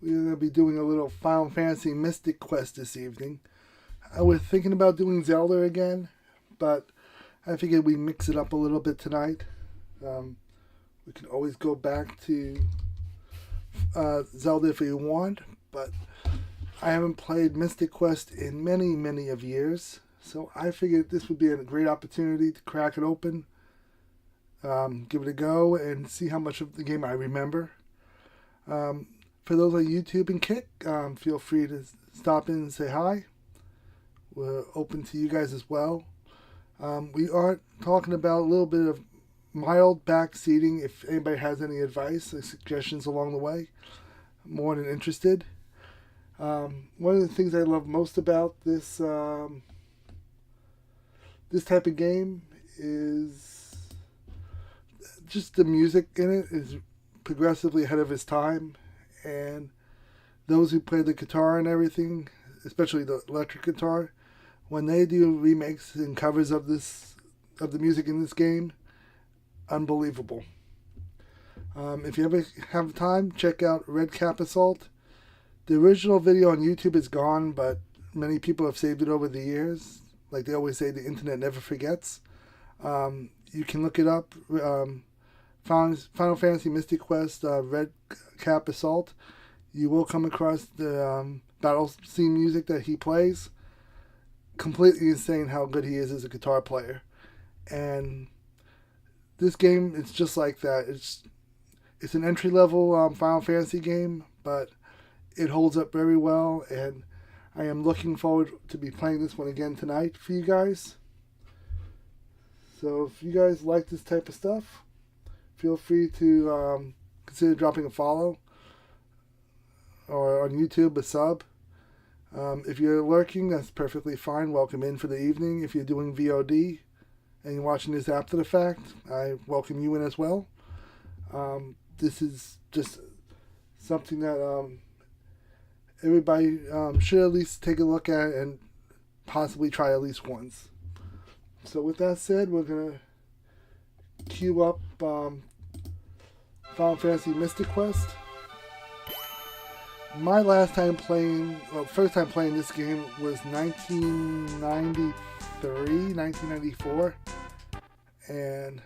We're going to be doing a little Final Fantasy Mystic Quest this evening. I was thinking about doing Zelda again, but I figured we mix it up a little bit tonight. We can always go back to Zelda if we want, but I haven't played Mystic Quest in many, many of years, so I figured this would be a great opportunity to crack it open, give it a go, and see how much of the game I remember. For those on YouTube and Kick, feel free to stop in and say hi. We're open to you guys as well. We are talking about a little bit of mild backseating. If anybody has any advice or suggestions along the way, I'm more than interested. One of the things I love most about this this type of game is just the music in it is progressively ahead of its time, and those who play the guitar and everything, especially the electric guitar, when they do remakes and covers of the music in this game, unbelievable. If you ever have time, check out Red Cap Assault. The original video on YouTube is gone, but many people have saved it over the years. Like they always say, the internet never forgets. You can look it up. Final Fantasy Mystic Quest Red Cap Assault. You will come across the battle scene music that he plays. Completely insane how good he is as a guitar player. And this game, it's just like that. It's an entry-level Final Fantasy game, but it holds up very well, and I am looking forward to be playing this one again tonight for you guys. So if you guys like this type of stuff, feel free to consider dropping a follow, or on YouTube a sub. If you're lurking, that's perfectly fine. Welcome in for the evening. If you're doing VOD and you're watching this after the fact, I welcome you in as well. This is just something that everybody should at least take a look at and possibly try at least once. So with that said, we're going to queue up Final Fantasy Mystic Quest. My first time playing this game was 1994, and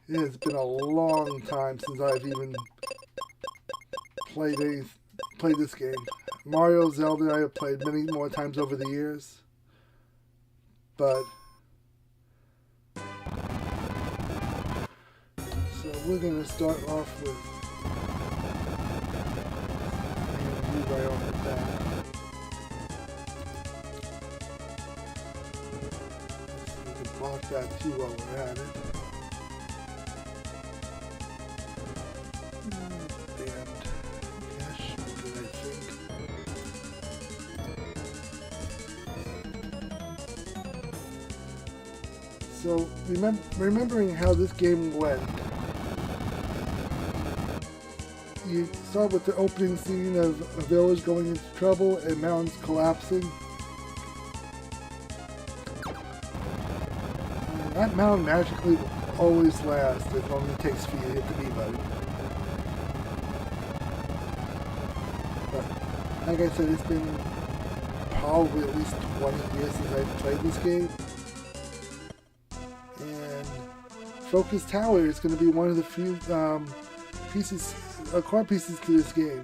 it has been a long time since I've even played this game. Mario, Zelda, I have played many more times over the years, but so we're going to start off with right off the bat. We can block that too while we're at it. And cache, I think. So remembering how this game went. You start with the opening scene of a village going into trouble and mountains collapsing. And that mountain magically will always last as long as it takes for you to hit the B button. But like I said, it's been probably at least 20 years since I've played this game. And Focus Tower is going to be one of the few core pieces to this game,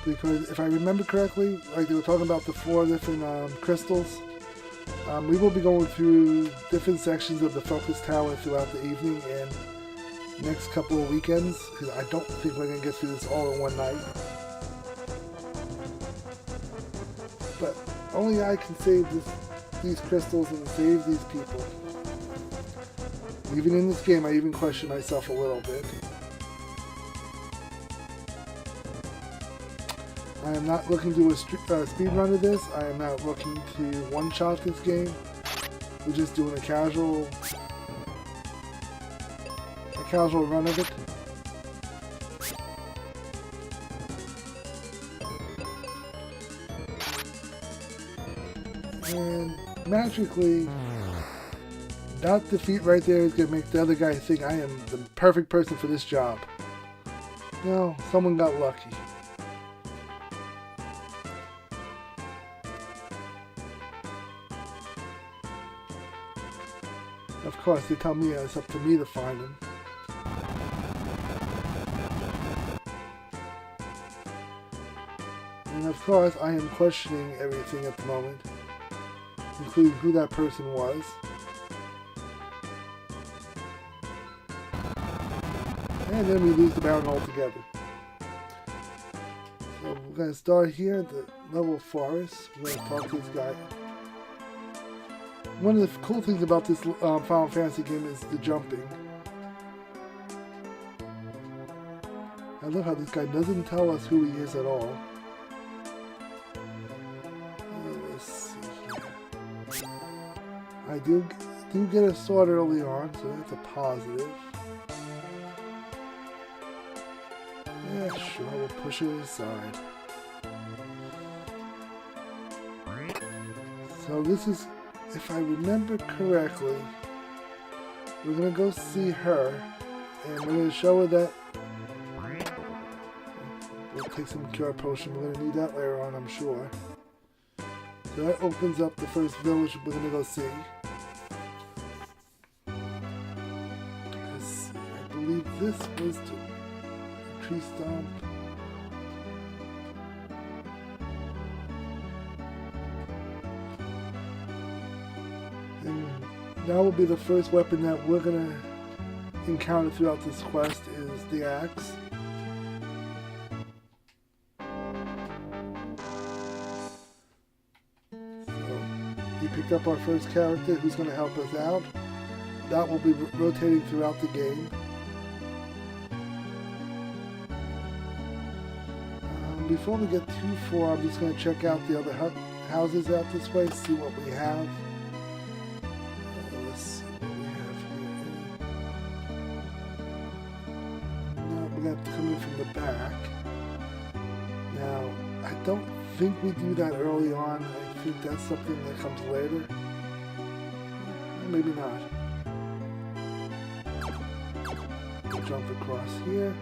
because if I remember correctly, like they were talking about the 4 different crystals, we will be going through different sections of the Focus Tower throughout the evening and next couple of weekends, because I don't think we're going to get through this all in one night. But only I can save these crystals and save these people. Even in this game, I even question myself a little bit. I am not looking to do a speed run of this. I am not looking to one-shot this game. We're just doing a casual run of it. And magically, that defeat right there is going to make the other guy think I am the perfect person for this job. No, someone got lucky. Of course, they tell me it's up to me to find him. And of course, I am questioning everything at the moment, including who that person was. And then we lose the bound altogether. So we're going to start here at the level of forest. We're going to talk to this guy. One of the cool things about this Final Fantasy game is the jumping. I love how this guy doesn't tell us who he is at all. Let's see here. I do get a sword early on, so that's a positive. Yeah, sure, we'll push it aside. So this is, if I remember correctly, we're going to go see her, and we're going to show her that we'll take some cure potion. We're going to need that later on, I'm sure. So that opens up the first village we're going to go see. Let's see, I believe this was the tree stump. And that will be the first weapon that we're going to encounter throughout this quest is the axe. So we picked up our first character who's going to help us out. That will be rotating throughout the game. Before we get too far, I'm just going to check out the other houses out this way, see what we have. Let's see what we have here. No, we're going to have to come in from the back. Now, I don't think we do that early on. I think that's something that comes later. Maybe not. We'll jump across here.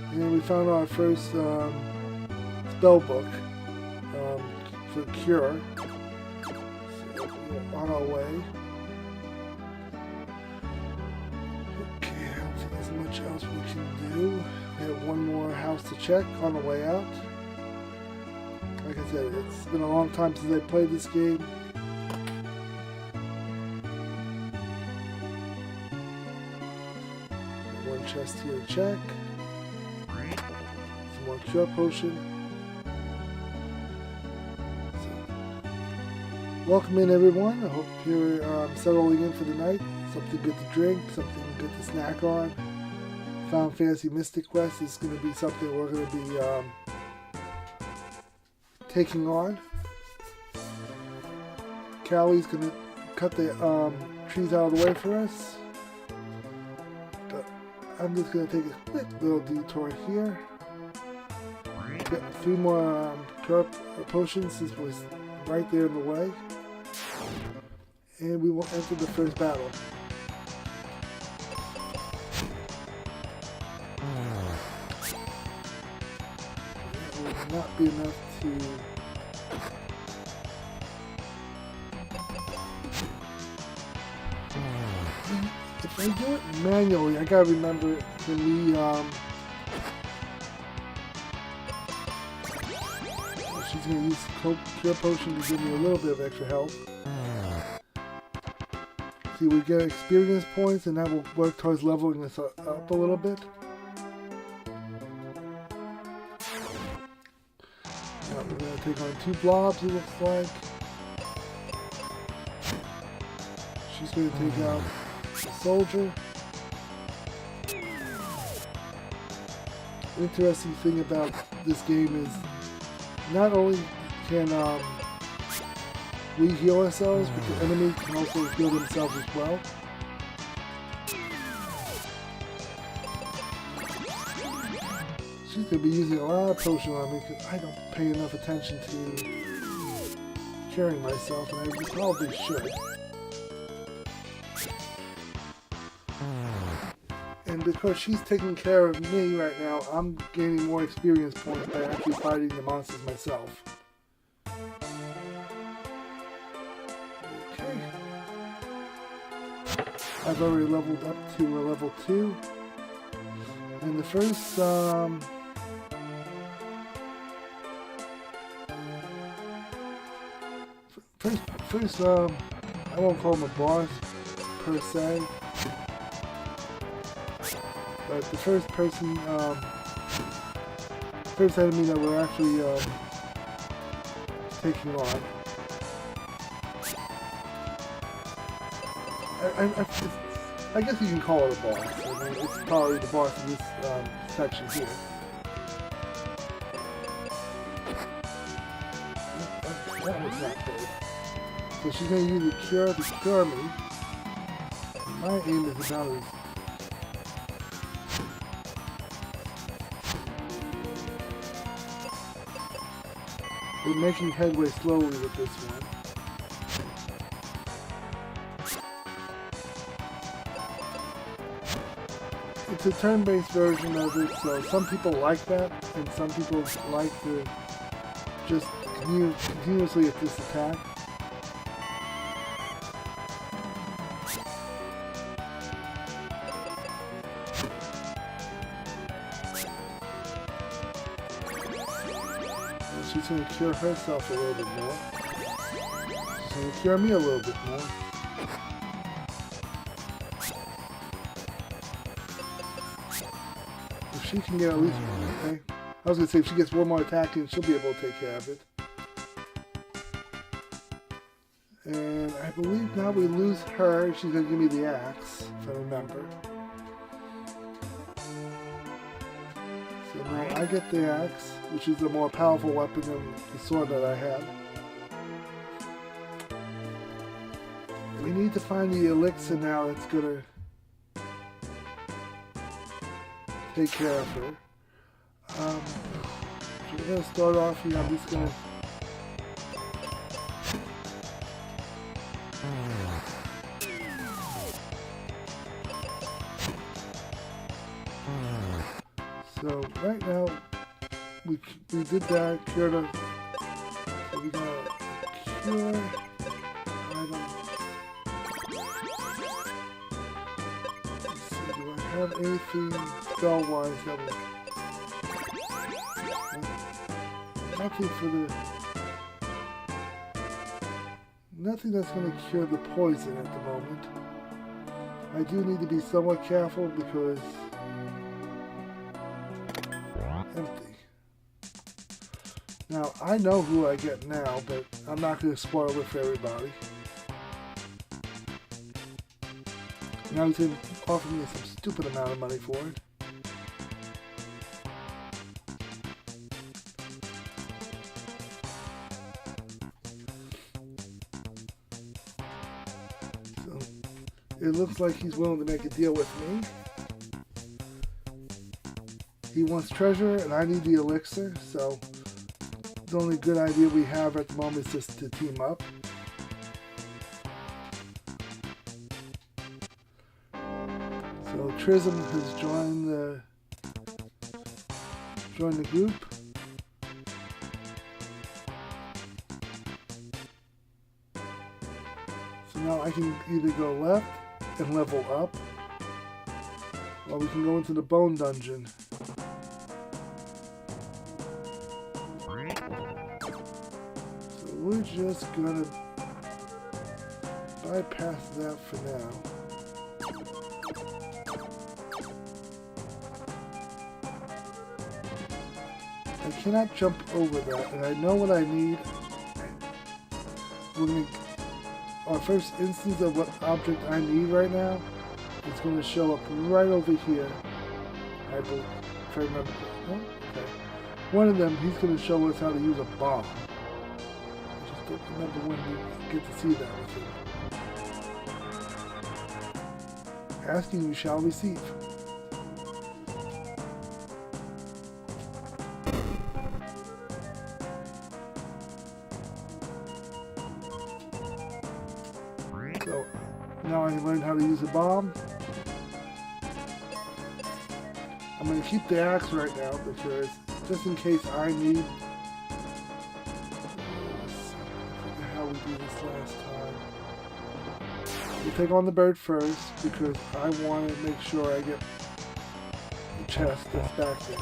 And we found our first spell book for cure. So we're on our way. Okay, I don't think there's much else we can do. We have one more house to check on the way out. Like I said, it's been a long time since I played this game. One chest here to check. One cure potion. So, welcome in everyone. I hope you're settling in for the night. Something good to drink, something good to snack on. Final Fantasy Mystic Quest is going to be something we're going to be taking on. Callie's going to cut the trees out of the way for us. But I'm just going to take a quick little detour here. Get 3 more cure potions since it was right there in the way. And we will enter the first battle. That will not be enough to... If I do it manually, I gotta remember when we... She's going to use cure potion to give me a little bit of extra health. See, we get experience points, and that will work towards leveling us up a little bit. Now we're going to take on 2 blobs, it looks like. She's going to take out the soldier. Interesting thing about this game is not only can we heal ourselves, but the enemy can also heal themselves as well. She's going to be using a lot of potion on me because I don't pay enough attention to curing myself, and I probably should. And because she's taking care of me right now, I'm gaining more experience points by actually fighting the monsters myself. Okay. I've already leveled up to a level 2. And the first, I won't call him a boss per se, but the first enemy that we're actually taking on. I guess you can call it a boss. I mean, it's probably the boss in this section here. That was not good. So she's going to use the cure to cure me. My aim is about as... We're making headway slowly with this one. It's a turn-based version of it, so some people like that, and some people like to just continuously hit this attack. She's going to cure herself a little bit more. She's going to cure me a little bit more. If she can get at least... Okay. I was going to say if she gets one more attack in, she'll be able to take care of it. And I believe now we lose her. She's going to give me the axe, if I remember. So now I get the axe, which is a more powerful weapon than the sword that I had. We need to find the elixir now that's gonna take care of her. So we're gonna start off here. I'm just gonna so right now we did that, cured her. So we're gonna cure item. Let's see, do I have anything spell-wise that will... Nothing for the... Nothing that's gonna cure the poison at the moment. I do need to be somewhat careful because... Empty. Now, I know who I get now, but I'm not going to spoil it for everybody. Now he's going to offer me some stupid amount of money for it. So, it looks like he's willing to make a deal with me. He wants treasure, and I need the elixir, so... The only good idea we have at the moment is just to team up. So Trism has joined the group. So now I can either go left and level up, or we can go into the bone dungeon. We're just gonna bypass that for now. I cannot jump over that, and I know what I need. Our first instance of what object I need right now is going to show up right over here. I believe, if I remember. Oh, okay. One of them, he's going to show us how to use a bomb. Don't remember when we get to see that with him. Asking you shall receive. So now I learned how to use a bomb. I'm going to keep the axe right now because just in case I need... How we do this last time. We'll take on the bird first because I want to make sure I get the chest that's back there.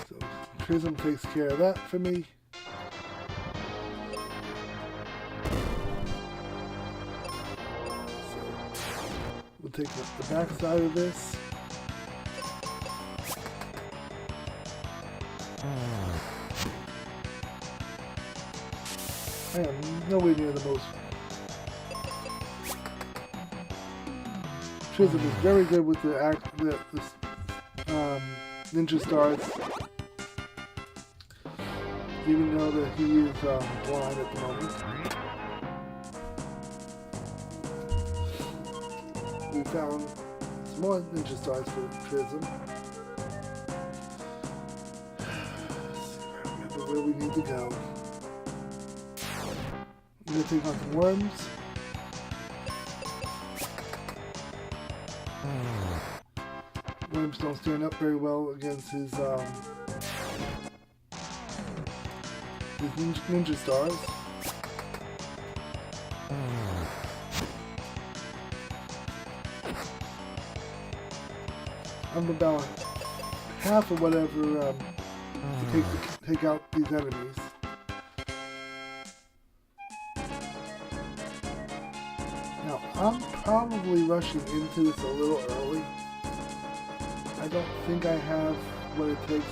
So Prism takes care of that for me. So we'll take the back side of this. I am nowhere near the most. Prism is very good with the ninja stars, even though that he is blind at the moment. We found some more ninja stars for Prism. Let's see if I remember where we need to go. I'm going to take on some worms. Worms don't stand up very well against his ninja stars. I'm about half of whatever to take out these enemies. Now, I'm probably rushing into this a little early. I don't think I have what it takes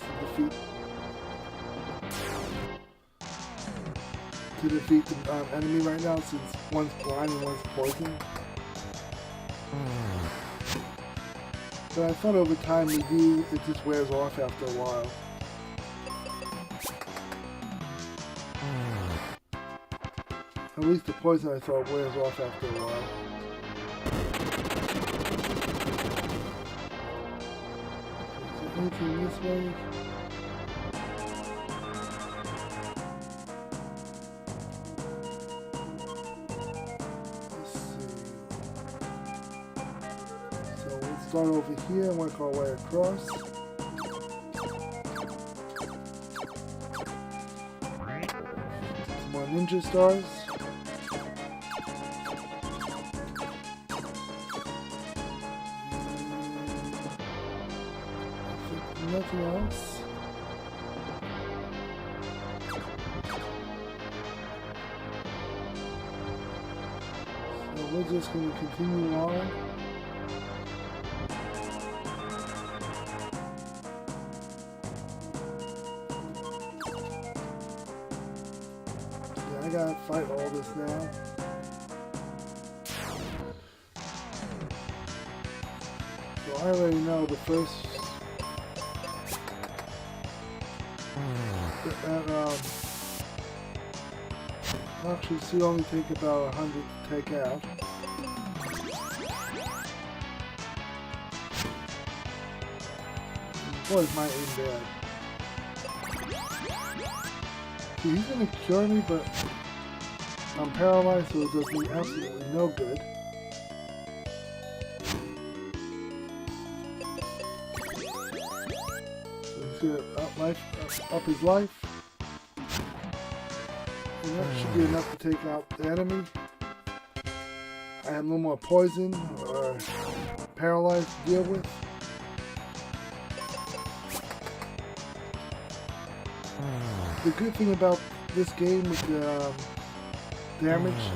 to defeat the enemy right now, since one's blind and one's poisoned. But I thought over time it just wears off after a while. At least the poison I thought wears off after a while. Is there anything this way? Let's see. So we'll start over here and work our way across. Some more ninja stars. Nothing else. So we're just going to continue on. Yeah, I gotta fight all this now. So I already know the first. Actually, should only take about 100 to take out. Boy, is my aim bad. See, he's gonna cure me, but I'm paralyzed, so it does me absolutely no good. So he's gonna up his life. And that should be enough to take out the enemy. I have no more poison or paralyzed to deal with. The good thing about this game with the damage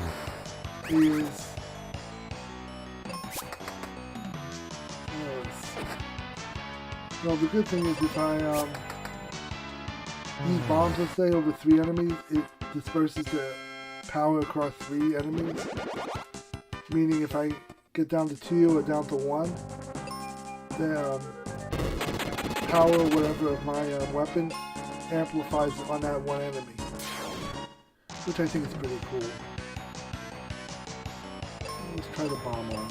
is well, the good thing is if I use bombs, let's say, over 3 enemies, it disperses the power across 3 enemies. Meaning if I get down to 2 or down to 1, the power or whatever of my weapon amplifies on that one enemy. Which I think is pretty cool. Let's try the bomb on.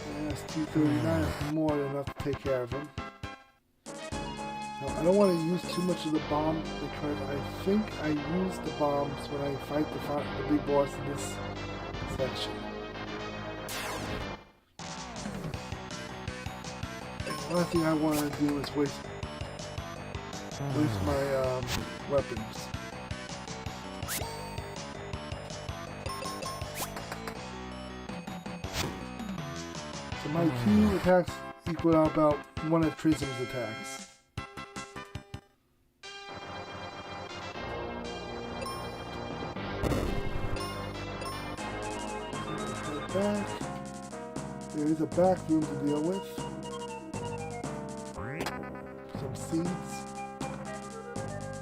Yeah, that's 239. That's more than enough to take care of him. Now, I don't want to use too much of the bomb because I think I use the bombs when I fight the big boss in this section. And the last thing I want to do is waste my weapons. So my 2 attacks equal out about one of Prism's attacks. Back. There is a back room to deal with. Some seeds.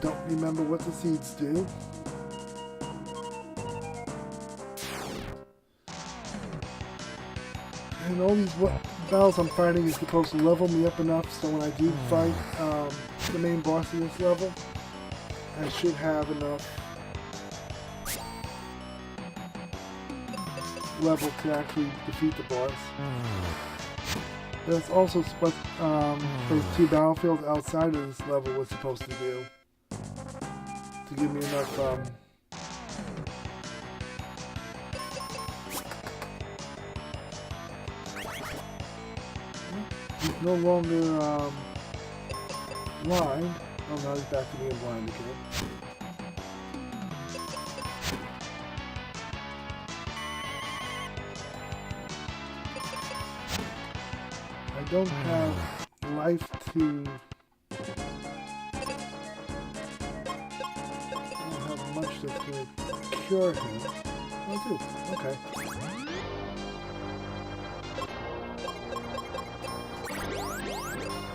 Don't remember what the seeds do. And all these battles I'm fighting is supposed to level me up enough so when I do fight the main boss of this level, I should have enough level to actually defeat the boss. That's also what those 2 battlefields outside of this level was supposed to do. To give me enough he's no longer blind. Oh no, he's back to being blind again. I don't have life to... I don't have much that's going to cure him. I do. Okay.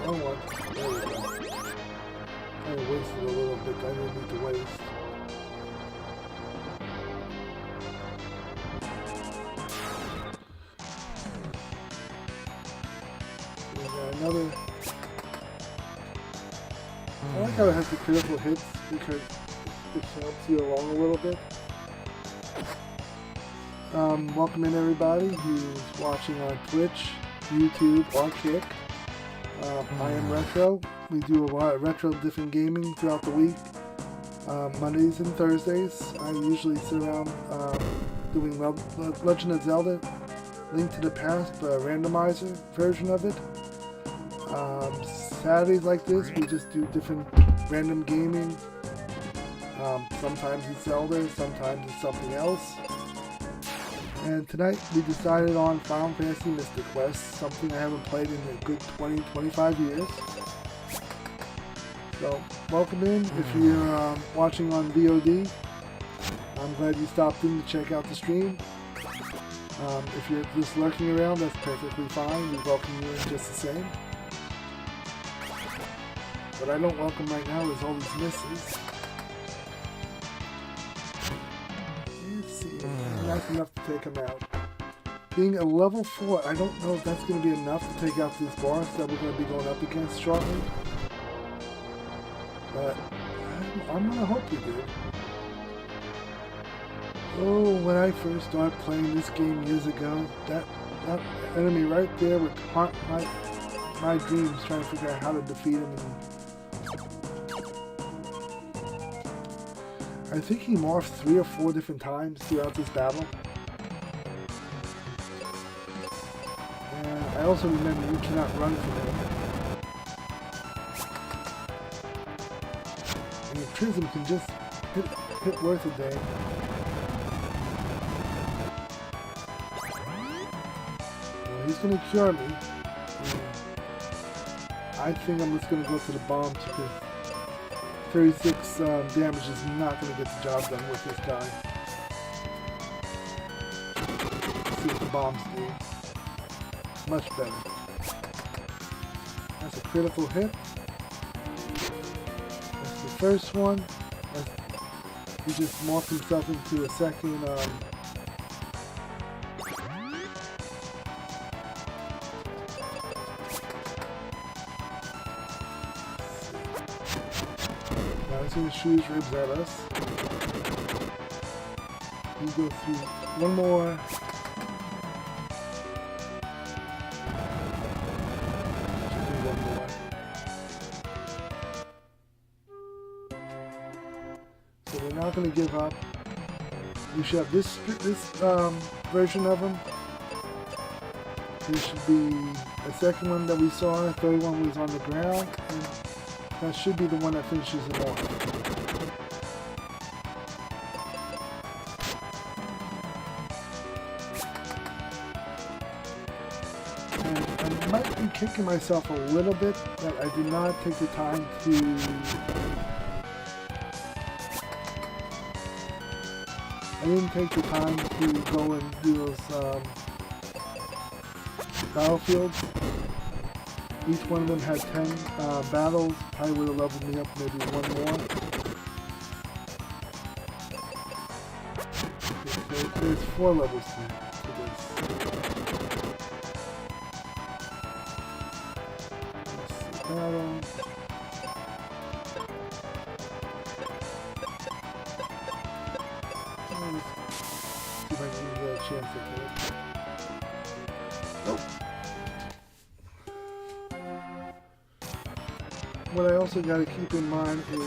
Oh, what? There we go. I wasted a little bit. I didn't need to waste. Another. I like how it has the critical hits because it helps you along a little bit. Welcome in everybody who's watching on Twitch, YouTube, or Kick. I am Retro. We do a lot of retro different gaming throughout the week. Mondays and Thursdays, I usually sit around doing Legend of Zelda, Link to the Past, but a randomizer version of it. Saturdays like this, we just do different random gaming. Sometimes it's Zelda, sometimes it's something else. And tonight we decided on Final Fantasy Mystic Quest, something I haven't played in a good 20-25 years. So, welcome in. If you're watching on VOD, I'm glad you stopped in to check out the stream. If you're just lurking around, that's perfectly fine. We welcome you in just the same. What I don't welcome right now is all these misses. Let's see. That's enough to take him out. Being a level 4, I don't know if that's going to be enough to take out this boss that we're going to be going up against shortly. But I'm going to hope we do. Oh, when I first started playing this game years ago, that enemy right there would haunt my dreams trying to figure out how to defeat him. I think he morphed 3 or 4 different times throughout this battle. And I also remember you cannot run from him. And your Prism can just hit worth a day. Well, he's going to cure me. I think I'm just going to go for the bombs because 36 damage is not going to get the job done with this guy. Let's see what the bombs do. Much better. That's a critical hit. That's the first one. He just morphed himself into a second he's going to shoot his ribs at us. We go through one more. they're not going to give up. You should have this version of them. This should be the second one that we saw. The third one was on the ground. And that should be the one that finishes them off. I might be kicking myself a little bit that I did not take the time to go and do those battlefields. Each one of them had 10 battles. I would have leveled me up maybe one more. Okay, so there's 4 levels to this. Battle. See if I can get a chance at it. Nope. What I also got to keep in mind is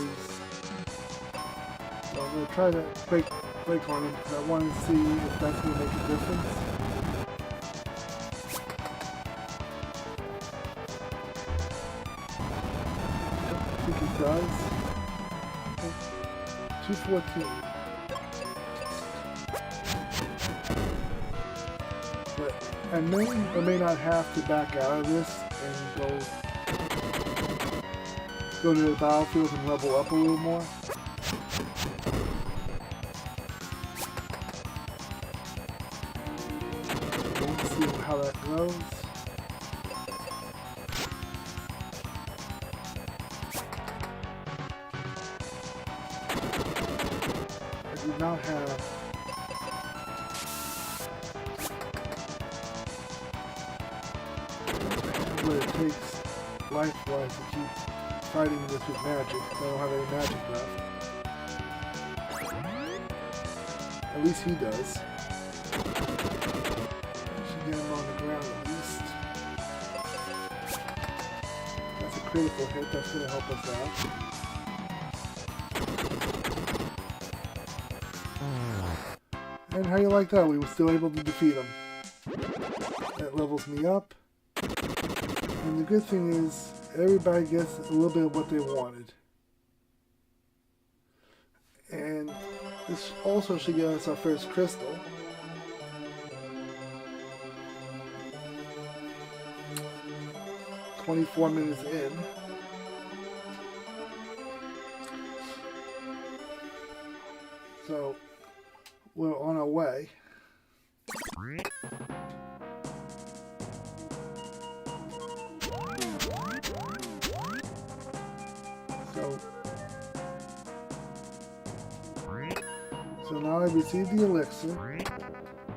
I'm going to try to break on it because I want to see if that's going to make a difference. I think it does. 214. But I may or may not have to back out of this and go to the battlefield and level up a little more. Let's see how that goes. I do not have what it takes life-wise to keep fighting this with magic. I don't have any magic left. At least he does. Should get him on the ground at least. That's a critical hit. That's going to help us out. And how you like that? We were still able to defeat him. That levels me up. And the good thing is, everybody gets a little bit of what they wanted. And this also should get us our first crystal. "24 minutes in. So, we're on our way. So now I received the elixir. I'm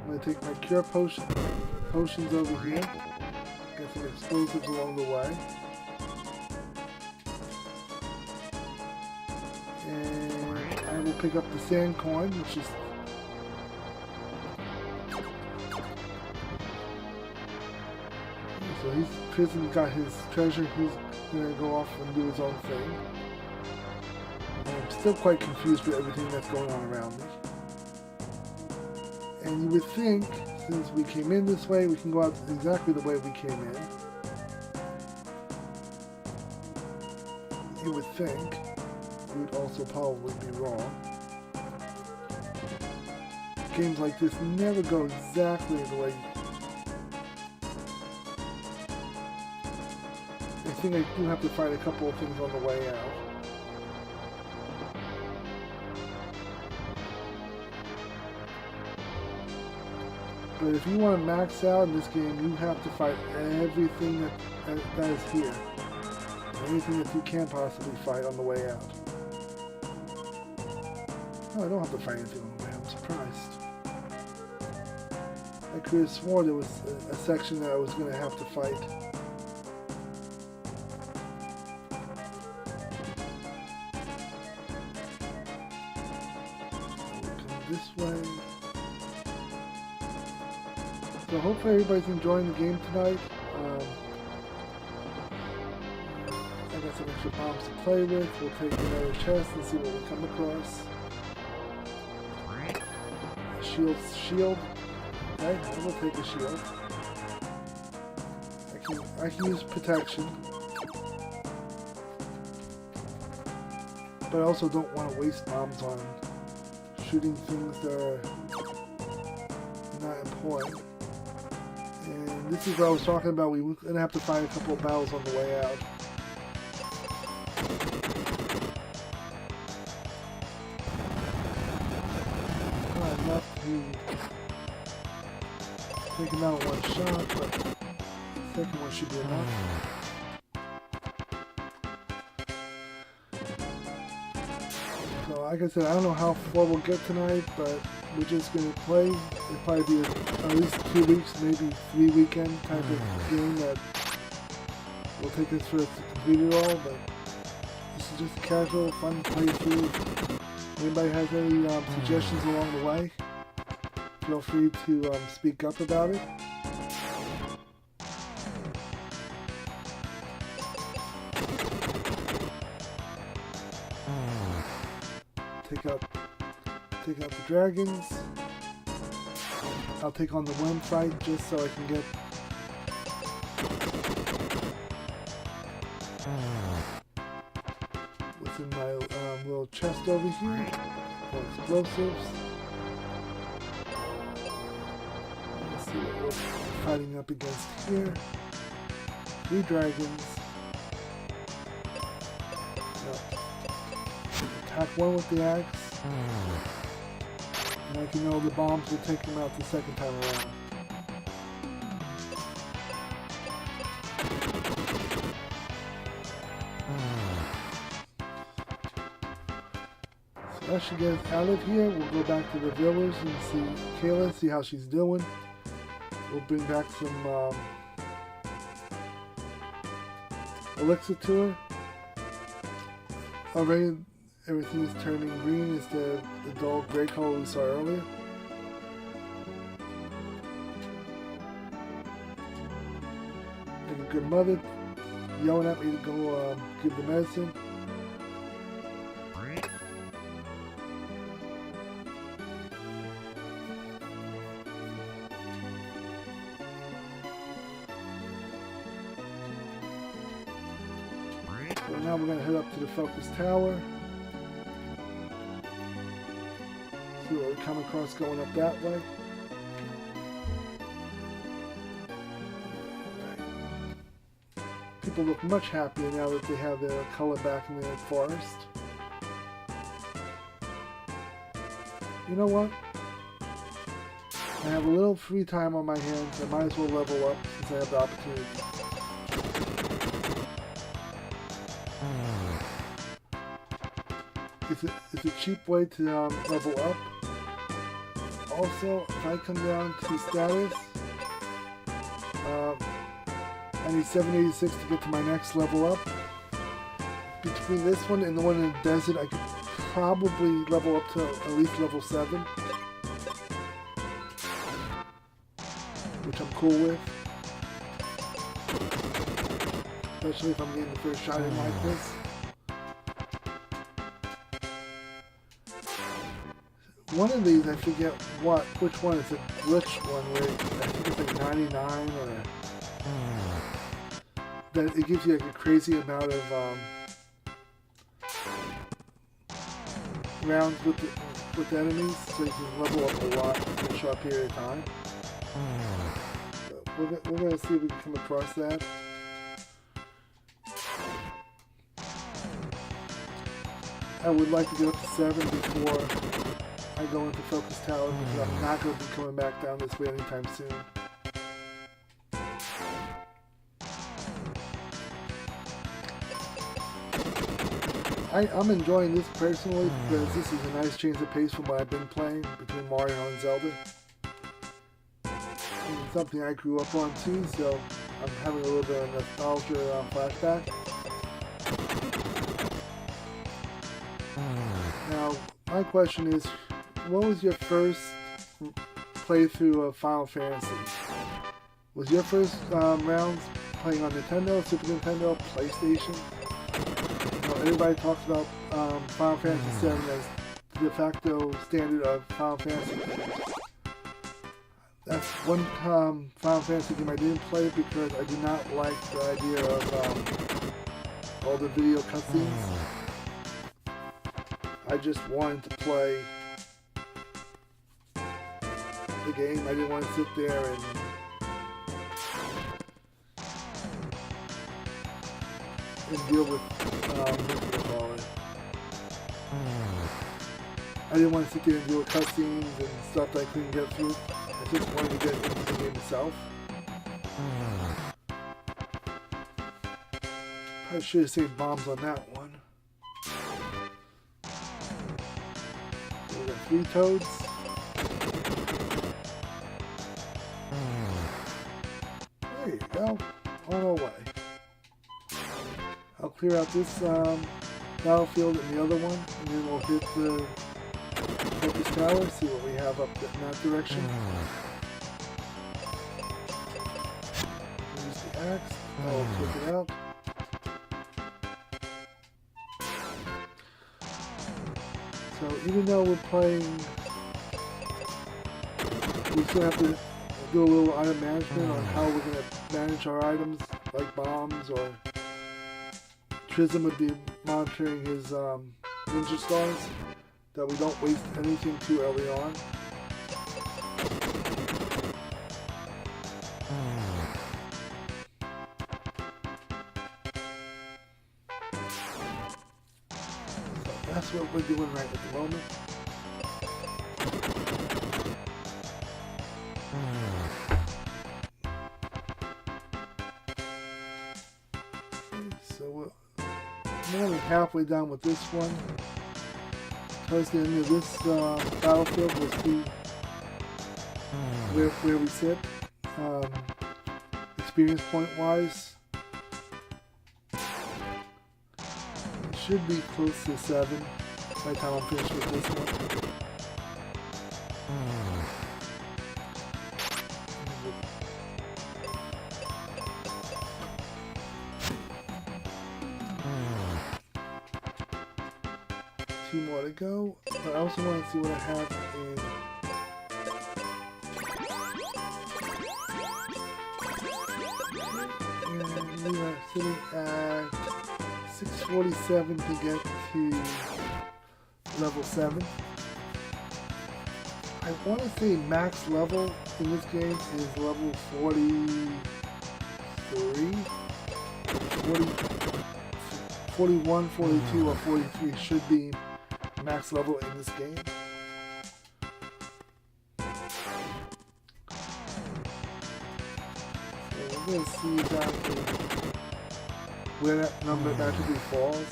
going to take my cure potions over here. Get some explosives along the way. And I will pick up the sand coin, which is so Prism got his treasure. He's going to go off and do his own thing. I'm still quite confused with everything that's going on around me. And you would think, since we came in this way, we can go out exactly the way we came in. You would think. You would also probably be wrong. Games like this never go exactly the way. I think I do have to fight a couple of things on the way out. But if you want to max out in this game, you have to fight everything that is here. Anything that you can possibly fight on the way out. Oh, I don't have to fight anything on the way out. I'm surprised. I could have sworn there was a section that I was going to have to fight. Come this way. So hopefully everybody's enjoying the game tonight. I got some extra bombs to play with. We'll take another chest and see what we come across. shield. Right, I will take a shield. I can use protection. But I also don't want to waste bombs on shooting things that are not important. And this is what I was talking about. We're going to have to find a couple of battles on the way out. Not enough to take him out in one shot, but the second one should be enough. So like I said, I don't know how far we'll get tonight, but we're just going to play. It'll probably be at least 2 weeks, maybe 3 weekend type of game that will take us for us to complete it all, but this is just a casual, fun playthrough. If anybody has any suggestions along the way, feel free to speak up about it. Take out the dragons. I'll take on the worm fight just so I can get what's in my little chest over here. More explosives. Let's see what we're fighting up against here. 3 dragons. Attack one with the axe. And like you know, the bombs will take him out the second time around. So that should get us out of here. We'll go back to the village and see Kayla, see how she's doing. We'll bring back some elixir to her. Already everything is turning green instead of the dull gray color we saw earlier. Like a good mother yelling at me to go give the medicine. So now we're going to head up to the focus tower. See what we come across going up that way. People look much happier now that they have their color back in their forest. You know what? I have a little free time on my hands. I might as well level up since I have the opportunity. It's a cheap way to level up. Also, if I come down to status, I need 786 to get to my next level up. Between this one and the one in the desert, I could probably level up to at least level 7. Which I'm cool with. Especially if I'm getting the first shot in like this. One of these, I forget which one is a glitch one where I think it's like 99 or that it gives you like a crazy amount of rounds with the enemies, so you can level up a lot in a short period of time. So we're gonna see if we can come across that. I would like to get up to 7 before I go into Focus Tower, because I'm not going to be coming back down this way anytime soon. I'm enjoying this personally because this is a nice change of pace from what I've been playing between Mario and Zelda. And it's something I grew up on too, so I'm having a little bit of nostalgia flashback. Now, my question is, what was your first playthrough of Final Fantasy? Was your first rounds playing on Nintendo, Super Nintendo, PlayStation? Everybody talks about Final Fantasy VII as the de facto standard of Final Fantasy. That's one Final Fantasy game I didn't play because I do not like the idea of all the video cutscenes. I just wanted to play the game. I didn't want to sit there and deal with what do you call it? I didn't want to sit there and deal with cutscenes and stuff that I couldn't get through. I just wanted to get into the game itself. I should have saved bombs on that one. We got 3 toads. There you go. On our way. I'll clear out this battlefield and the other one, and then we'll hit the focus tower, see what we have up in that direction. Use the axe. I'll flip it out. So even though we're playing, we still have to do a little item management on how we're going to manage our items, like bombs, or Trism would be monitoring his ninja stars, that we don't waste anything too early on. So that's what we're doing right at the moment. So we're more than halfway done with this one. Towards the end of this battlefield, we'll see where we sit, experience point wise. It should be close to 7 by the time I'm finished with this one. Two more to go, but I also want to see what I have in. And we are sitting at 647 to get to level 7. I want to say max level in this game is level 43, 41, 42, or 43 should be max level in this game. So we're going to see exactly where that number actually falls.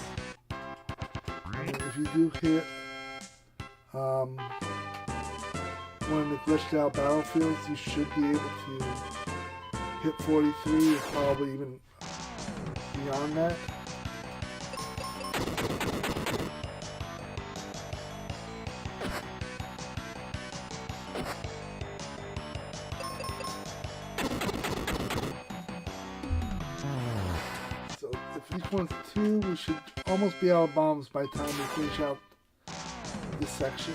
And if you do hit one of the glitched out battlefields, you should be able to hit 43, or probably even beyond that. Each one's 2, we should almost be out of bombs by the time we finish out this section.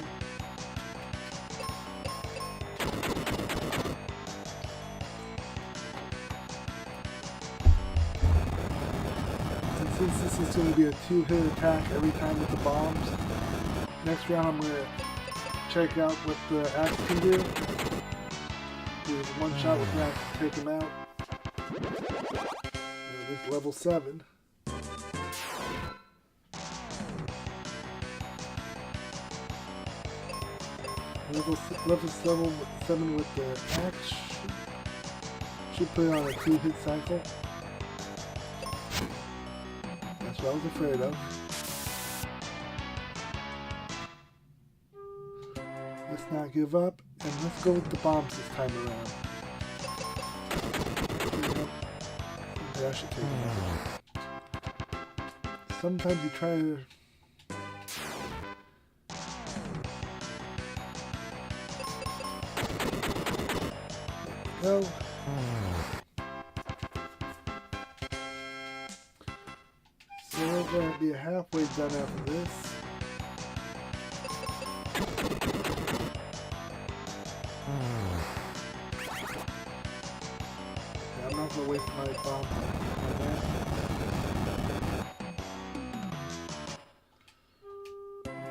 And since this is going to be a 2-hit attack every time with the bombs, next round I'm going to check out what the axe can do. With one shot with an axe to take him out. This level 7. Level 7 with the axe should put it on a 2-hit cycle. That's what I was afraid of. Let's not give up, and let's go with the bombs this time around. I should take them out. Sometimes you try to go. So we're going to be halfway done after this. not gonna waste my bomb on that.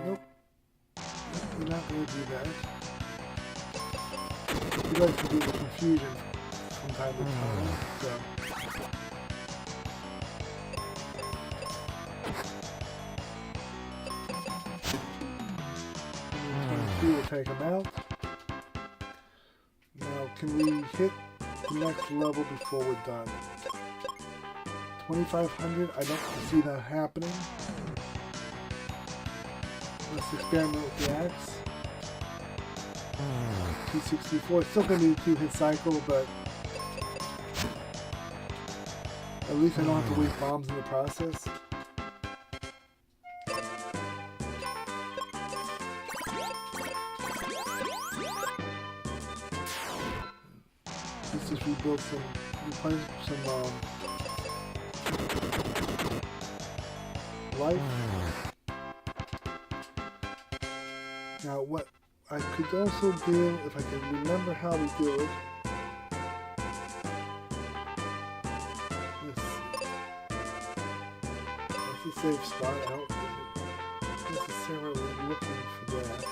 Nope. We're not gonna do that. We like to do the confusion from time to time, so. 22 will take them out. Now, can we hit the next level before we're done? 2500, I don't see that happening. Let's experiment with the axe. 264, it's still going to be a 2-hit cycle, but at least I don't have to waste bombs in the process. Let's just rebuild some life. Now what I could also do, if I can remember how to do it, let's see. That's a safe spot. I don't necessarily looking for that.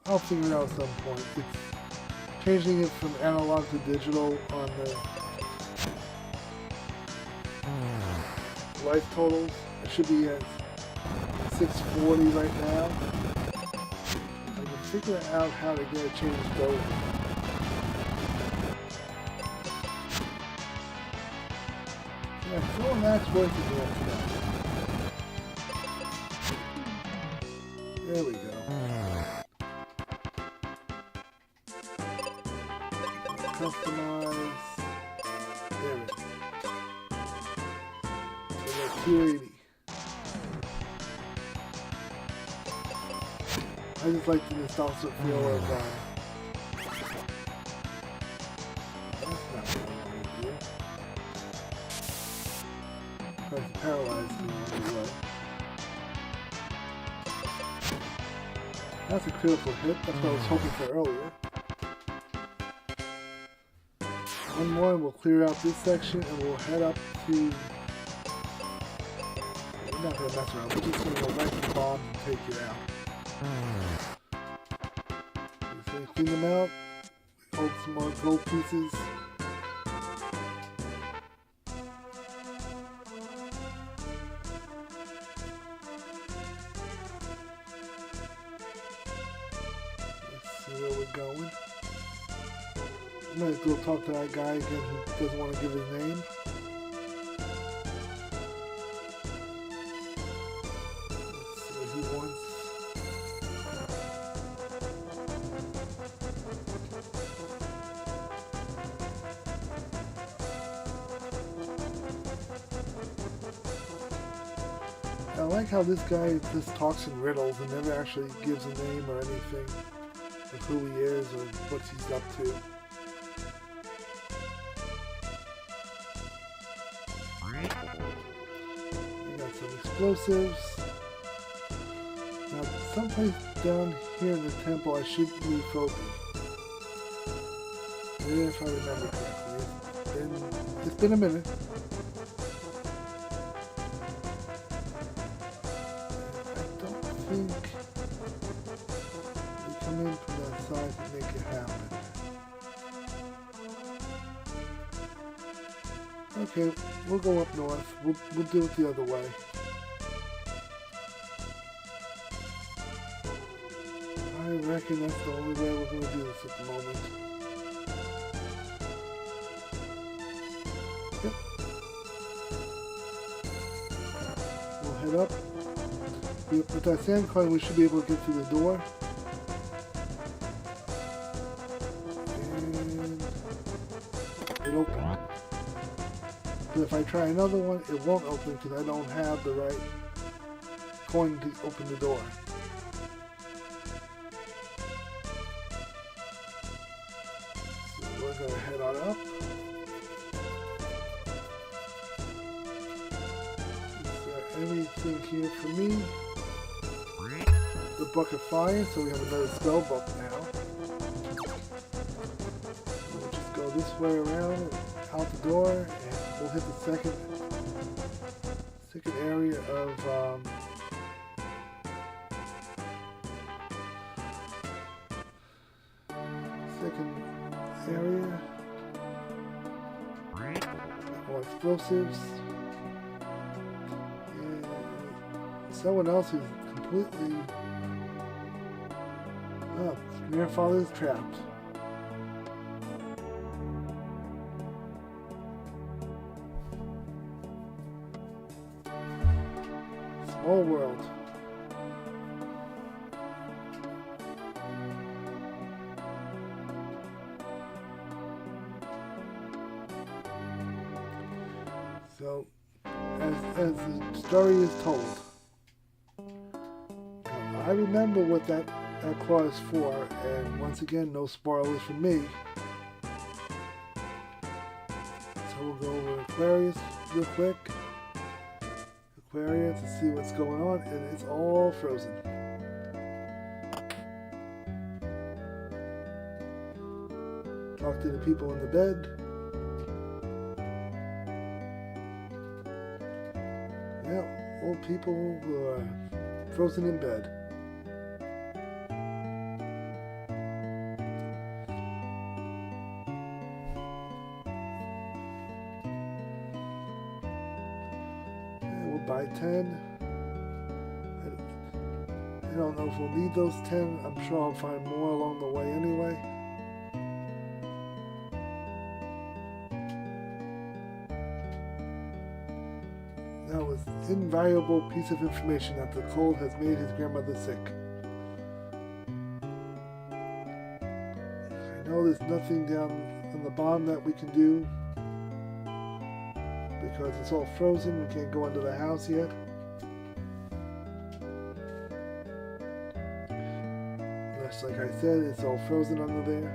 I'll figure it out at some point. It's changing it from analog to digital on the life totals. I should be at 640 right now. I can figure out how to get it changed over. Yeah, full max worth it after that. There we go. Customize. There we go. So that's 280. I just like the nostalgic feel of that's not what I want to do. Tries to paralyze me on the way. That's a critical hit. That's what I was hoping for earlier. One more and we'll clear out this section and we'll head up to... We're not going to mess around. We're just going to go right to the bombs and take it out. So clean them out. Hold some more gold pieces. Let's see where we're going. I'm going to go talk to that guy again who doesn't want to give his name. Let's see what he wants. I like how this guy just talks in riddles and never actually gives a name or anything of who he is or what he's up to. We got some explosives. Now, someplace down here in the temple, I should leave Phoebe. If I remember correctly. It's been a minute. I don't think we come in from that side to make it happen. Okay, we'll go up north. We'll do it the other way. I reckon that's the only way we're going to do this at the moment. Yep. We'll head up. With that sand coin, we should be able to get through the door. And it opened. But if I try another one, it won't open because I don't have the right coin to open the door. So we're going to head on up. Is there anything here for me? The bucket fire, so we have another spell book now. this way around and out the door, and we'll hit the second area of more explosives, and someone else who's completely grandfather's trapped. Small world. So, as the story is told, I remember what that claw is for, and once again, no spoilers from me. So we'll go over Aquarius real quick. Aquarius to see what's going on, and it's all frozen. Talk to the people in the bed. Yeah, old people who are frozen in bed. Buy 10. I don't know if we'll need those 10. I'm sure I'll find more along the way anyway. That was an invaluable piece of information that the cold has made his grandmother sick. I know there's nothing down on the bottom that we can do, because it's all frozen. We can't go into the house yet. Just like I said, it's all frozen under there.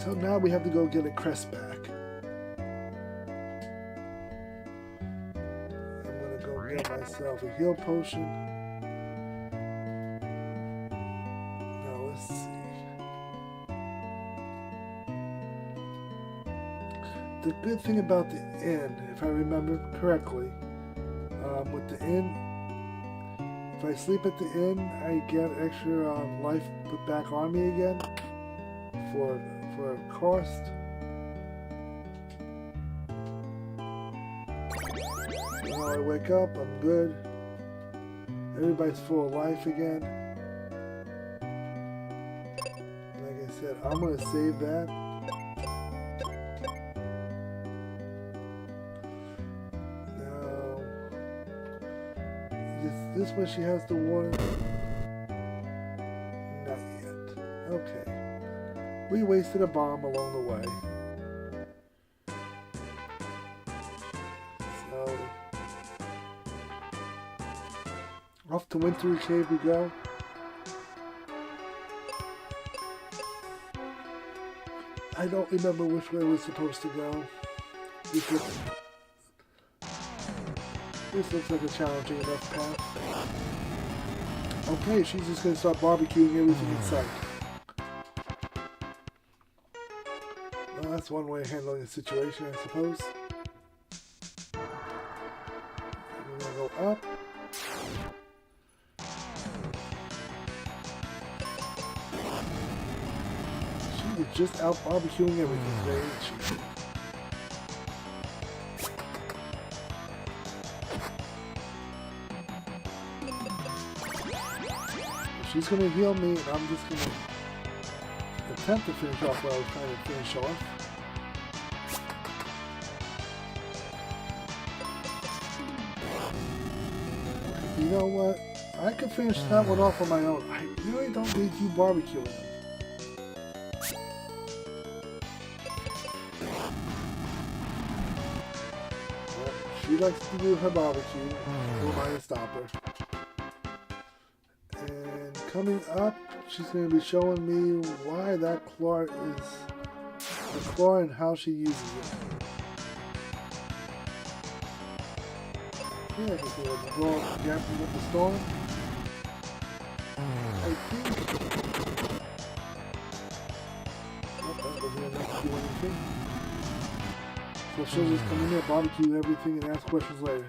So now we have to go get a crest back. I'm gonna go get myself a heal potion. The good thing about the inn, if I remember correctly, with the inn, if I sleep at the inn, I get extra life put back on me again for a cost. When I wake up, I'm good. Everybody's full of life again. Like I said, I'm going to save that. This one she has the water? Not yet. Okay. We wasted a bomb along the way. So, off to Wintry Cave we go. I don't remember which way we're supposed to go. This looks like a challenging enough path. Okay, she's just going to start barbecuing everything in sight. Well, that's one way of handling the situation, I suppose. We're going to go up. She was just out barbecuing everything today, isn't she? She's going to heal me, and I'm just going to attempt to finish off what I was trying to finish off. You know what? I could finish that one off on my own. I really don't need you barbecuing them. Well, she likes to do her barbecue. Who am I to stop her? Coming up, she's going to be showing me why that claw is a claw and how she uses it. Yeah, because we have to go gapping with the storm. I think. Nope, that wasn't enough to do anything. So she'll just come in there, barbecue everything, and ask questions later.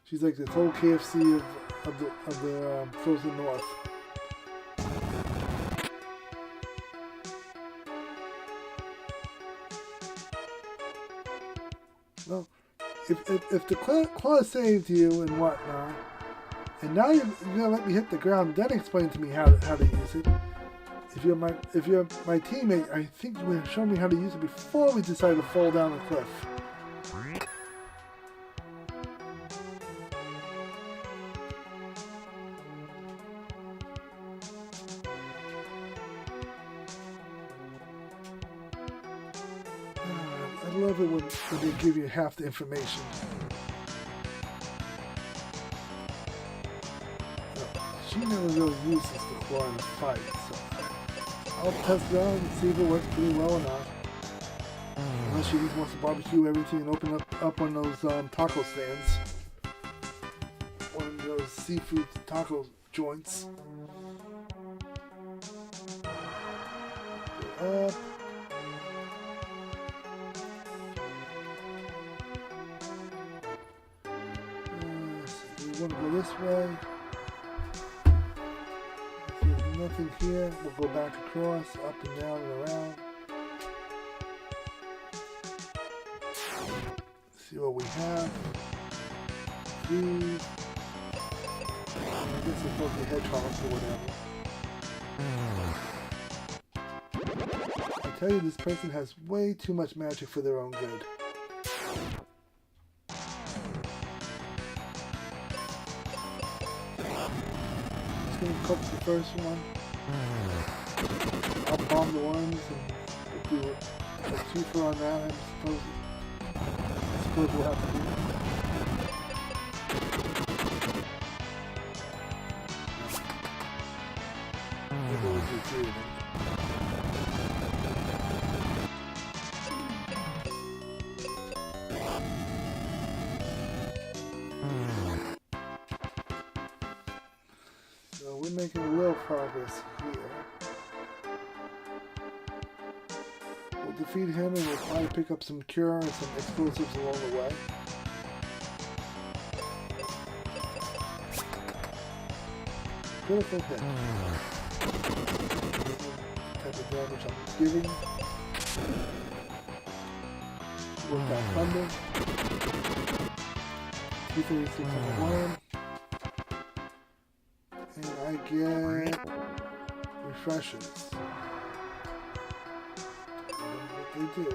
She's like this whole KFC of the frozen north. Well, if the claw saved you and whatnot, and now you're gonna let me hit the ground, then explain to me how to use it. If you're my teammate, I think you would have shown me how to use it before we decided to fall down a cliff. I love it when they give you half the information. She never really uses the claw in a fight, so I'll test it out and see if it works pretty well or not. Unless she just wants to barbecue everything and open up one of those taco stands. One of those seafood taco joints. Go up. We want to go this way. There's nothing here. We'll go back across, up and down and around. See what we have. Food. I guess it's supposed to be hedgehogs or whatever. I tell you, this person has way too much magic for their own good. Cook the first one. I'll bomb the ones and we'll do a two-for on that, I suppose we'll have to do it. Maybe we'll do two of them. We're making a little progress here. We'll defeat him and we'll try to pick up some cure and some explosives along the way. Critical hit. Type of damage I'm giving. Work out thunder. 236 on the worm. And I get refreshes. I don't know what they do.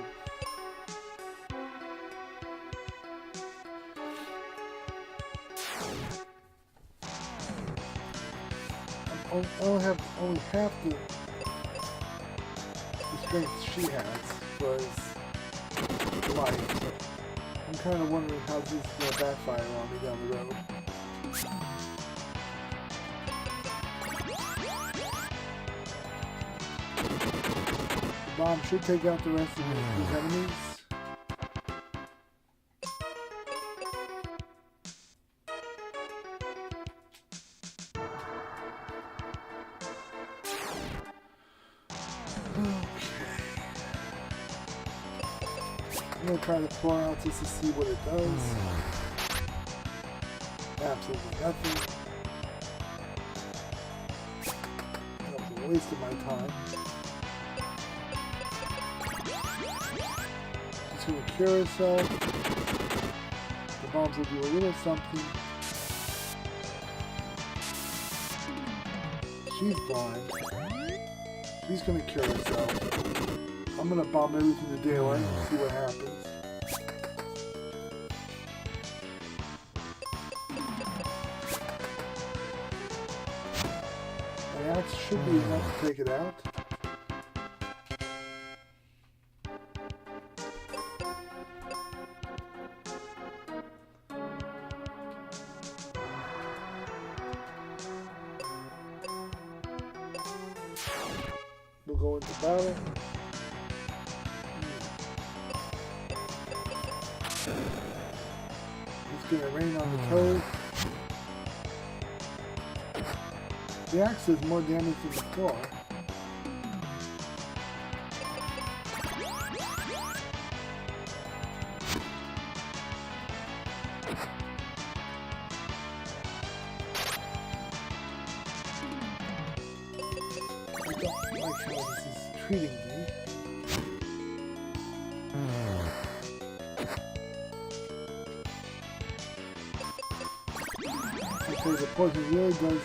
I only have half the strength she has was life. So I'm kind of wondering how this is going to backfire on me down the road. Bomb should take out the rest of his enemies. Okay. I'm going to try to pour out just to see what it does. Absolutely nothing. That was a waste of my time. To cure herself. The bombs will do a little something. She's blind. She's gonna cure herself. I'm gonna bomb everything to daylight and see what happens. An axe should be enough to take it out. We'll go into battle. He's gonna rain on the toad. The axe does more damage than the claw. I don't like how this is treating me. Okay, the poison really does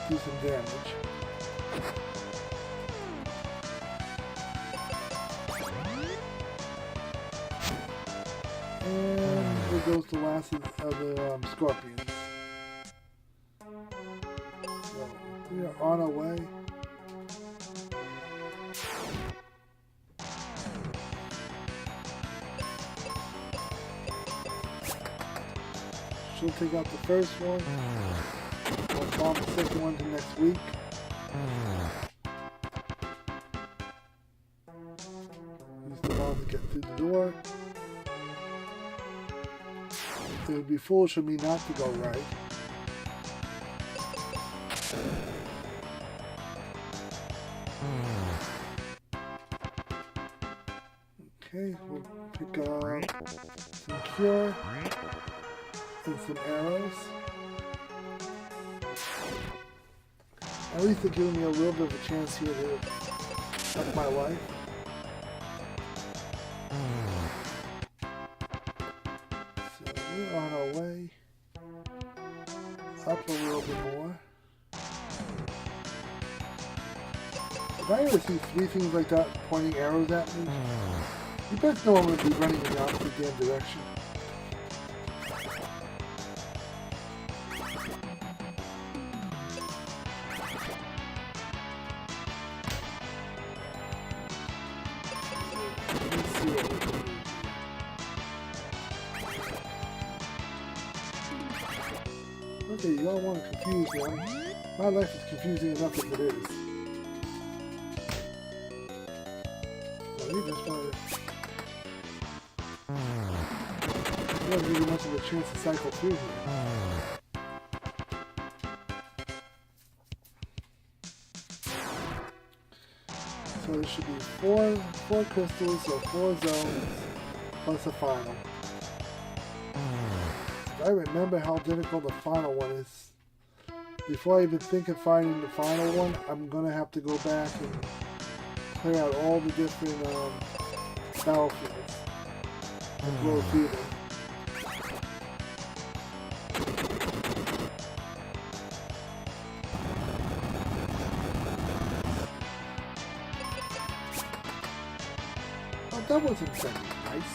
do some damage. And there goes the last of the scorpions. So we are on our way. She'll take out the first one. I'll bomb the second one to next week. Use the bomb to get through the door. It would be foolish of me not to go right. Okay, we'll pick up some cure and some arrows. At least they're giving me a little bit of a chance here to up my life. So we're on our way. Up a little bit more. If I ever see three things like that pointing arrows at me, you best know I'm going to be running in the opposite damn direction. Let's see what we can do. Okay, you don't want to confuse me. My life is confusing enough as it is. Well, you just want to... You don't really much of a chance to cycle through here. So there should be four crystals or 4 zones plus a final. If I remember how difficult the final one is, before I even think of finding the final one, I'm going to have to go back and clear out all the different battlefields and blow through them. Oh, that wasn't exactly nice.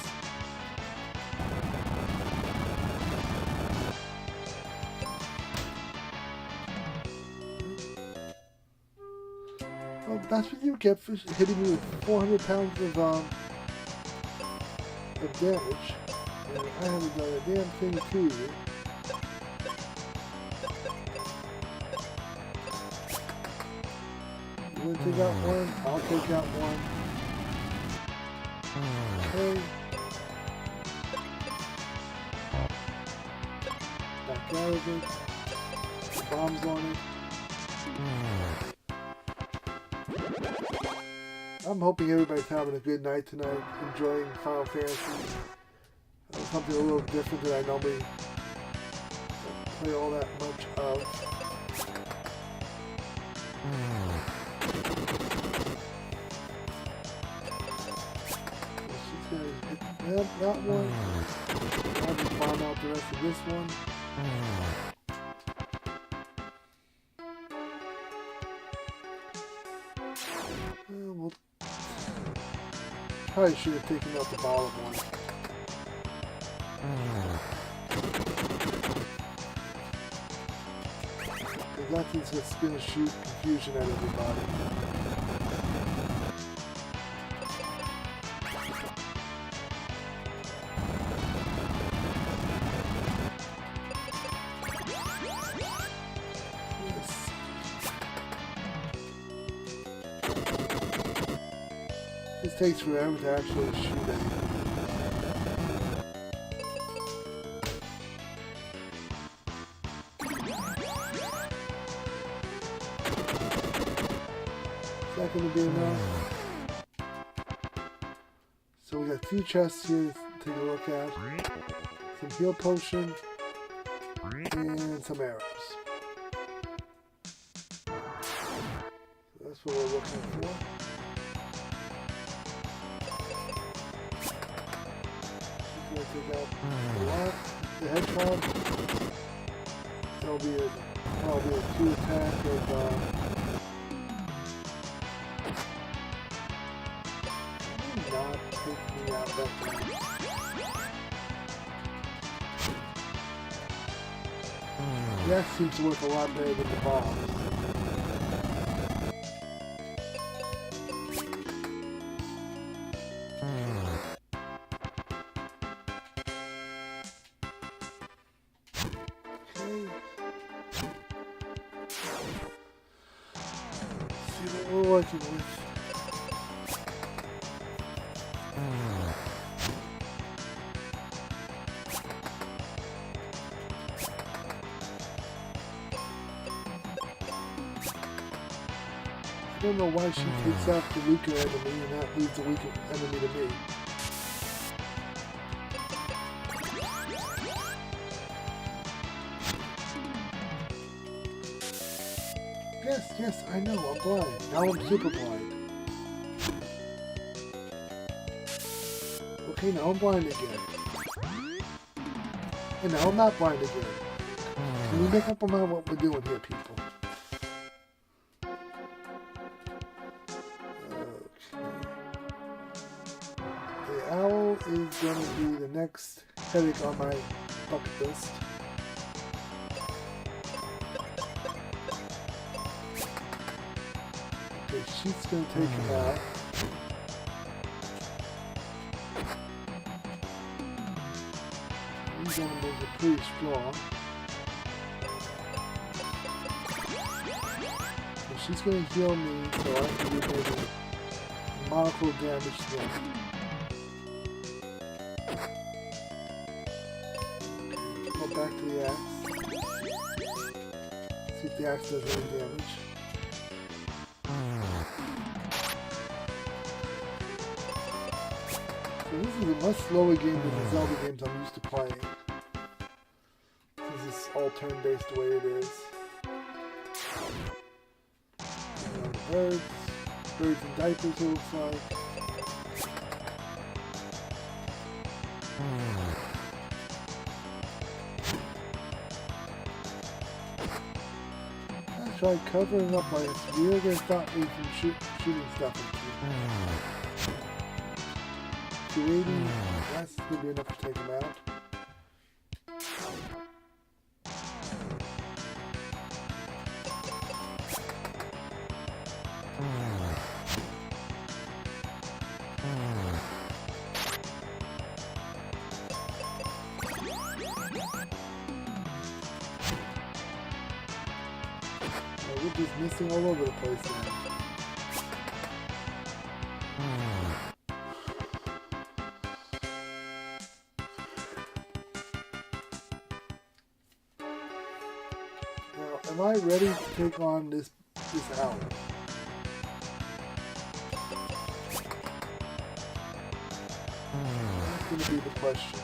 Oh, that's what you get for hitting me with 400 pounds of damage. And I haven't done a damn thing to you. You want to take out one? I'll take out one. Okay. Back out of it. Bombs on it. I'm hoping everybody's having a good night tonight, enjoying Final Fantasy. Something a little different that I normally don't play all that much of. She's gonna hit that one. I'll just bomb out the rest of this one. We'll probably should have taken out the bottom one. Because that thing's just going to shoot confusion at everybody. This takes forever to actually shoot anything. that going to be enough? So we got 2 chests here to take a look at. Some heal potion and some arrows. So that's what we're looking for. She's going to take out the lock, the hedgehog. There'll be probably a 2 attack of not taking me out that time. The axe seems to work a lot better than the bombs. Okay. See what we're working with. I don't know why she takes out the weaker enemy and not leaves the weaker enemy to me. Yes, I know, I'm blind. Now I'm super blind. Okay, now I'm blind again. And now I'm not blind again. Can we make up our mind what we're doing here, people? The owl is going to be the next headache on my bucket list. Okay, she's going to take him out. These animals are pretty strong. So she's going to heal me so I can do maybe monocle damage to them. Go back to the axe. See if the axe does any damage. So this is a much slower game than the Zelda games I'm used to playing. This is all turn-based the way it is. Birds in diapers it looks like. I tried covering up by this. You're going to stop me from shooting stuff at you. 280, that's going to be enough to take him out. We're just missing all over the place now. Now, am I ready to take on this owl? That's going to be the question.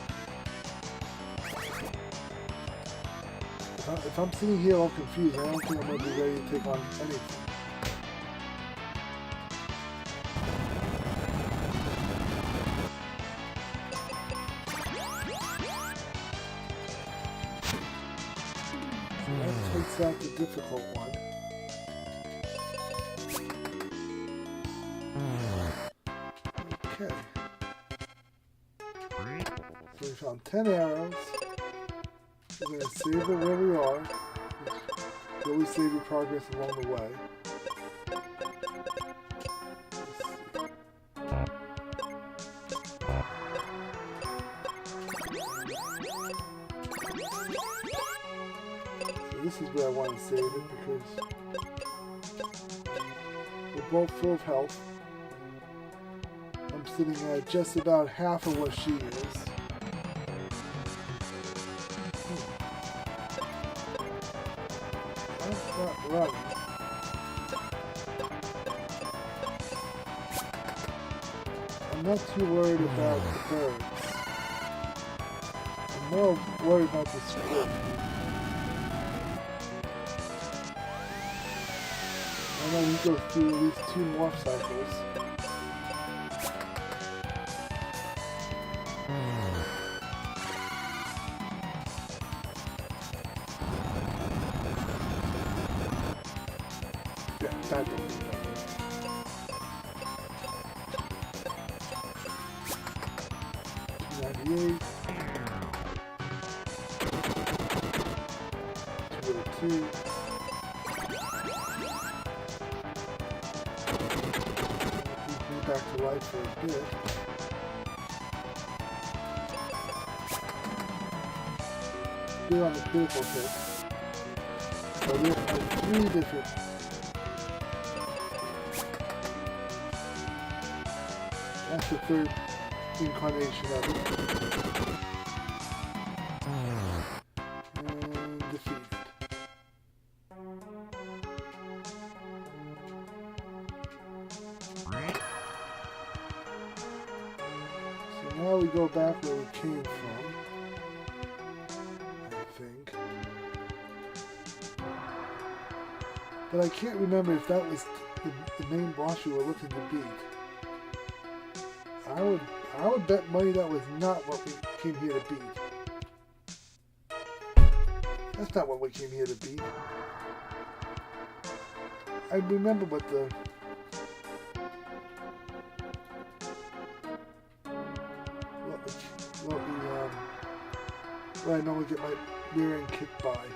If I'm sitting here all confused, I don't think I'm going to be ready to take on anything. So that takes out the difficult one. Okay. So we found 10 arrows. We're going to save it where we are. You always save your progress along the way. So this is where I want to save it because we're both full of health. I'm sitting at just about half of what she is. Not running. I'm not too worried about the birds. I'm more worried about the squid. I know he goes through at least 2 morph cycles. Yeah, that don't mean nothing. 298. 202. Back to life for a bit. Still on the critical hit. So we have 3 different. That's the 3rd incarnation of it. And defeated. Now we go back where we came from, I think. But I can't remember if that was the main boss we were looking to beat. I would bet money that was not what we came here to beat. That's not what we came here to beat. I remember what where I normally get my rear end kicked by.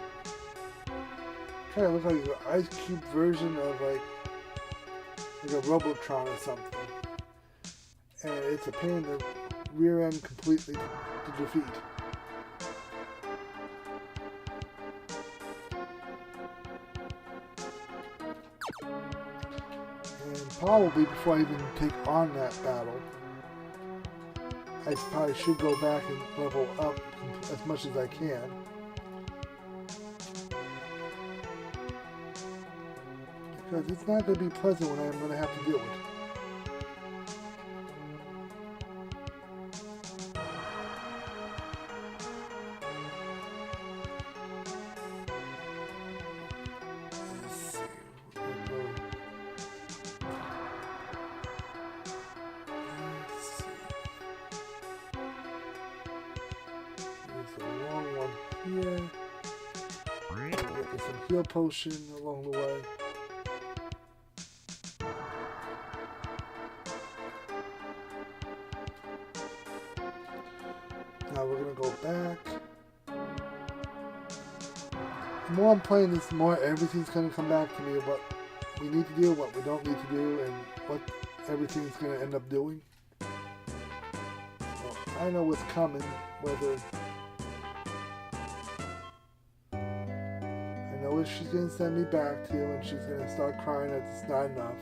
Kind of look like an ice cube version of like a Robotron or something. And it's a pain in the rear end completely to defeat. And probably before I even take on that battle, I probably should go back and level up as much as I can. Because it's not going to be pleasant when I'm going to have to deal with it. Here. Get me some heal potion along the way. Now we're gonna go back. The more I'm playing this, the more everything's gonna come back to me of what we need to do, what we don't need to do, and what everything's gonna end up doing. So I know what's coming, whether what she's going to send me back to, and she's going to start crying that it's not enough.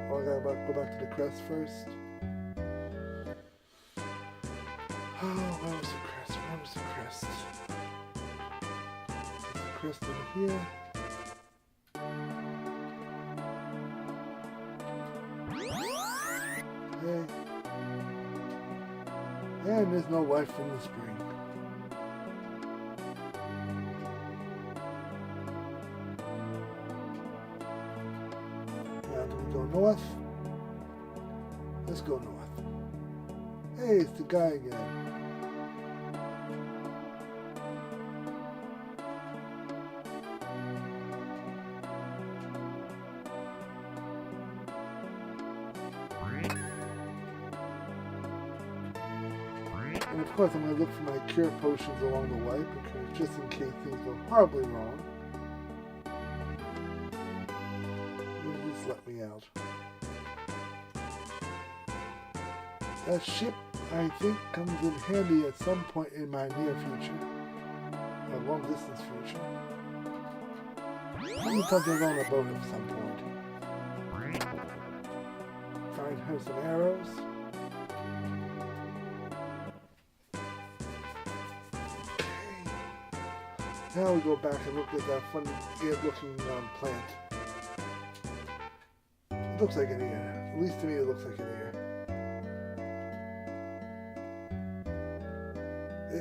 Oh, I gotta go back to the crest first. Oh, where was the crest? Where was the crest? The crest in here. And there's no life in the spring. Now do we go north? Let's go north. Hey, it's the guy again. And of course, I'm going to look for my cure potions along the way, because just in case things go horribly wrong, just let me out. That ship, I think, comes in handy at some point in my near future, or long distance future. Maybe something on a boat at some point. Find her some arrows. Now we go back and look at that funny looking plant. It looks like an ear. At least to me it looks like an ear.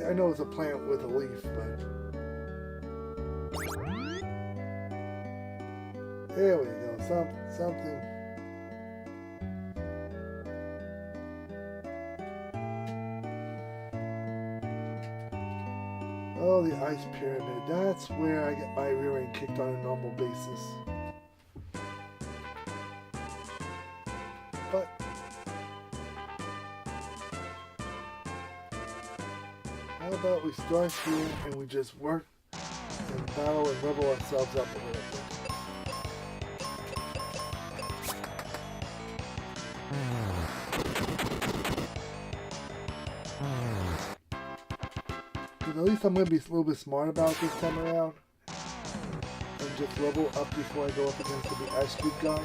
I know it's a plant with a leaf, but... There we go, something. Oh, the ice pyramid. That's where I get my rear end kicked on a normal basis. But how about we start here and we just work and battle and level ourselves up a little bit. At least I'm going to be a little bit smart about this time around and just level up before I go up against the big ice cube guy.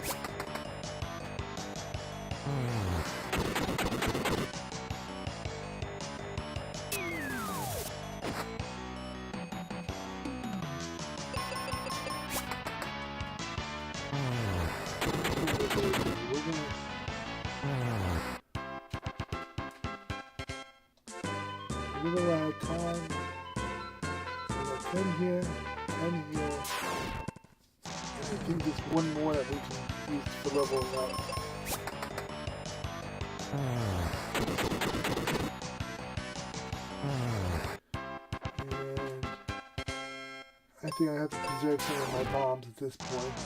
A little out of time. So we got 10 here, 10 here. And I think there's one more that we can use for leveling up. And I think I have to preserve some of my bombs at this point.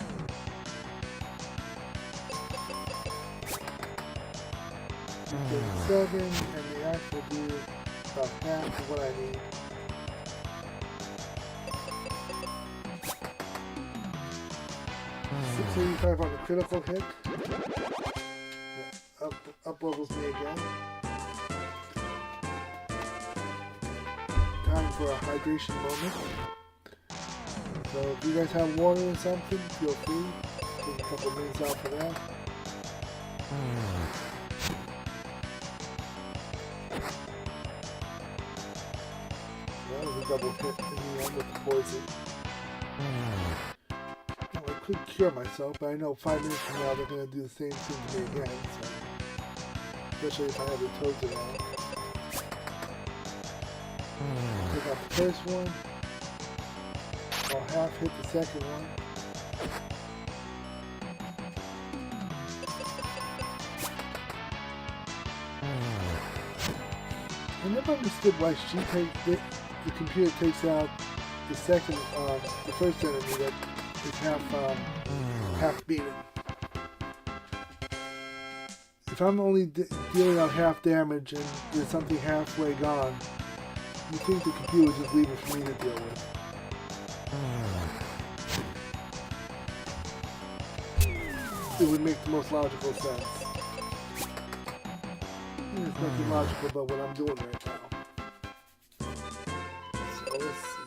$7, and the axe will do about half of what I need. $685 on the critical hit. Up levels me again. Time for a hydration moment. So if you guys have water or something, feel free. Take a couple minutes out for that. That was a double hit in the end with the poison. Well, I could cure myself, but I know 5 minutes from now they're going to do the same thing to me again. So. Especially if I have the toads around. Take out the first one. I'll half hit the second one. I never understood why the computer takes out the second, the first enemy that is half beaten. If I'm only dealing out half damage and there's something halfway gone, you think the computer would just leave it for me to deal with. It would make the most logical sense. There's nothing logical about what I'm doing right now. So let's see.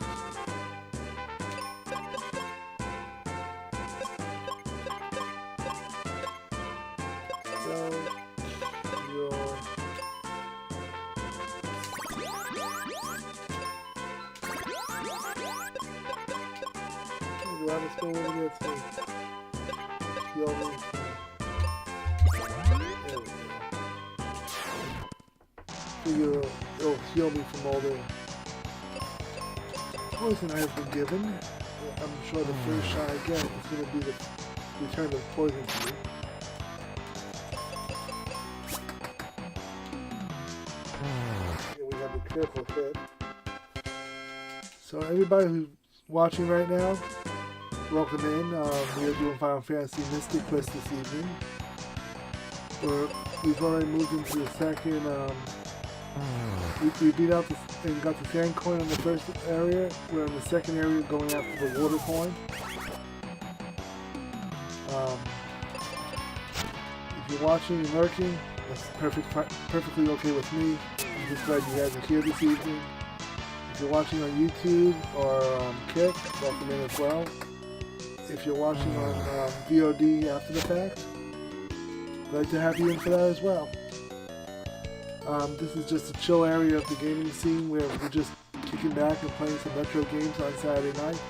Let's go over there to heal me. There we go. Figure it'll heal me from all the poison I have been given. I'm sure the first shot I get is going to be the return of poison to me. Here we have the critical hit. So everybody who's watching right now, welcome in. We are doing Final Fantasy Mystic Quest this evening. We've already moved into the second. We beat out and got the sand coin in the first area. We're in the second area going after the water coin. If you're watching and lurking, that's perfectly okay with me. I'm just glad you guys are here this evening. If you're watching on YouTube or Kick, welcome in as well. If you're watching on VOD after the fact, glad to have you in for that as well. This is just a chill area of the gaming scene where we're just kicking back and playing some retro games on Saturday night.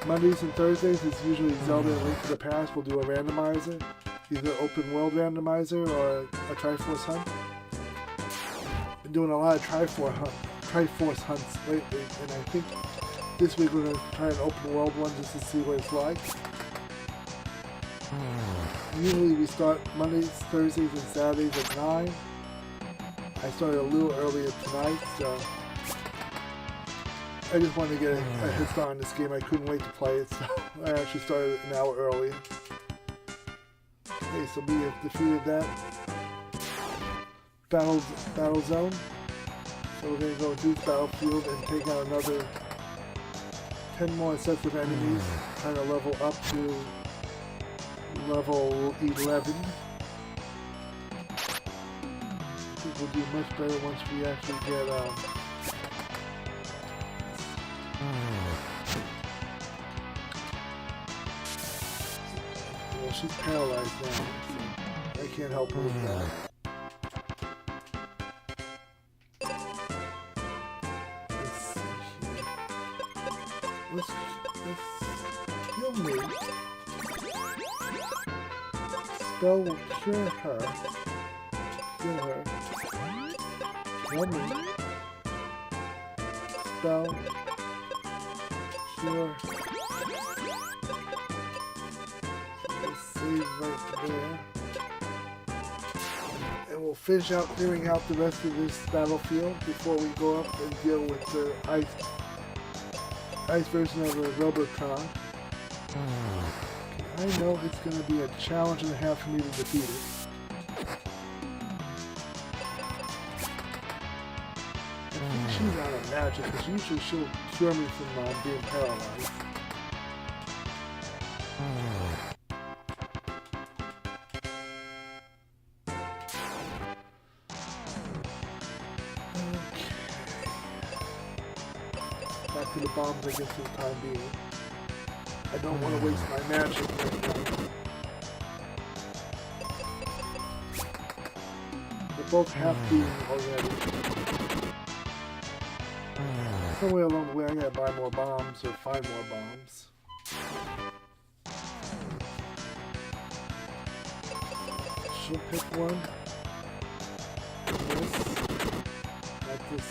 Mondays and Thursdays is usually Zelda and Link to the Past. We'll do a randomizer, either open world randomizer or a Triforce hunt. Been doing a lot of Triforce hunts lately, and I think this week we're going to try an open world one just to see what it's like. Usually we start Mondays, Thursdays, and Saturdays at 9. I started a little earlier tonight, so I just wanted to get a head start on this game. I couldn't wait to play it, so I actually started an hour earlier. Okay, so we have defeated that battle zone. So we're going to go through this battlefield and take out another 10 more sets of enemies, trying to level up to level 11. I think we'll do much better once we actually get well, she's paralyzed now, so I can't help her with that. Let's see here. Let's heal me. Spell will cure her. Heal her. Heal me. Spell. Cure. Let's save right there. And we'll finish out clearing out the rest of this battlefield before we go up and deal with the ice version of the Robotron. I know it's going to be a challenge and a half for me to defeat it. I think she's out of magic, because usually she'll cure me from being paralyzed. Okay. Back to the bombs, I guess, for the time being. I don't want to waste my magic right now. They're both half beaten already. Somewhere along the way I gotta buy more bombs or find more bombs. She'll pick one. And this. Not this.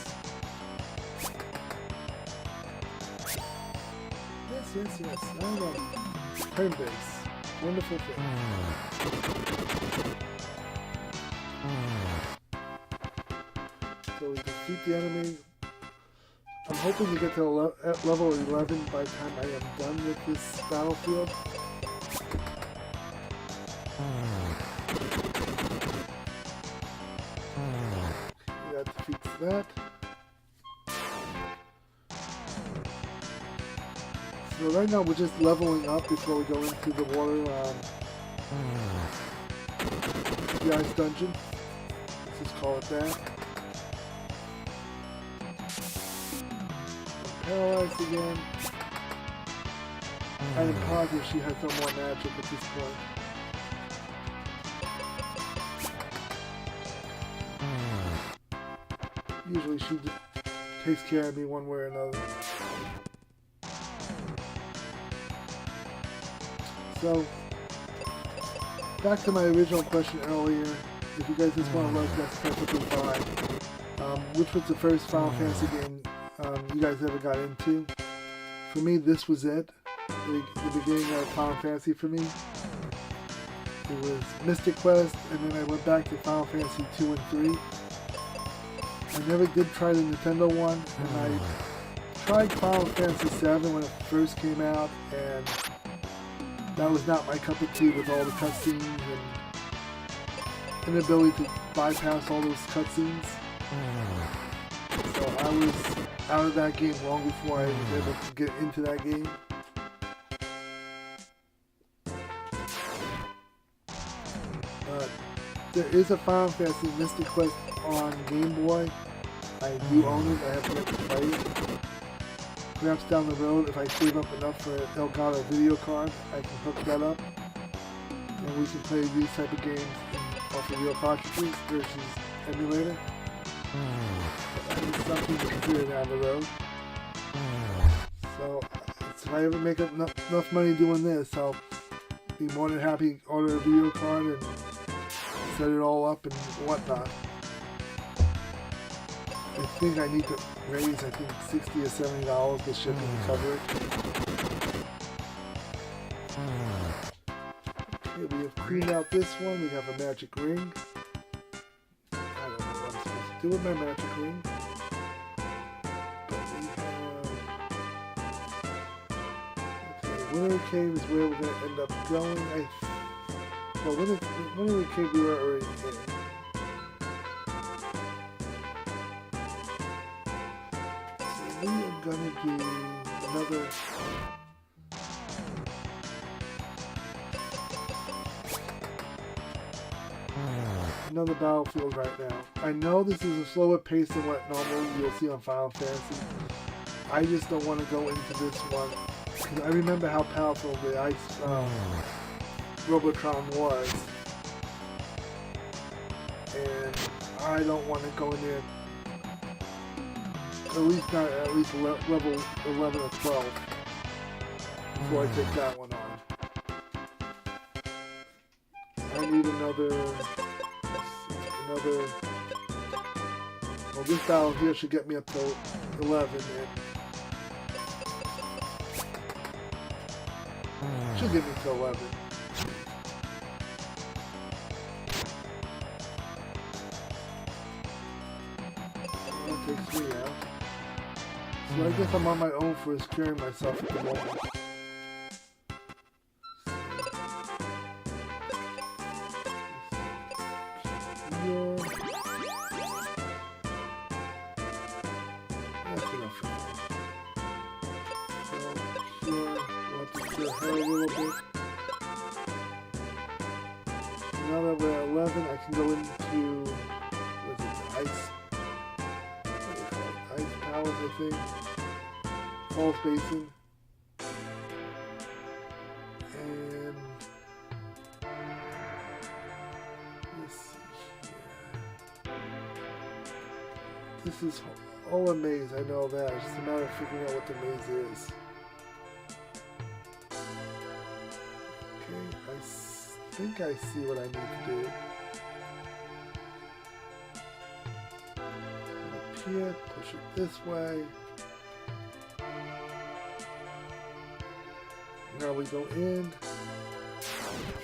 Yes. I know. Turn base. Wonderful thing. So we defeat the enemy. I'm hoping to get to level 11 by the time I am done with this battlefield. That defeats that. So right now we're just leveling up before we go into the water, the ice dungeon. Let's just call it that. Paralyzed again. I am positive she has some more magic at this point. Usually she takes care of me one way or another. So, back to my original question earlier. If you guys just want to look, that's perfectly fine. Which was the first Final Fantasy game you guys ever got into? For me, this was it. The beginning of Final Fantasy for me. It was Mystic Quest, and then I went back to Final Fantasy 2 and 3. I never did try the Nintendo one, and I tried Final Fantasy 7 when it first came out, and that was not my cup of tea with all the cutscenes and inability to bypass all those cutscenes. So I was out of that game long before I was able to get into that game. There is a Final Fantasy Mystic Quest on Game Boy. I do own it, I have yet to play it. Perhaps down the road, if I save up enough for an Elgato video card, I can hook that up. And we can play these type of games off of real cartridges versus emulator. that is something to consider down the road. So if I ever make enough money doing this, I'll be more than happy to order a video card and set it all up and whatnot. I think I need to raise, I think, $60 or $70 with shipping to cover it. Okay, we have cleaned out this one. We have a magic ring. I don't know what I'm supposed to do with my magic ring. But we have... Okay, Winter Cave is where we're going to end up going. Well, Winter Cave we were already in. We are gonna do another battlefield right now. I know this is a slower pace than what normally you'll see on Final Fantasy. I just don't want to go into this one because I remember how powerful the Ice Robotron was, and I don't want to go in there. At least not at least level 11 or 12 before I take that one on. I need another, well, this battle here should get me up to 11 and should get me to 11. I'll take 3 out. So I guess I'm on my own for securing myself at the moment. That's enough for now. So, sure, we'll have to clear her a little bit. Now that we're at 11, I can go into, what is it, ice powers, I think. Falls Basin. And let's see here. This is all a maze, I know that. It's just a matter of figuring out what the maze is. Okay, I think I see what I need to do. Up here, push it this way. Now we go in,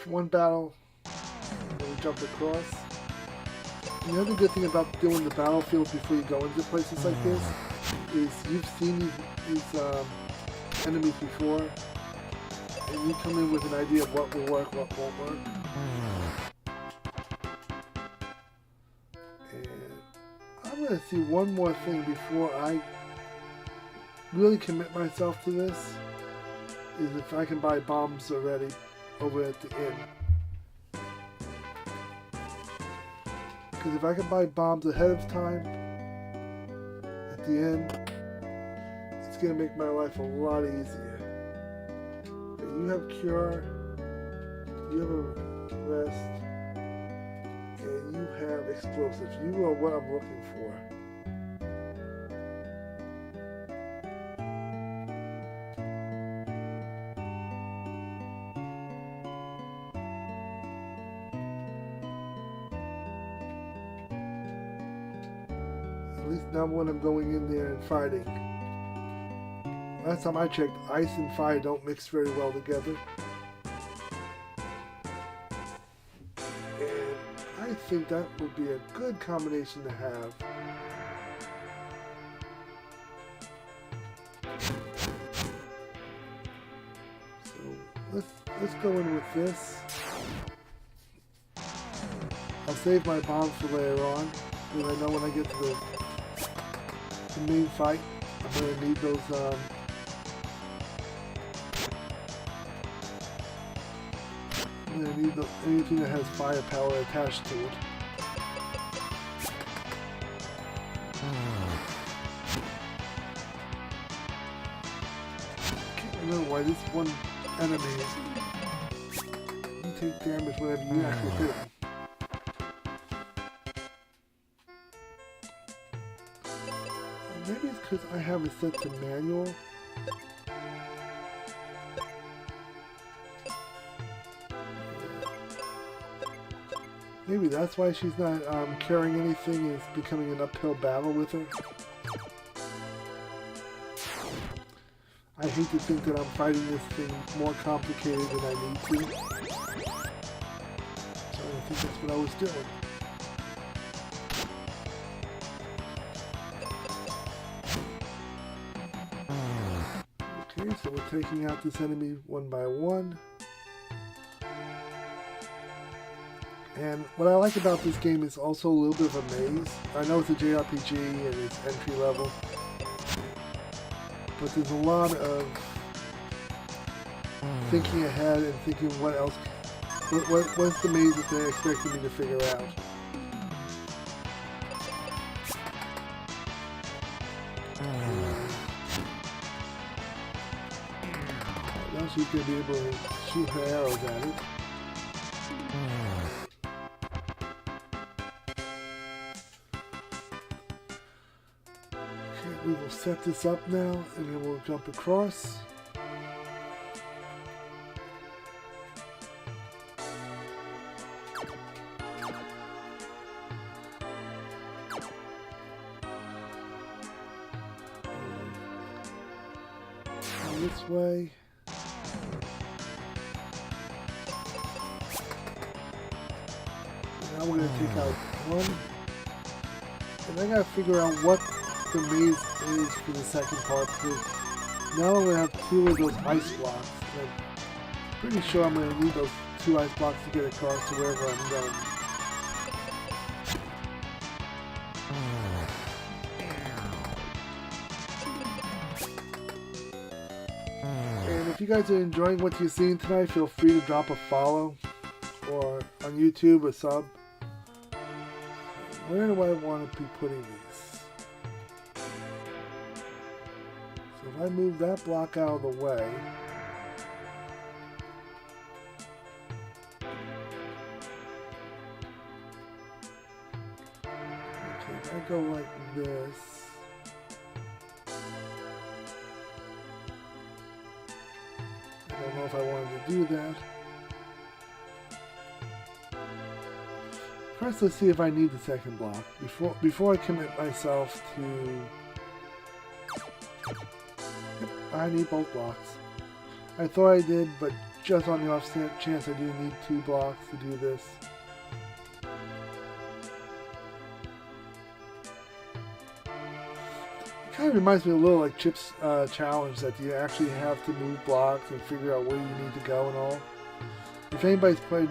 one battle, and we jump across. And the other good thing about doing the battlefields before you go into places like this is you've seen these enemies before, and you come in with an idea of what will work, what won't work. And I'm going to see one more thing before I really commit myself to this. Is if I can buy bombs already over at the inn. Because if I can buy bombs ahead of time at the end, it's going to make my life a lot easier. But you have cure, you have a rest, and you have explosives. You are what I'm looking for. At least now when I'm going in there and fighting. Last time I checked, ice and fire don't mix very well together. And I think that would be a good combination to have. So let's go in with this. I'll save my bombs for later on, because I know when I get to the main fight, I'm going to need those I'm going to need anything that has firepower attached to it. I can't remember why this one enemy, you take damage whenever you actually hit him. because I have it set to manual. Maybe that's why she's not carrying anything. It's becoming an uphill battle with her. I hate to think that I'm fighting this thing more complicated than I need to. So I think that's what I was doing. Okay, so we're taking out this enemy one by one. And what I like about this game is also a little bit of a maze. I know it's a JRPG and it's entry level, but there's a lot of thinking ahead and thinking what else, what's the maze that they're expecting me to figure out. Now she's going to be able to shoot her arrows at it. We will set this up now, and then we'll jump across. This way. Now we're going to take out one, and I got to figure out what the maze is for the second part, because now I'm going to have two of those ice blocks. And I'm pretty sure I'm going to need those two ice blocks to get across to wherever I'm going. And if you guys are enjoying what you're seeing tonight, feel free to drop a follow, or on YouTube a sub. Where do I want to be putting these? So if I move that block out of the way, okay, if I go like this, I don't know if I wanted to do that. First, let's see if I need the second block before I commit myself to. I need both blocks. I thought I did, but just on the off chance I do need two blocks to do this. It kind of reminds me a little like Chip's challenge, that you actually have to move blocks and figure out where you need to go and all. If anybody's played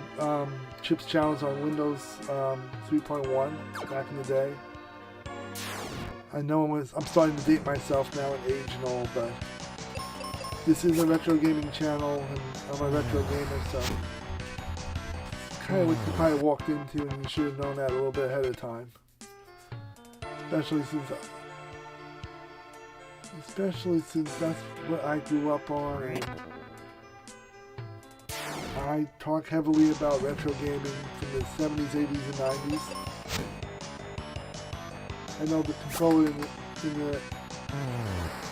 Chip's challenge on Windows 3.1 back in the day, I know I'm starting to date myself now in age and all, but this is a retro gaming channel, and I'm a retro gamer, so kind of what you probably walked into, and you should have known that a little bit ahead of time. Especially since that's what I grew up on, and I talk heavily about retro gaming from the 70s, 80s, and 90s. I know the controller in the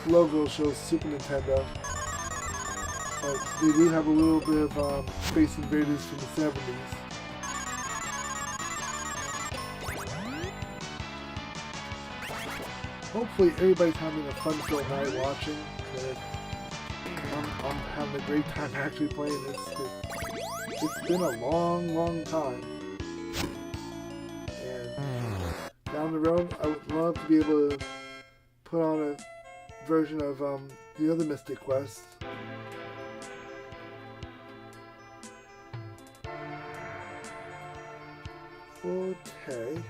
logo shows Super Nintendo, but they do have a little bit of Space Invaders from the 70s. Hopefully everybody's having a fun-filled night watching. I'm having a great time actually playing this. It's been a long time. And down the road, I would love to be able to put on a version of the other Mystic Quest. Okay.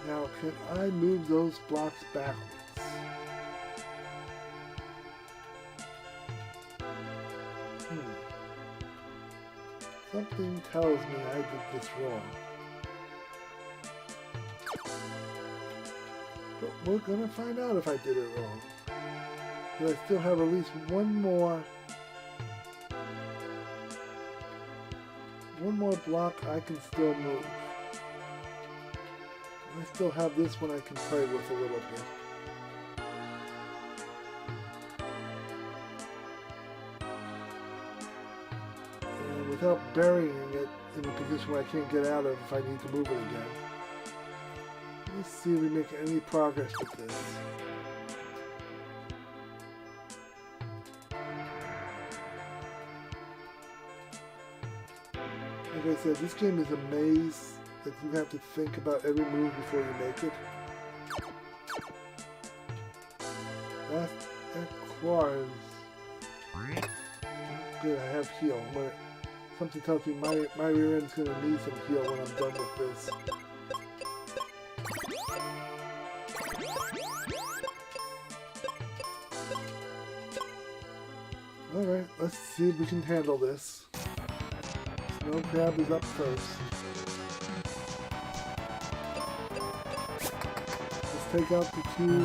Now, can I move those blocks backwards? Something tells me I did this wrong. But we're gonna find out if I did it wrong. But I still have at least one more block I can still move. I still have this one I can play with a little bit. without burying it in a position where I can't get out of if I need to move it again. Let's see if we make any progress with this. Like I said, this game is a maze that you have to think about every move before you make it. That claw is good. I have heal. Something tells me my rear end's going to need some heal when I'm done with this. Alright, let's see if we can handle this. Snow crab is up first. Let's take out the two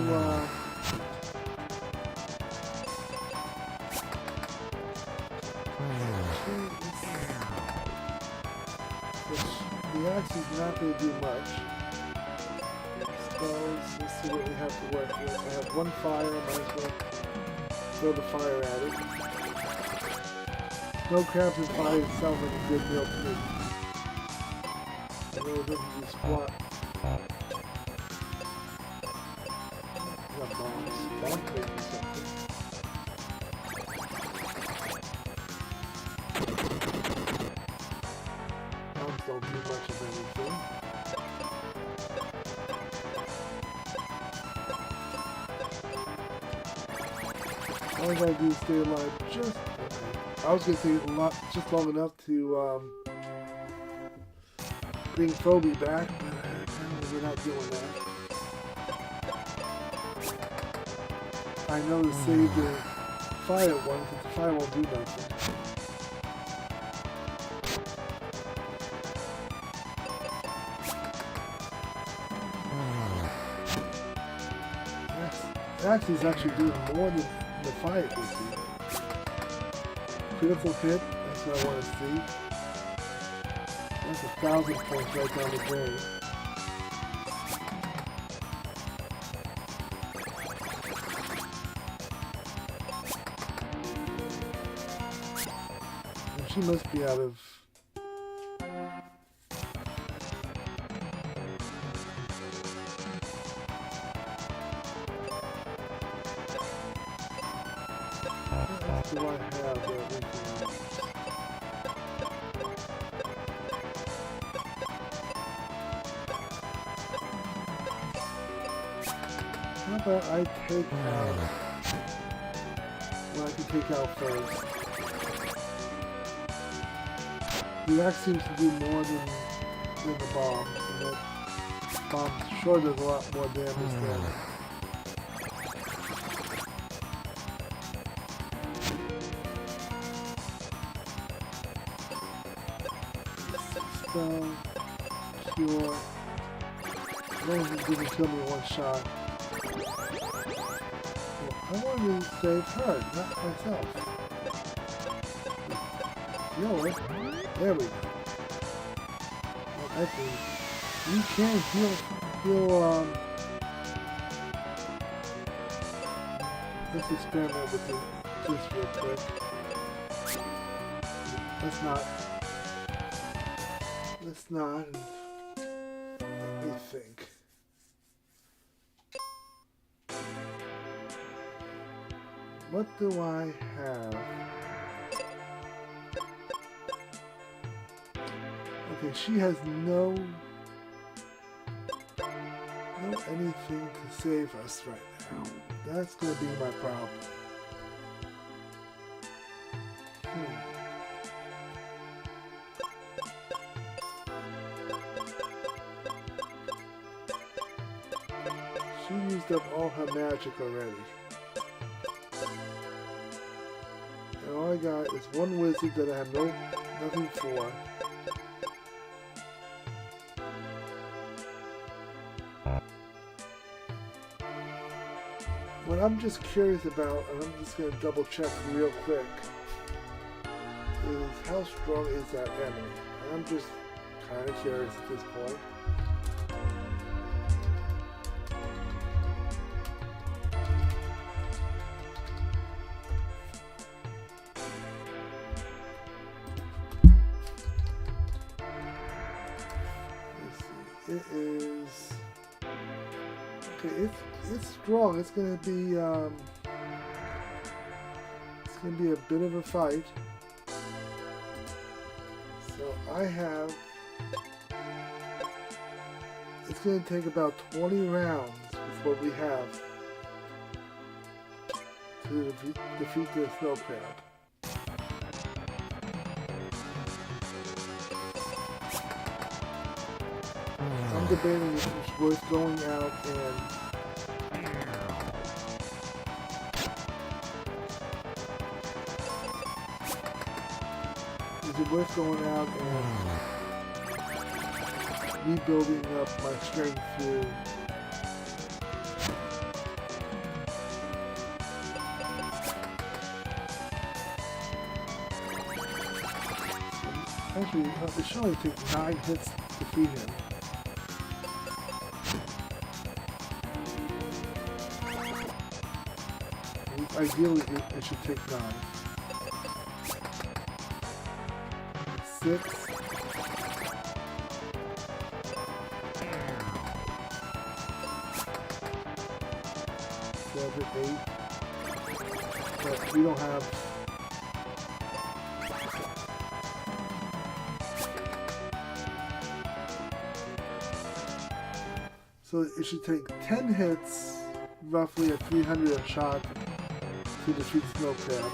the axe is not going to do much. Let's see what we have to work with. I have one fire, might as well throw the fire at it. Snow crabs and fire sounds like a good meal to me. I know it doesn't do squat. Got bombs. Bombs making something. Bombs don't do much of anything. All I gotta do is stay alive just... I was gonna say just long enough to bring Phoebe back, but apparently we're not doing that. I know to save the fire one, because the fire won't do nothing. That is actually doing more than the fire would do. Critical hit, that's what I want to see. That's 1,000 points right down the drain. And she must be out of... What do I have that we can use? How about I take out what I can take out first? The axe seems to do more than the bomb. And that bomb sure does a lot more damage than cure. As long as it didn't kill me one shot. Well, I wanted to save her, not myself. Heal it. There we go. Well, I think you can heal. Let's experiment with this real quick. Let's not. Let me think. What do I have? Okay, she has no anything to save us right now. That's gonna be my problem. She used up all her magic already. And all I got is one wizard that I have nothing for. What I'm just curious about, and I'm just going to double check real quick, is how strong is that enemy? And I'm just kind of curious at this point. it is okay. It's strong. It's gonna be a bit of a fight. So I have. It's gonna take about 20 rounds with what we have to defeat the snow crab. I'm debating if it's worth going out and rebuilding up my strength through actually it should only take 9 hits to defeat him. Ideally, it should take 9. 6. 7, 8. But we don't have. So it should take 10 hits, roughly a 300 shot, to defeat Snow Crab.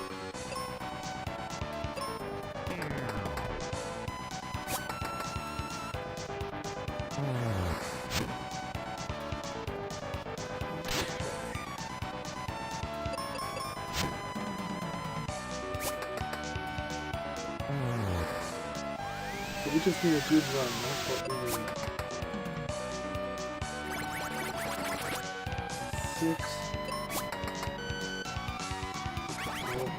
So we just need a good run, that's what we need. 6.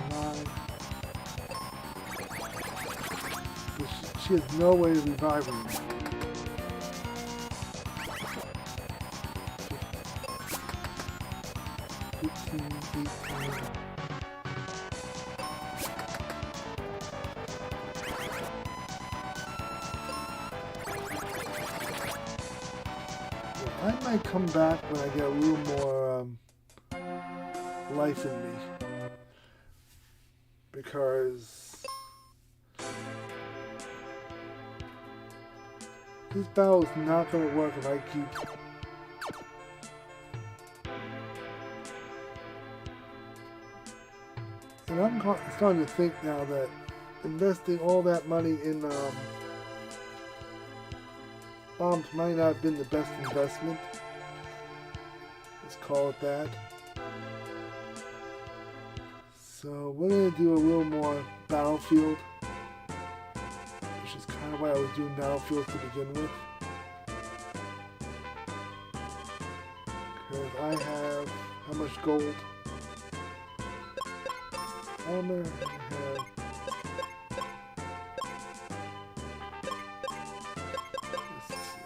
9. She has no way of reviving me. 15, 18. I might come back when I get a little more life in me. Because this battle is not going to work if I keep. And I'm starting to think now that investing all that money in bombs might not have been the best investment. Let's call it that. So we're going to do a little more battlefield, which is kind of why I was doing battlefield to begin with. Because I have how much gold? Armor.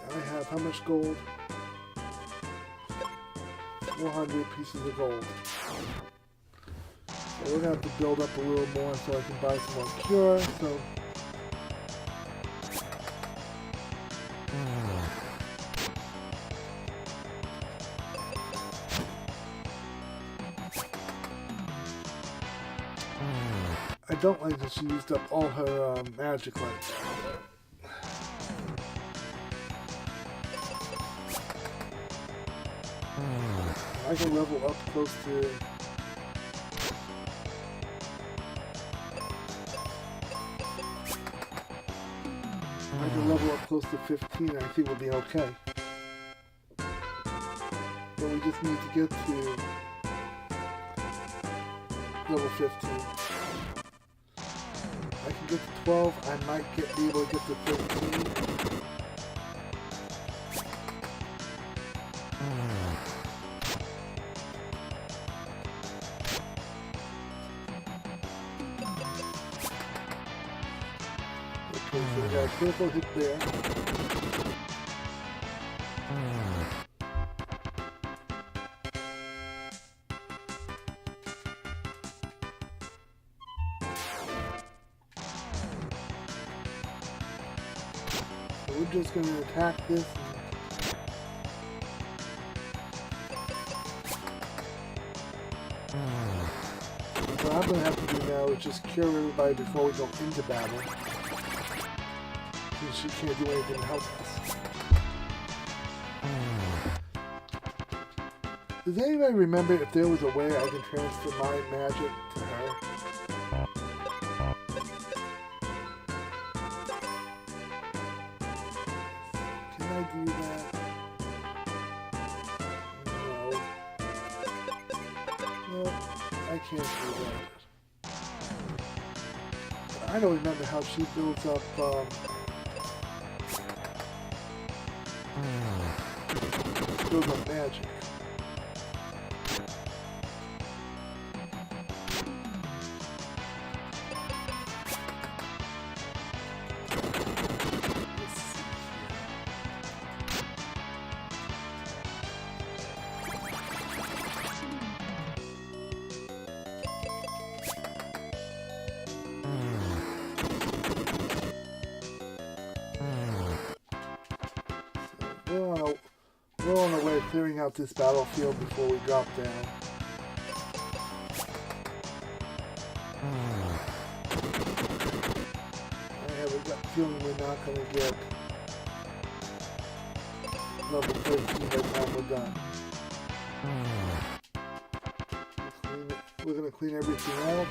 I have how much gold? 400 pieces of gold. So we're gonna have to build up a little more so I can buy some more cure. So I don't like that she used up all her magic lights. I can level up close to. I can level up close to 15. I think we'll be okay. But we just need to get to level 15. I can get to 12. I might be able to get to 15. Okay, so we got a critical hit there. So we're just going to attack this What I'm going to have to do now is just cure everybody before we go into battle. Since she can't do anything to help us. Does anybody remember if there was a way I can transfer my magic to her? Can I do that? No. No, I can't do that. I don't remember how she builds up magic. We're on our way to clearing out this battlefield before we drop down. I have a gut feeling we're not going to get level 13 by the time we're done. We're going to clean everything out.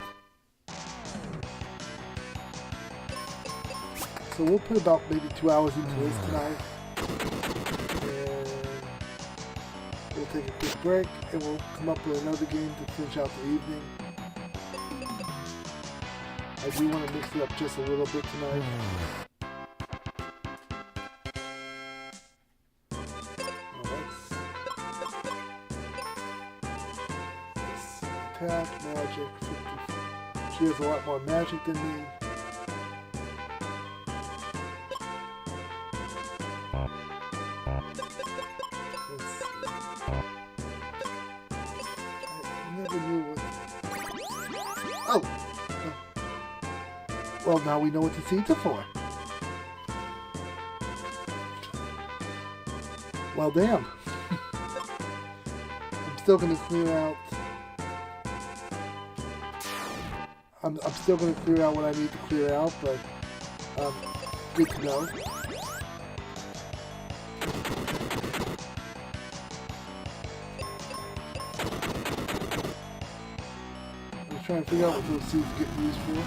So we'll put about maybe 2 hours into this tonight. We'll take a quick break and we'll come up with another game to finish out the evening. I do want to mix it up just a little bit tonight. Let's attack, magic, 50. She has a lot more magic than me. Oh! Well, now we know what the seeds are for. Well, damn. I'm still going to clear out... I'm still going to clear out what I need to clear out, but good to know. Trying to figure out what those seeds get used for.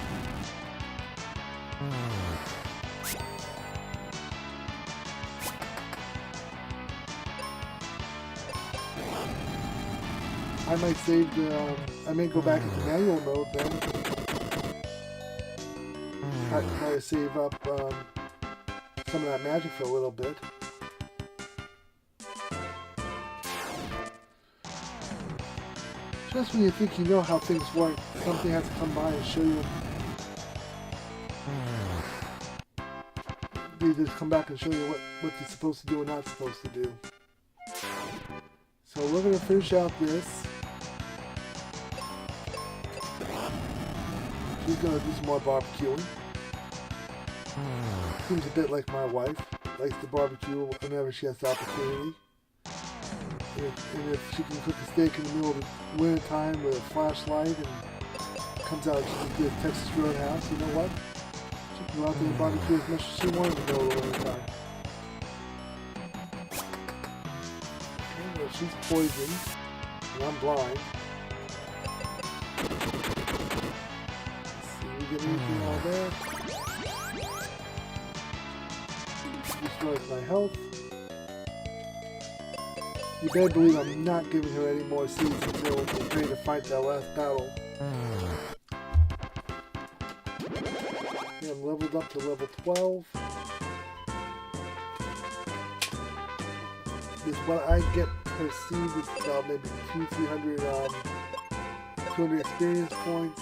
I might save the. I may go back into manual mode then. Try to save up some of that magic for a little bit. Just when you think you know how things work, something has to come by and show you. They just come back and show you what you're supposed to do and not supposed to do. So we're going to finish out this. She's going to do some more barbecuing. Seems a bit like my wife. Likes to barbecue whenever she has the opportunity. And if she can cook a steak in the middle of the winter time with a flashlight and comes out and she can do a Texas Roadhouse, you know what? She can go out there and barbecue as much as she wanted in the middle of the winter time. Okay, well, she's poisoned and I'm blind. Let's see, we get anything out there. Destroys my health. You better believe I'm not giving her any more seeds until we're ready to fight that last battle. Okay, I'm leveled up to level 12. Is what I get per seed is about maybe 200 experience points.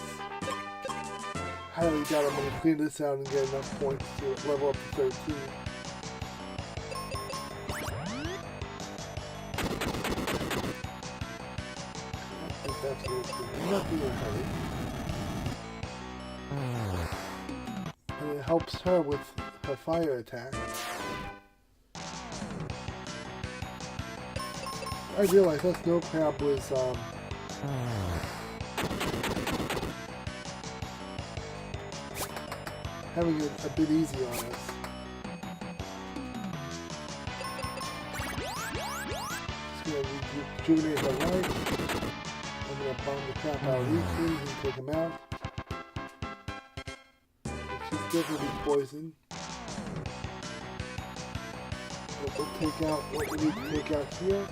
Highly doubt I'm going to clean this out and get enough points to level up to 13. That's nothing in a hurry. And it helps her with her fire attack. I realized that snow crab was having it a bit easy on us. Just gonna rejuvenate her life. I'm gonna bomb the crap out of these things and take them out. She's definitely poisoned. But we'll take out what we need to take out here.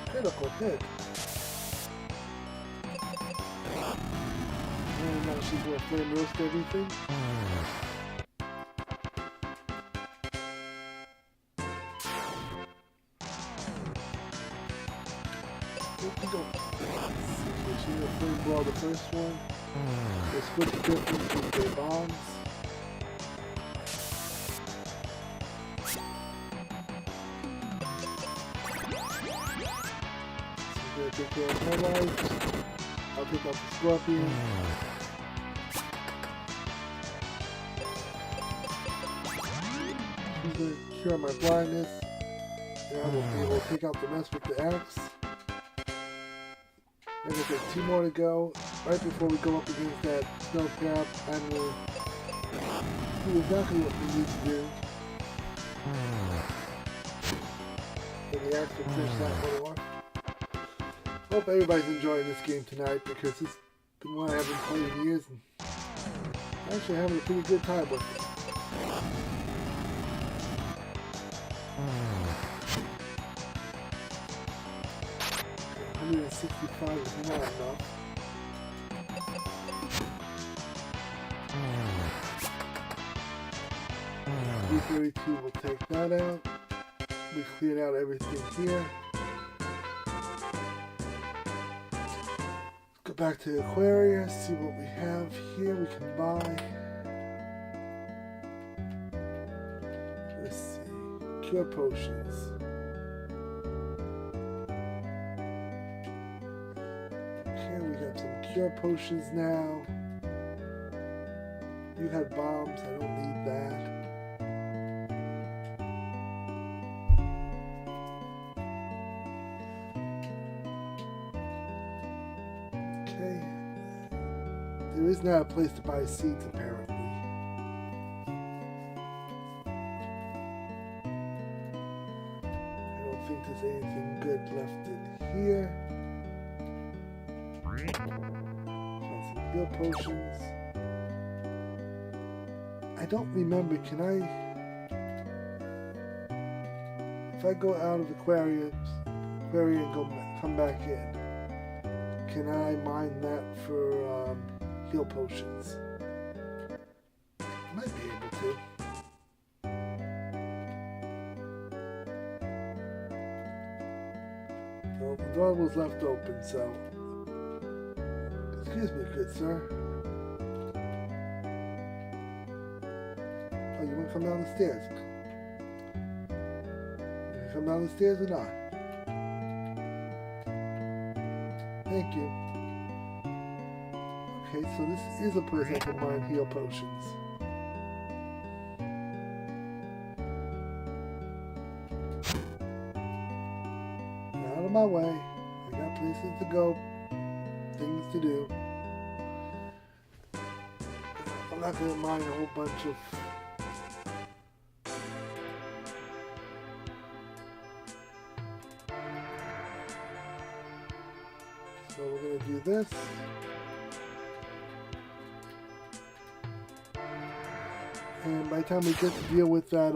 Critical hit. And now she's gonna flame roast everything. She's gonna flame ball the first one. We'll split the difference with their bombs. Take care of her life. I'll take out the scorpion. She's going to cure my blindness. And I will be able to take out the rest with the axe. Like I said, 2 more to go. Right before we go up against that snow crab, I'm going to do exactly what we need to do. And the axe will finish that one off. Hope everybody's enjoying this game tonight because it's been one I haven't played in years and I'm actually having a pretty good time with it. $165 is not enough. $332 will take that out. We cleared out everything here. Go back to the Aquarius, see what we have here we can buy. Let's see. Cure potions. Okay, we got some cure potions now. You had bombs, I don't need that. There is not a place to buy seeds, apparently. I don't think there's anything good left in here. Got some heal potions. I don't remember, can I... If I go out of Aquarium and come back in, can I mine that for... heal potions? Might be able to. Well, the door was left open, so... Excuse me, good sir. Oh, you want to come down the stairs? You can come down the stairs or not? Thank you. Okay, so this is a place I can mine heal potions. Out of my way. I got places to go, things to do. I'm not going to mine a whole bunch of... So we're going to do this. And by the time we get to deal with that,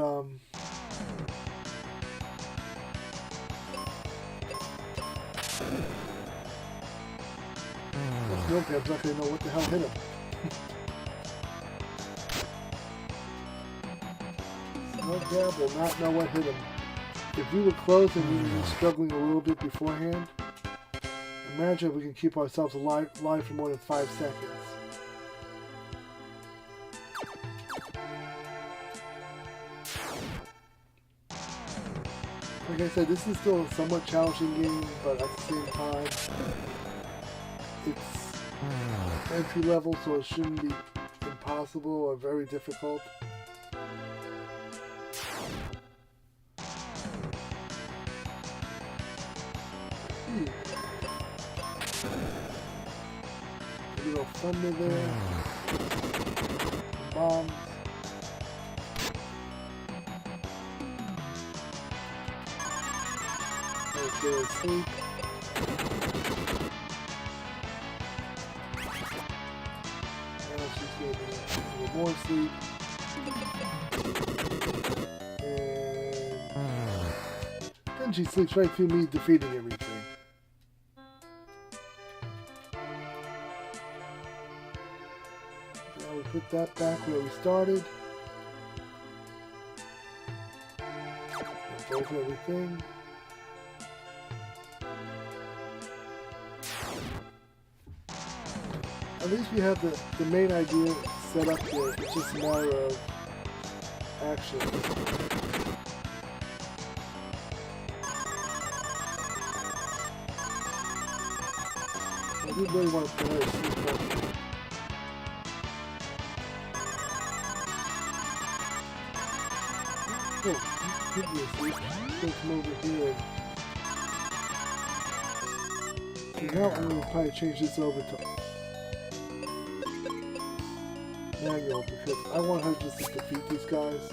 snow crab's not going to know what the hell hit him. Snow crab will not know what hit him. If we were close and we were struggling a little bit beforehand, imagine if we can keep ourselves alive for more than 5 seconds. Like I said, this is still a somewhat challenging game, but at the same time, it's entry level, so it shouldn't be impossible or very difficult. little thunder there. Bombs. Let's go to sleep. Now she's going to be a little more sleep. And then she sleeps right through me defeating everything. Now we put that back where we started. There's everything. At least we have the main idea set up there. It's just a matter of action. I do really want to play her sleep up. Oh, previously, let's come over here. So now I'm going to probably change this over to manual because I want her just to defeat these guys.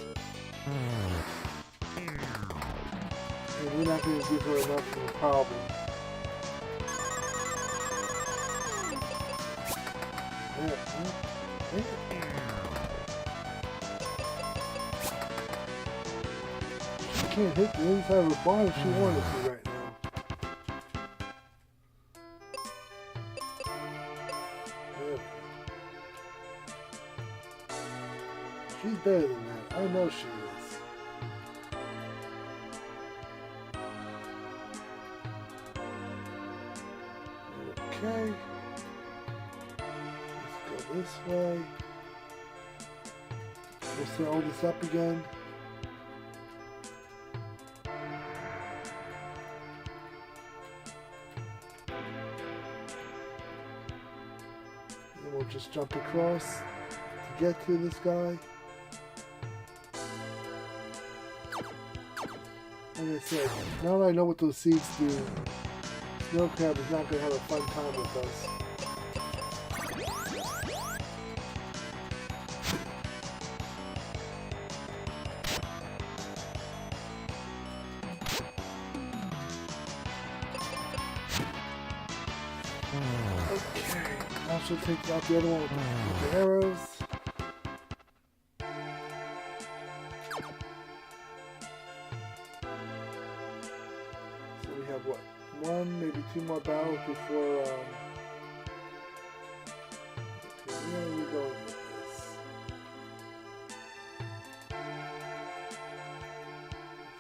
And we're not going to give her enough of a problem. She can't hit the inside of her body if she wanted to right now. She's better than that. I know she is. Okay. Let's go this way. We'll set all this up again. And we'll just jump across to get to this guy. Like I said, now that I know what those seeds do, Snow Crab is not going to have a fun time with us. Okay, now she'll take out the other one with the arrows. What, one, maybe two more battles before, where are we going with this?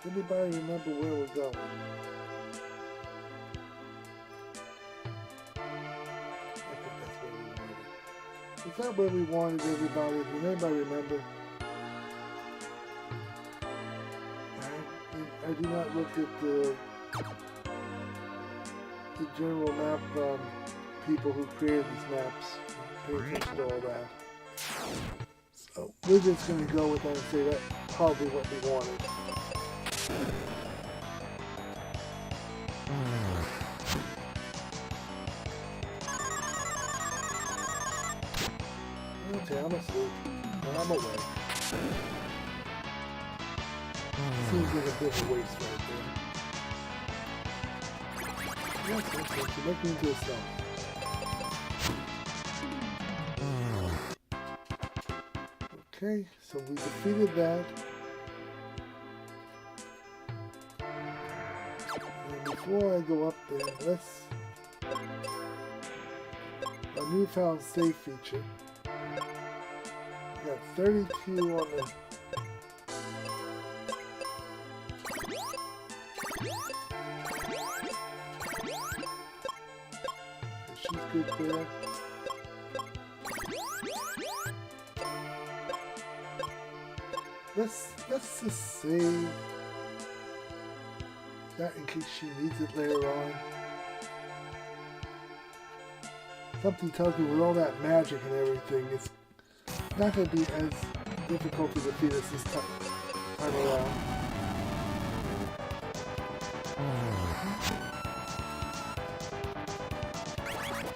Does anybody remember where we're going? I think that's where we wanted. Is that where we wanted, everybody? Does anybody remember? I do not look at the general map people who created these maps. Pay attention to all that. So we're just going to go with that and say that's probably what we wanted. Okay, I'm asleep. And I'm awake. Seems like a bit of a waste right there. Yes, you make me into a stone. Okay, so we defeated that. And before I go up there, let's... a newfound save feature. We got 32 on the... She's good there. Let's just save that in case she needs it later on. Something tells me with all that magic and everything, it's not going to be as difficult to defeat us this time around.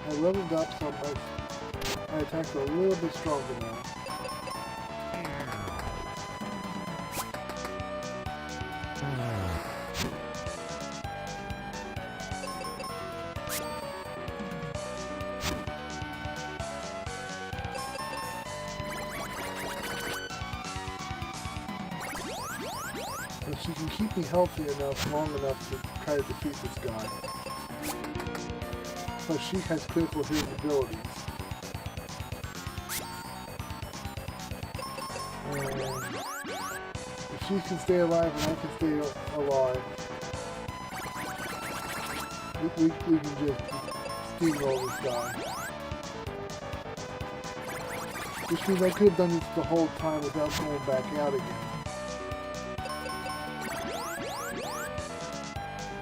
I leveled up so My attacks are a little bit stronger now. If she can keep me healthy enough, long enough to try to defeat this guy. Plus she has critical hit abilities. And if she can stay alive and I can stay alive, we can just steamroll this guy. Which means I could have done this the whole time without going back out again.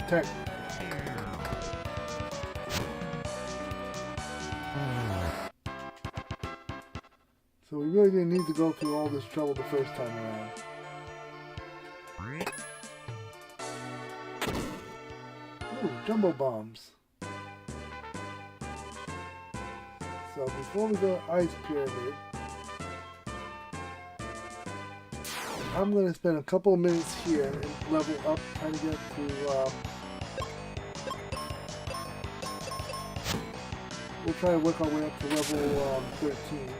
Tech. So we really didn't need to go through all this trouble the first time around. Ooh, jumbo bombs. So before we go to Ice Pyramid, I'm going to spend a couple of minutes here and level up, trying to get to, we'll try to work our way up to level 13.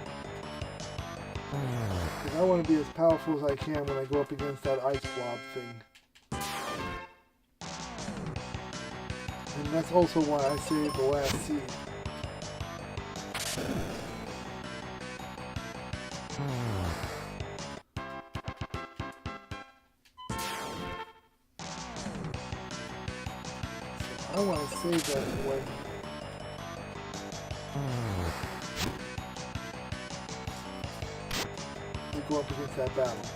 Because I want to be as powerful as I can when I go up against that ice blob thing. And that's also why I saved the last seed. I want to save that when we go up against that battle.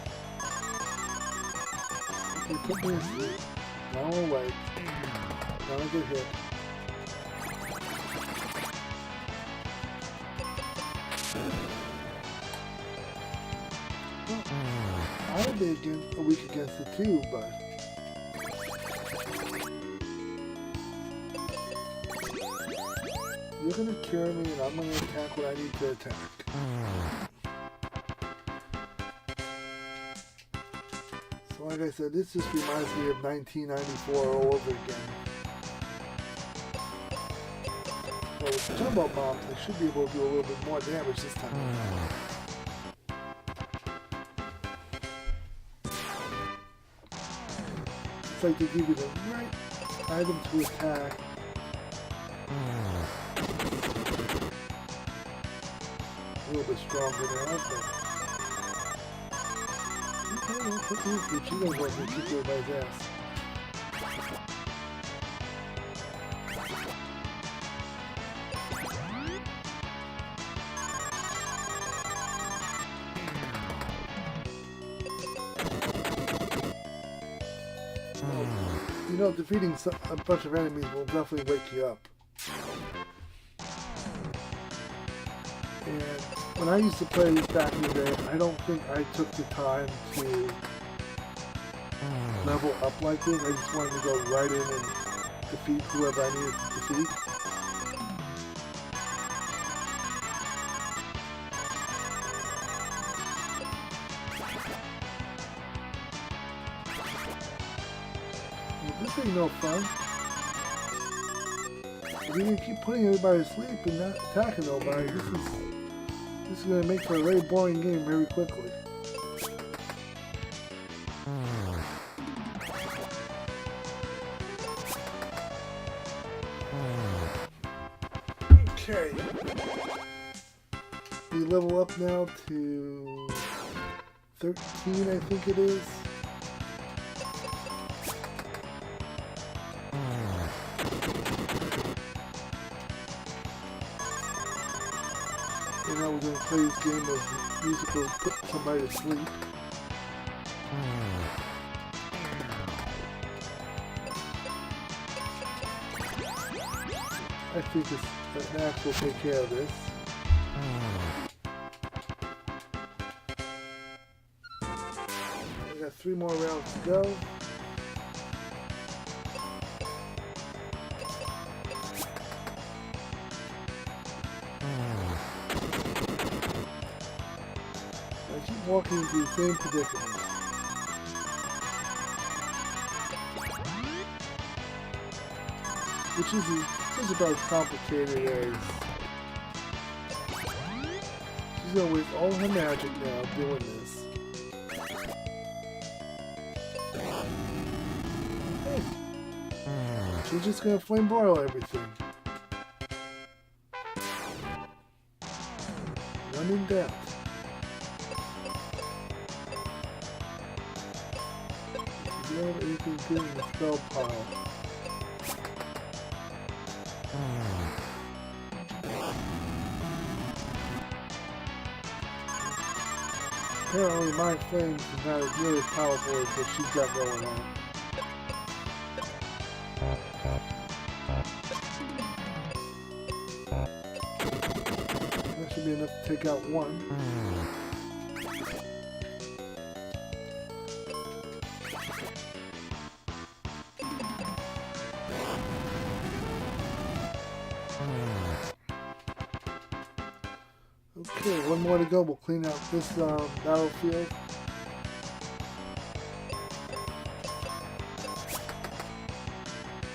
Okay, put me in sleep. Now I'm awake. Now I get hit. Well, I would be weak against the two, but you're going to cure me and I'm going to attack what I need to attack. So like I said, this just reminds me of 1994 all over again. Well, with the jumbo bombs, they should be able to do a little bit more damage this time. It's like they give you the right item to attack. A little bit stronger now, but okay, well, put these good. She knows what to kick everybody's ass. You know, defeating a bunch of enemies will definitely wake you up. And when I used to play this back in the day, I don't think I took the time to level up like this. I just wanted to go right in and defeat whoever I needed to defeat. Well, this ain't no fun. If you're going to keep putting everybody to sleep and not attacking nobody, this is going to make for a very boring game very quickly. Okay. We level up now to 13, I think it is. And now we're going to play this game of musical put somebody to sleep. I think an axe will take care of this. We got 3 more rounds to go. walking into the same predicament. Which isn't just about as complicated as... She's gonna waste all her magic now doing this. Okay. She's just gonna flame broil everything. When in doubt. If you don't have anything good in the spell pile. Apparently my flames is not as nearly as powerful as what she's got going on. That should be enough to take out one. Okay, one more to go. We'll clean out this battlefield.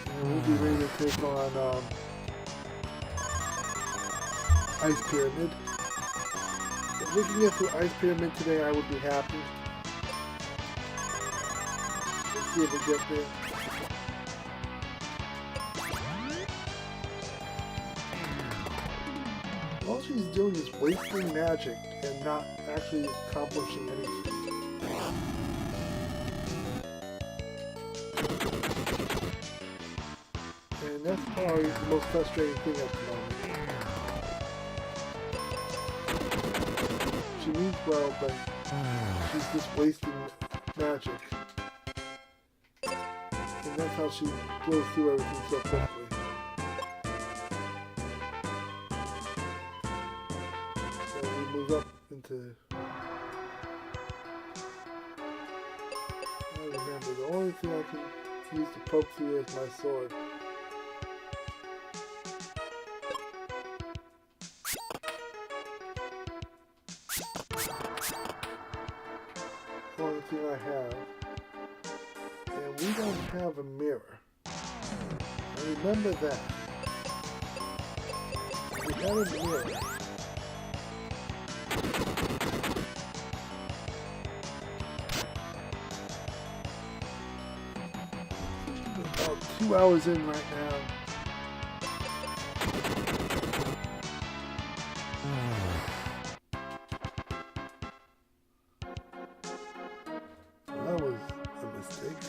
And we'll be ready to take on Ice Pyramid. If we can get through Ice Pyramid today, I would be happy. Let's see if we get there. All she's doing is wasting magic and not actually accomplishing anything. And that's probably the most frustrating thing at the moment. She means well, but she's just wasting magic. And that's how she blows through everything so quickly. Move up into... I remember, the only thing I can use to poke through is my sword. The only thing I have. And we don't have a mirror. I remember that. We had a mirror. About 2 hours in right now. That was a mistake.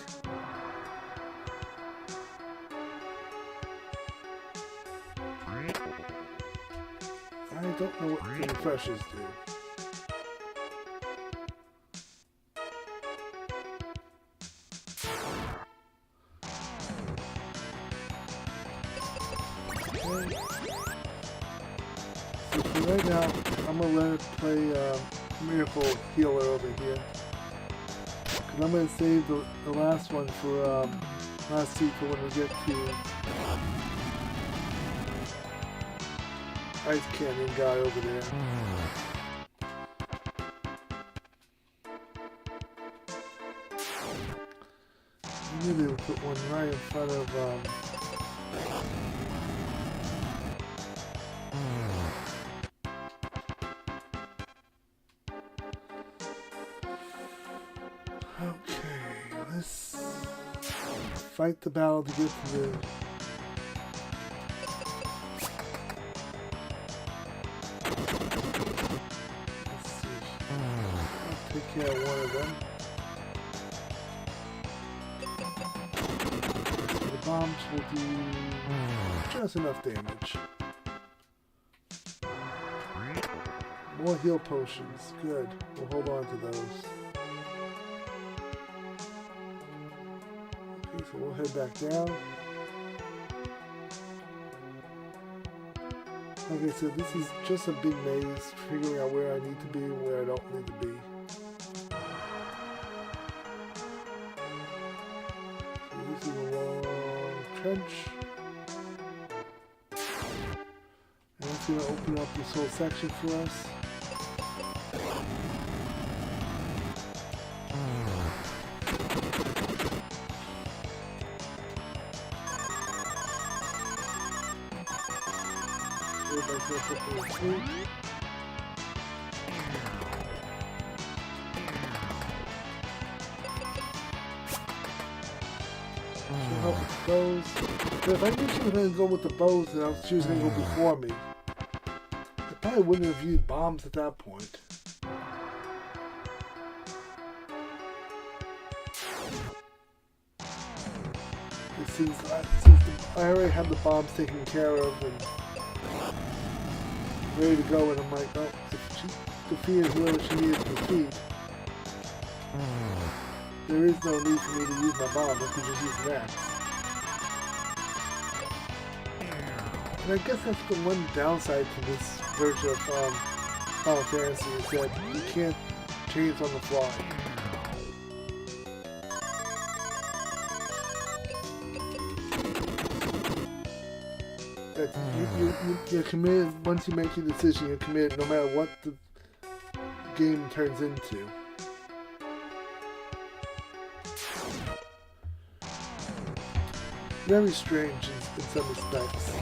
I don't know what the refreshers do. So right now, I'm going to let it play Miracle Healer over here. Because I'm going to save the last one for last seat for when we get to Ice Canyon guy over there. Maybe we'll put one right in front of okay, let's fight the battle to get to the take care of one of them. The bombs will do just enough damage. More heal potions. Good. We'll hold on to those. Okay, so we'll head back down. Like I said, this is just a big maze, figuring out where I need to be and where I don't need to be. This is a long trench. And it's going to open up this whole section for us. everybody's gonna put me to sleep. She'll help with the bows. But if I knew she was gonna go with the bows and she was gonna go before me, I probably wouldn't have used bombs at that point. Since I already have the bombs taken care of and ready to go, and I'm like, oh, if she defeated whoever she needed to defeat, there is no need for me to use my bomb. I could just use an axe. And I guess that's the one downside to this version of Final Fantasy is that you can't change on the fly. That you're committed. Once you make your decision, you're committed no matter what the game turns into. Very strange in some respects.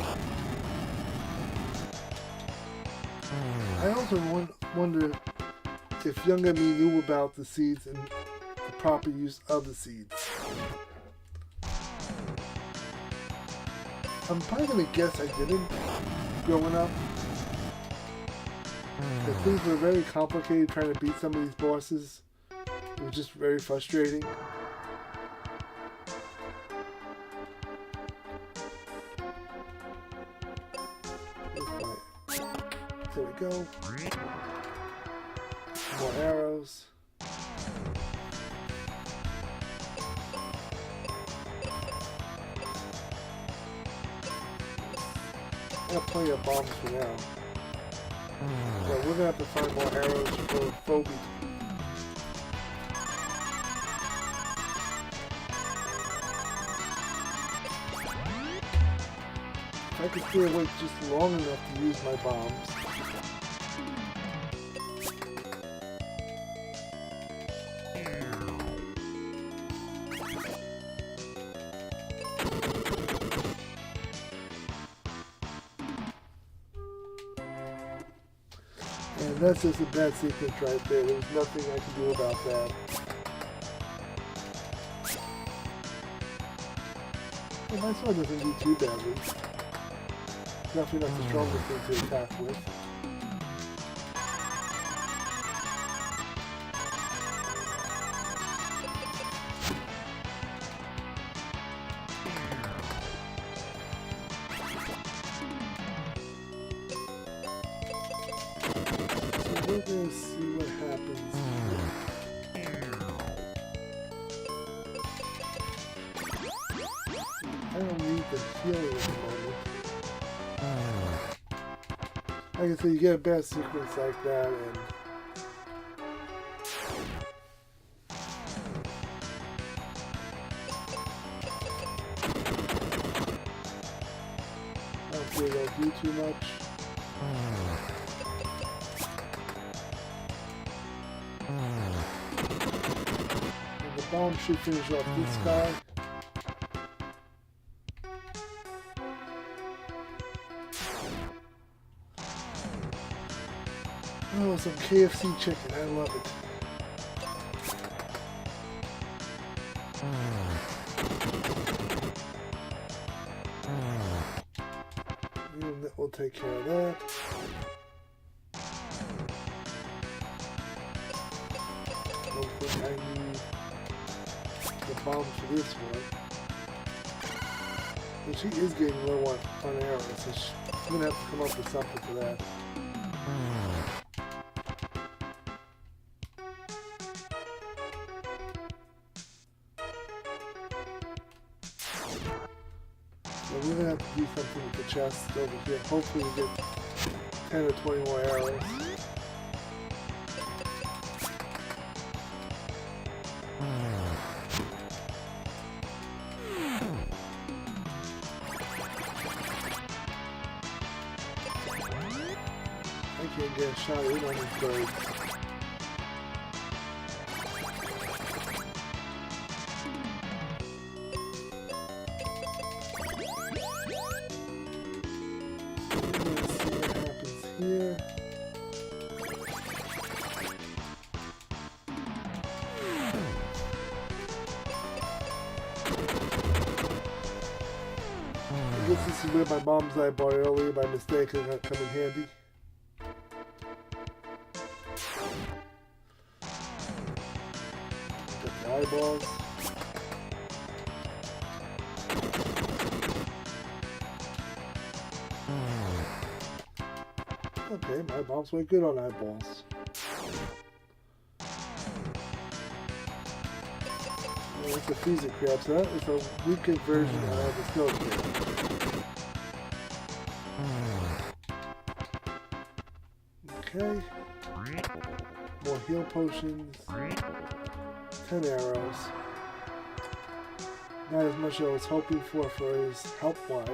I also wonder if younger me knew about the seeds and the proper use of the seeds. I'm probably going to guess I didn't growing up. But things were very complicated trying to beat some of these bosses. It was just very frustrating. There we go. More arrows. I got plenty of bombs for now. But we're gonna have to find more arrows for Phoebe. If I could stay awake just long enough to use my bombs. And that's just a bad sequence right there. There's nothing I can do about that. Well, my sword doesn't do too badly. Definitely not the strongest thing to attack with. We're gonna see what happens. I don't need the healing at the moment. Like I said, you get a bad sequence like that, and I don't feel they'll do too much. And the bomb should finish off this guy. Oh, some KFC chicken. I love it. And that will take care of that. I don't think I need the bomb for this one. But she is getting low on arrows, so I'm going to have to come up with something for that. So we're going to have to do something with the chest over here. Hopefully we get 10 or 20 more arrows. I can't get a shot in on these birds. Let's see what I guess this is where my mom's eye bought earlier by mistake and got come in handy. Got the eyeballs. Okay, my mom's way good on eyeballs. Oh, it's a freezer crab, so that is a weakened version of the snow crab. Okay. More heal potions. 10 arrows. Not as much as I was hoping for his health-wise.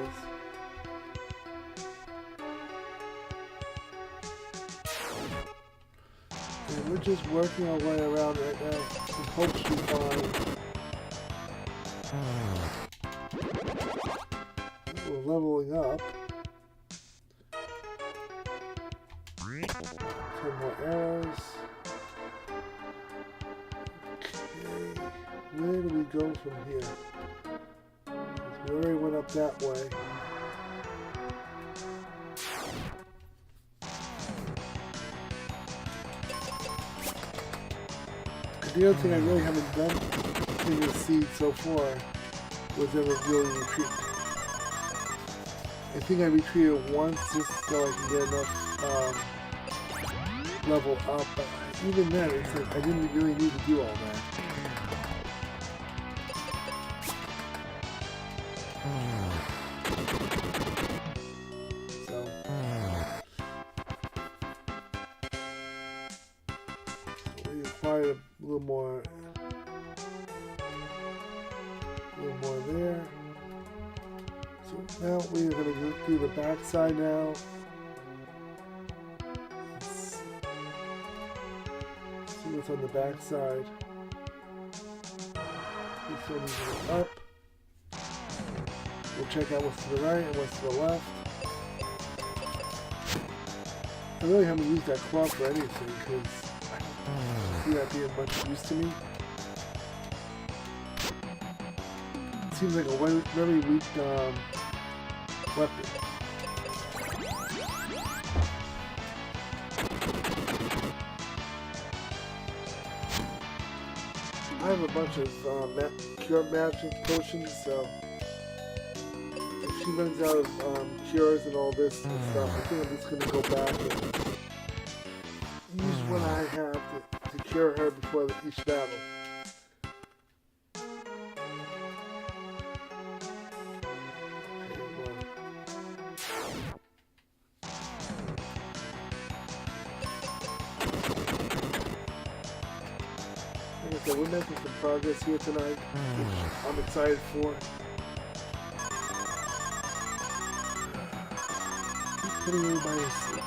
And we're just working our way around right now in hopes we find. We're leveling up. 10 more arrows. Okay. Where do we go from here? We already went up that way. The other thing I really haven't done in this seed so far was ever really retreat. I think I retreated once just so I can get enough level up, but even then, it's like I didn't really need to do all that. So we acquired a little more there. So now we are going to go through the back side now. Let's see what's on the back side. This one is up. We'll check out what's to the right and what's to the left. I really haven't used that claw for anything because I don't see that being much use to me. It seems like a very weak weapon. I have a bunch of cure magic potions, so if she runs out of cures and all this and stuff, I think I'm just going to go back and use what I have to cure her before each battle. So we're making some progress here tonight, which I'm excited for. Keep putting everybody to sleep.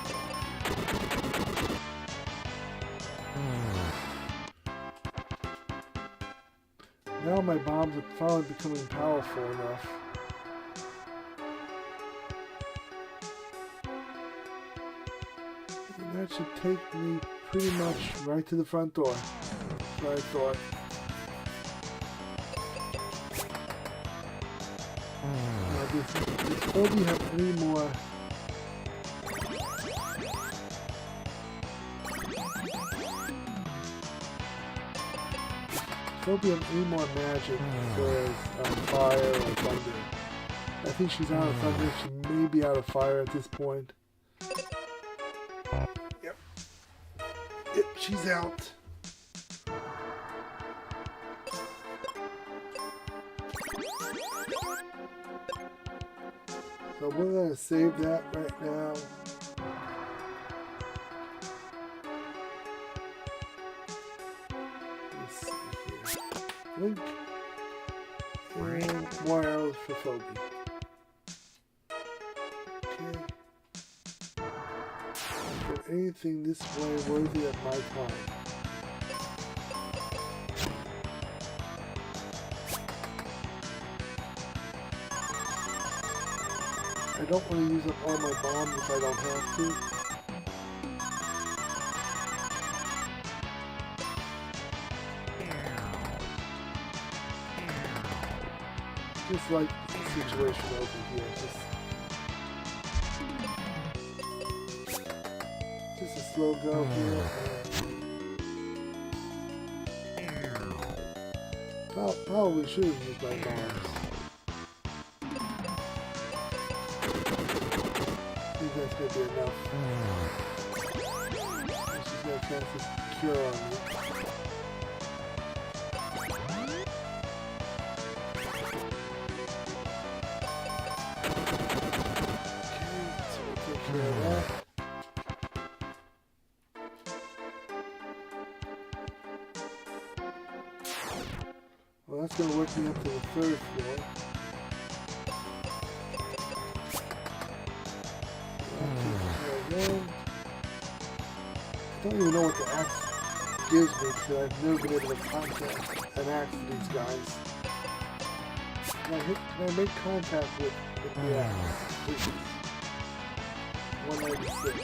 Now my bombs are finally becoming powerful enough. And that should take me pretty much right to the front door. I thought. Does Phoebe have any more? Phoebe have any more magic for fire or thunder? I think she's out of thunder. She may be out of fire at this point. Yep. Yep, she's out. So we're going to save that right now. Let's see here. Link. And more arrows for Phoebe. Okay. For anything this way worthy of my time. I don't want to use up all my bombs if I don't have to. Just like this. situation over here. Just a slow go here. Probably should have used my bombs. I think that's gonna be enough. She's gonna cast this cure on me. Well, that's going to work me up to the 3rd floor. I don't even know what the axe gives me because I've never been able to contact an axe to these guys. Can I make contact with the axe? Please. 196.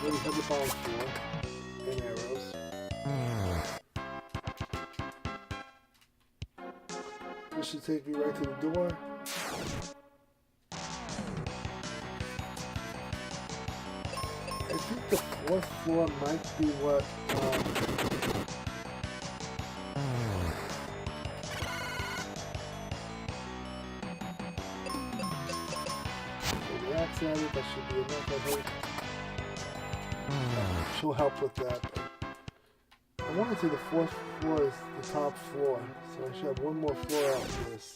What do you have the bombs for? And arrows. This should take me right to the door. I think the 4th floor might be what the axe at it, that should be enough, I hope. She'll help with that. But I want to say the 4th floor is the top floor, so I should have one more floor after this.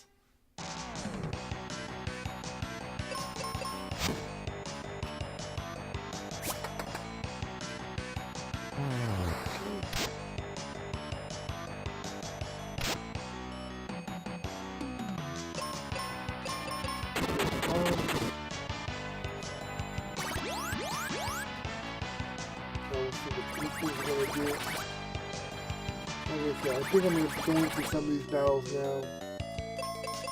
I think I'm going to go into some of these battles now,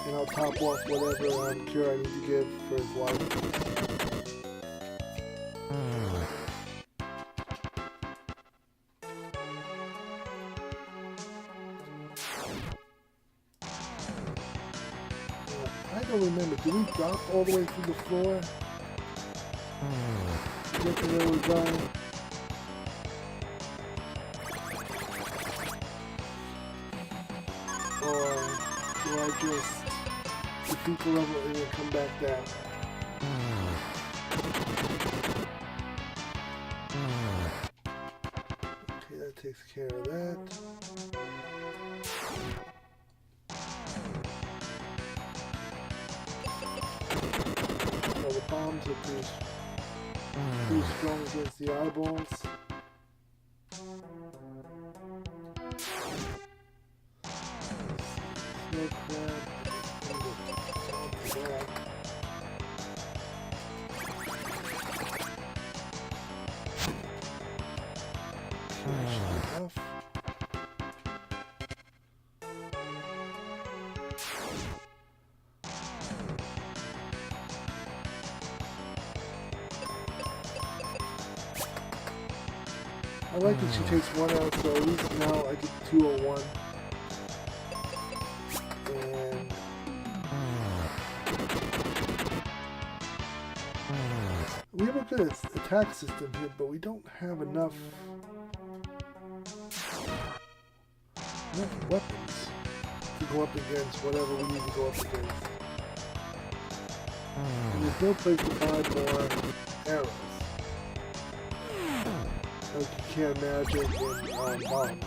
and I'll top off whatever cure I need to give for his life. I don't remember, did we drop all the way through the floor? To get to where we're going? Or do I just defeat the level and then come back down? Okay, that takes care of that. So the bombs are pretty strong against the eyeballs. Snow crab. Enough. I like that she takes one out, so at least now I get 201. And we have a good attack system here, but we don't have enough weapons to go up against whatever we need to go up against. And there's no place to buy more arrows. Like you can't imagine in bombs.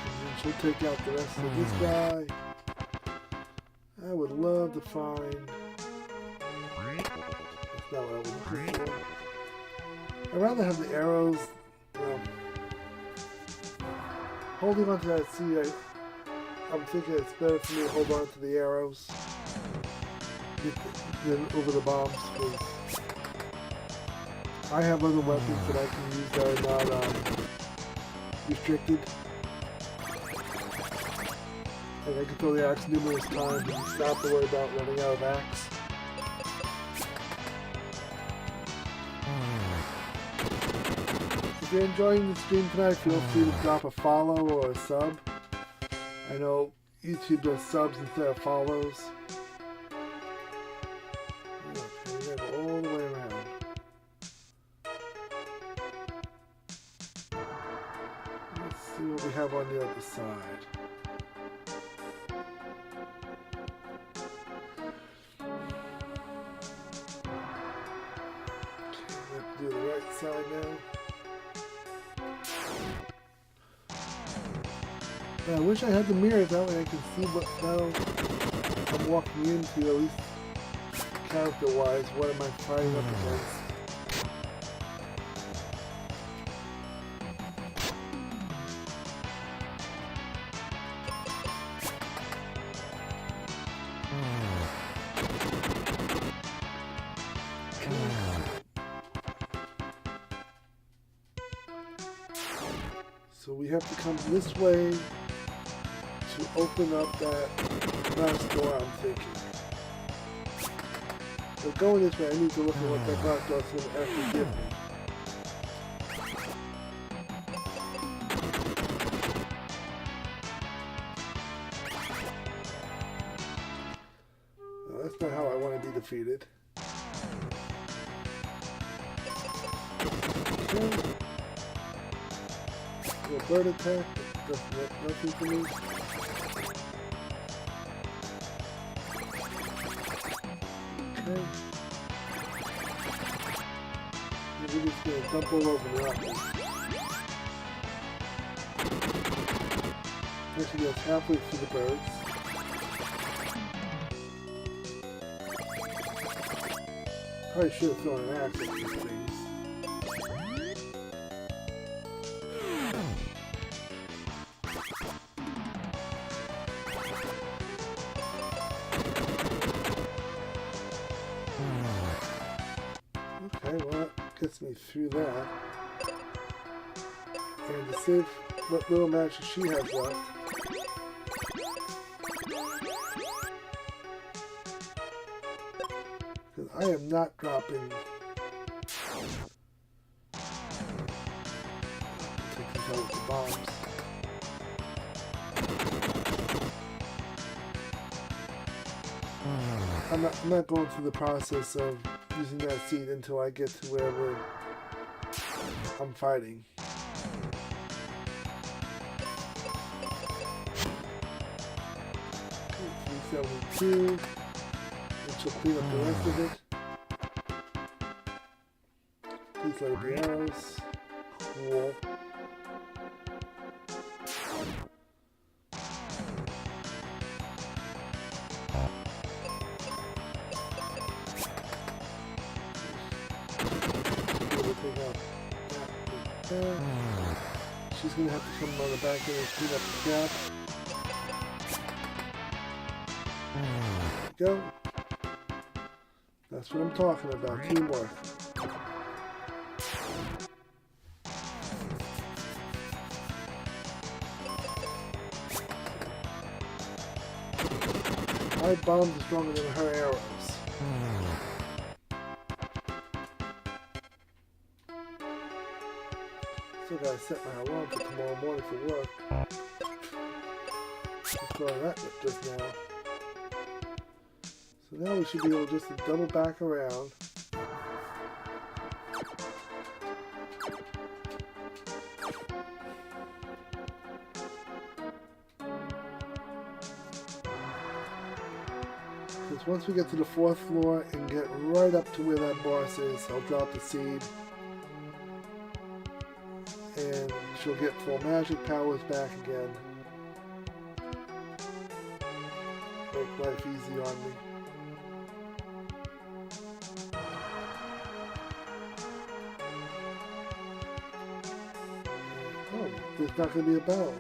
And then she'll take out the rest of this guy. I would love to find... That's not what I was looking for. I'd rather have the arrows, holding onto that seat, I'm thinking it's better for me to hold on to the arrows than over the bombs, because I have other weapons that I can use that are not restricted. Like I can throw the axe numerous times and not have to worry about running out of axe. you're enjoying the stream tonight, feel free to drop a follow or a sub. I know YouTube does subs instead of follows. Okay, we're gonna go all the way around. Let's see what we have on the other side. Do the right side now. I wish I had the mirrors, that way I can see what now I'm walking into, at least character-wise. What am I fighting up against? So we have to come this way to open up that glass door, I'm thinking. So going this way, I need to look at what that glass door is going to actually give me. No, that's not how I want to be defeated. Okay. A bird attack, that's nothing for me. Okay. We're just going to dump all over the rock. Actually goes halfway through the birds. Probably should have thrown an axe at these things. Okay, well that gets me through that. And to see what little magic she has left. Because I am not dropping. Take these out with the bombs. I'm not going through the process of using that seed until I get to wherever I'm fighting. Okay, 372. Which will clean up the rest of it. Please let it be arrows. Cool. She's going to have to come on the back end and clean up the gap. There we go. That's what I'm talking about, teamwork. My bombs are stronger than her arrows. Still gotta set my alarm for tomorrow morning for work. Just saw that just now. So now we should be able just to double back around. Because once we get to the 4th floor and get right up to where that boss is, I'll drop the seed. And she'll get full magic powers back again. Make life easy on me. Oh, there's not going to be a battle.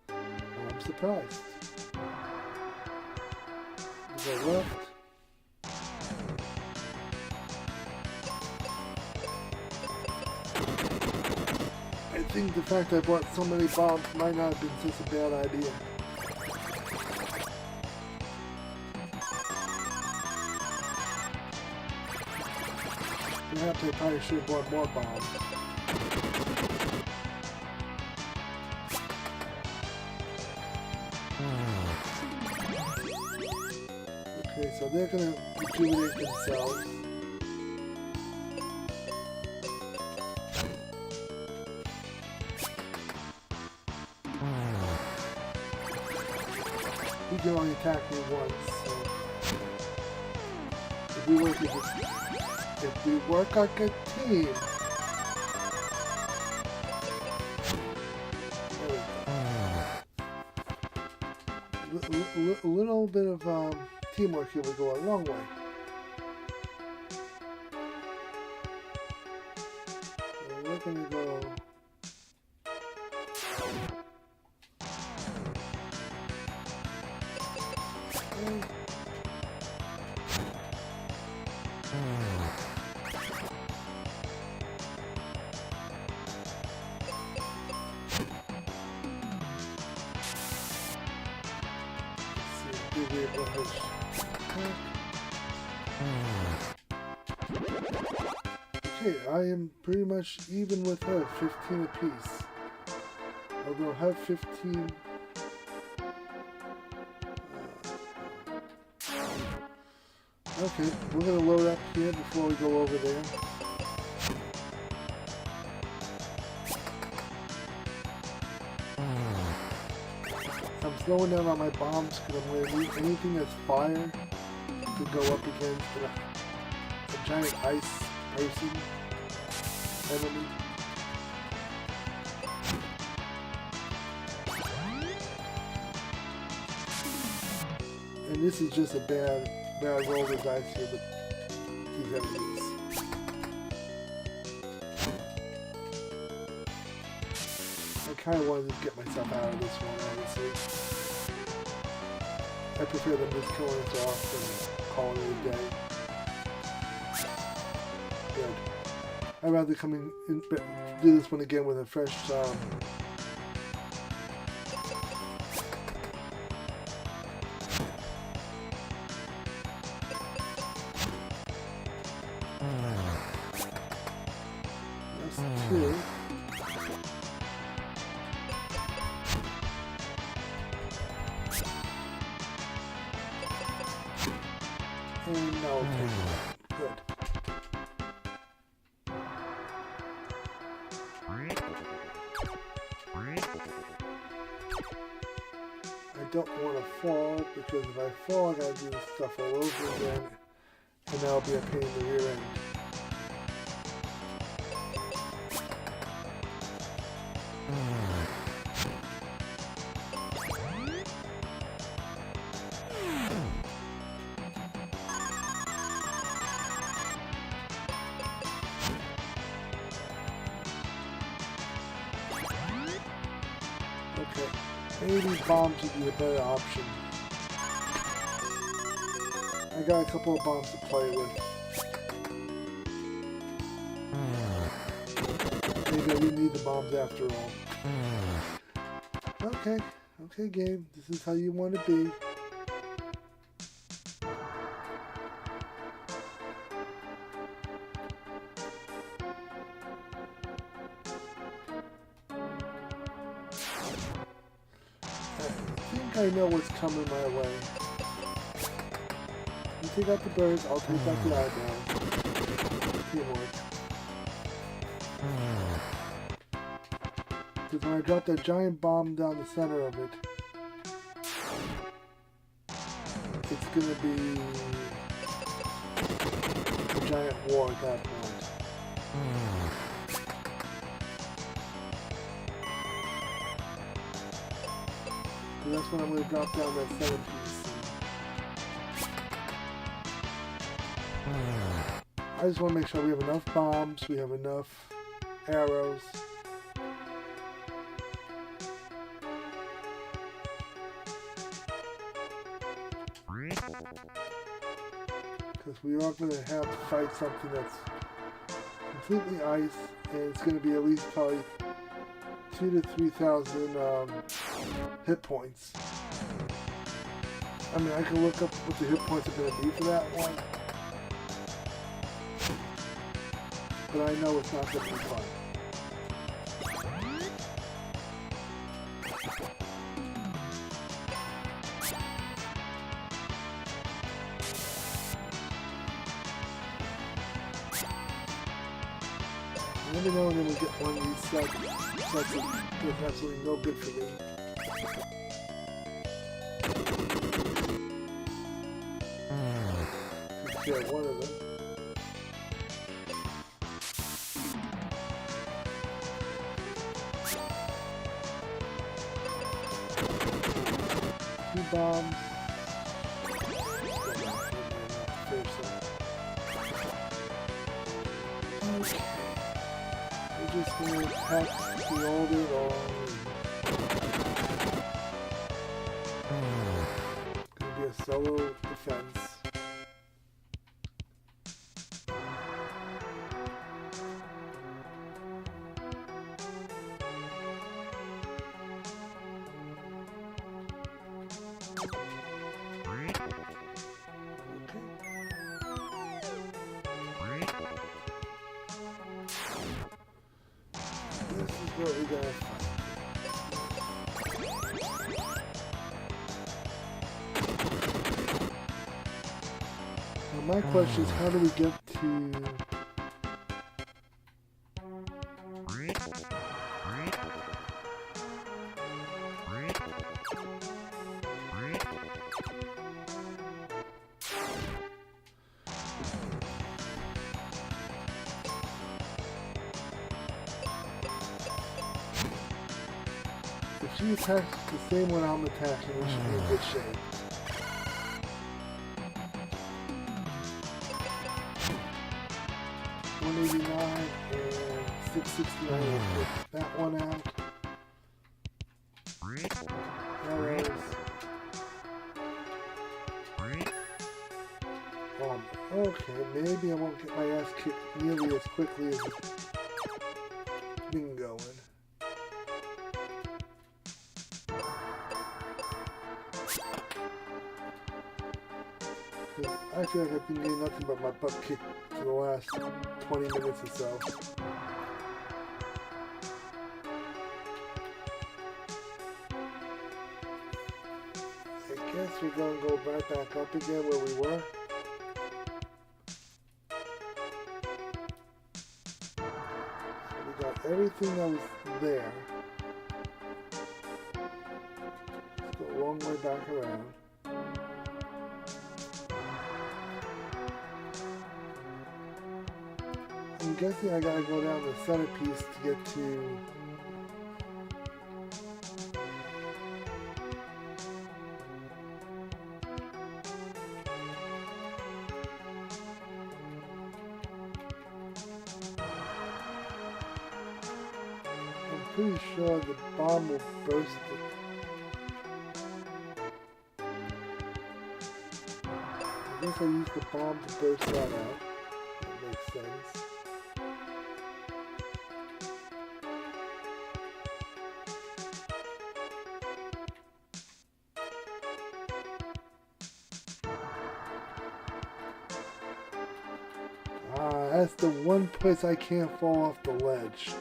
I'm surprised. Go left. I think the fact I bought so many bombs might not have been such a bad idea. Perhaps I probably should have bought more bombs. Okay, so they're gonna rejuvenate themselves. He can only attack me once, so if we work like a team. A little bit of teamwork here would go a long way. So we're gonna go. Okay. Okay, I am pretty much even with her, 15 apiece. Although I have 15. Okay, we're gonna load up here before we go over there. I'm slowing down on my bombs because I'm going to need anything that's fire to go up against a giant ice person enemy. And this is just a bad roll of dice here with these enemies. I kind of wanted to get myself out of this one, honestly. I prefer them just killing us off and calling it a day. Good. I'd rather come in and do this one again with a fresh that's two. And now I'll take it. Good. I don't want to fall because if I fall I gotta do this stuff all over again and that'll be a pain in the rear end. Okay, maybe bombs would be a better option. I got a couple of bombs to play with. Maybe I didn't need the bombs after all. Okay, okay game, this is how you want to be. I know what's coming my way. You take out the birds, I'll take out the eyeballs. Teamwork. Because when I drop that giant bomb down the center of it, it's gonna be a giant war at that point. So that's when I'm going to drop down that center piece. I just want to make sure we have enough bombs, we have enough arrows. Because we are going to have to fight something that's completely ice, and it's going to be at least probably 2,000 to 3,000 hit points. I mean, I can look up what the hit points are going to be for that one, but I know it's not going to be fun. Every now and then we get one of these sets that's absolutely no good for me. Share one of them. Two bombs. Okay. We're just gonna attack the old it all. Gonna be a solo defense. This is what we gotta find. Now my question is, how do we get to... If she attacks the same one I'm attacking, we should be in good shape. $189 and $669. We'll put that one out. Arrows. Okay, maybe I won't get my ass kicked nearly as quickly as it's been going. I feel like I've been getting nothing but my butt kicked for the last 20 minutes or so. I guess we're going to go right back up again where we were. So we got everything that was there. Let's go a long way back around. I'm guessing I gotta go down the centerpiece to get to... I'm pretty sure the bomb will burst it. I guess I used the bomb to burst that out. That makes sense. That's the one place I can't fall off the ledge.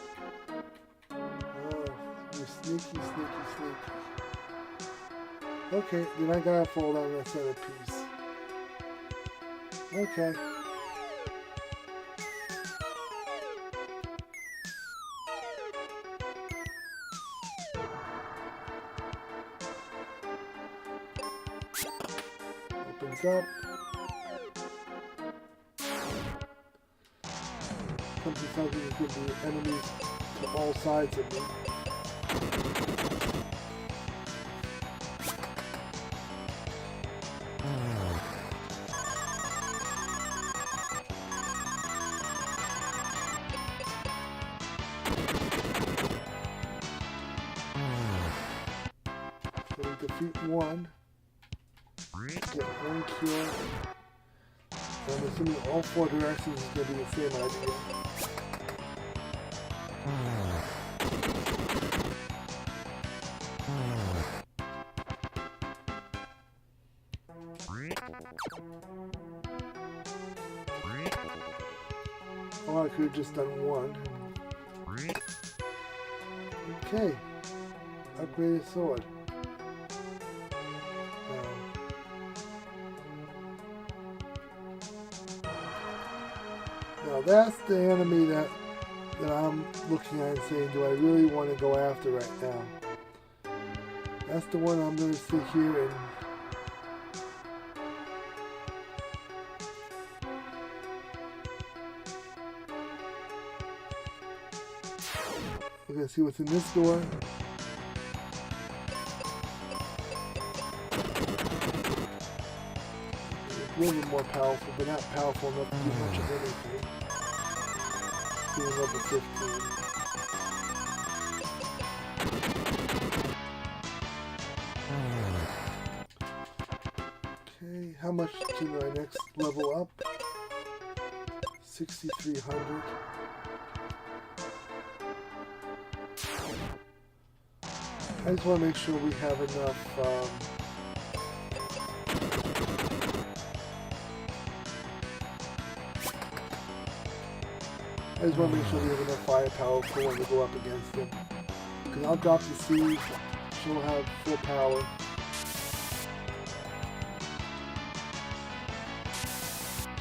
Oh, you sneaky, sneaky, sneaky. Okay, then I gotta fall down that centerpiece. Okay. Opens up. Something tells me there's going to be enemies to all sides of me. So we defeat one, get one kill. I'm assuming all four directions is going to be the same idea. Oh, I could have just done one. Okay. Upgraded sword. Now that's the enemy that that I'm looking at and saying, do I really want to go after right now? That's the one I'm going to sit here and we're going to see what's in this door. It's a little bit more powerful, but not powerful enough to do much of anything. Being level 15. Okay, how much to my next level up? 6,300. I just want to make sure we have enough I just want to make sure we have enough firepower for when we go up against him. Because I'll drop the siege, she'll have full power.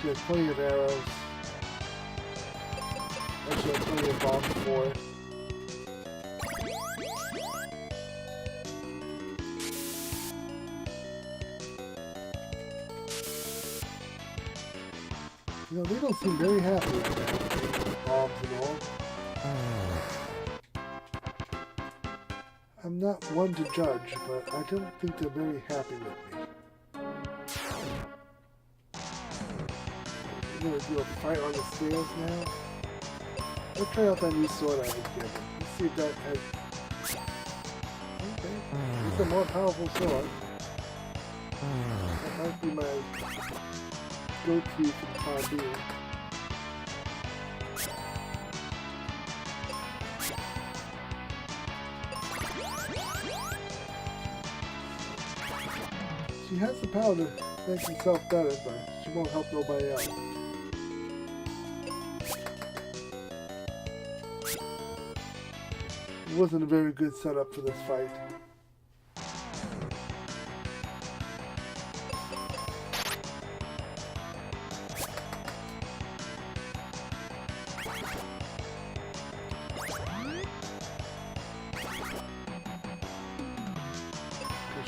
She has plenty of arrows. And she has plenty of bombs for it. You know, they don't seem very happy right now. Bombs and all. I'm not one to judge, but I don't think they're very happy with me. We're gonna do a fight on the stairs now. Let's try out that new sword I was given. Let's see if that has... Okay, it's a more powerful sword. That might be my go-to for the time being. She has the power to make herself better, but she won't help nobody else. It wasn't a very good setup for this fight.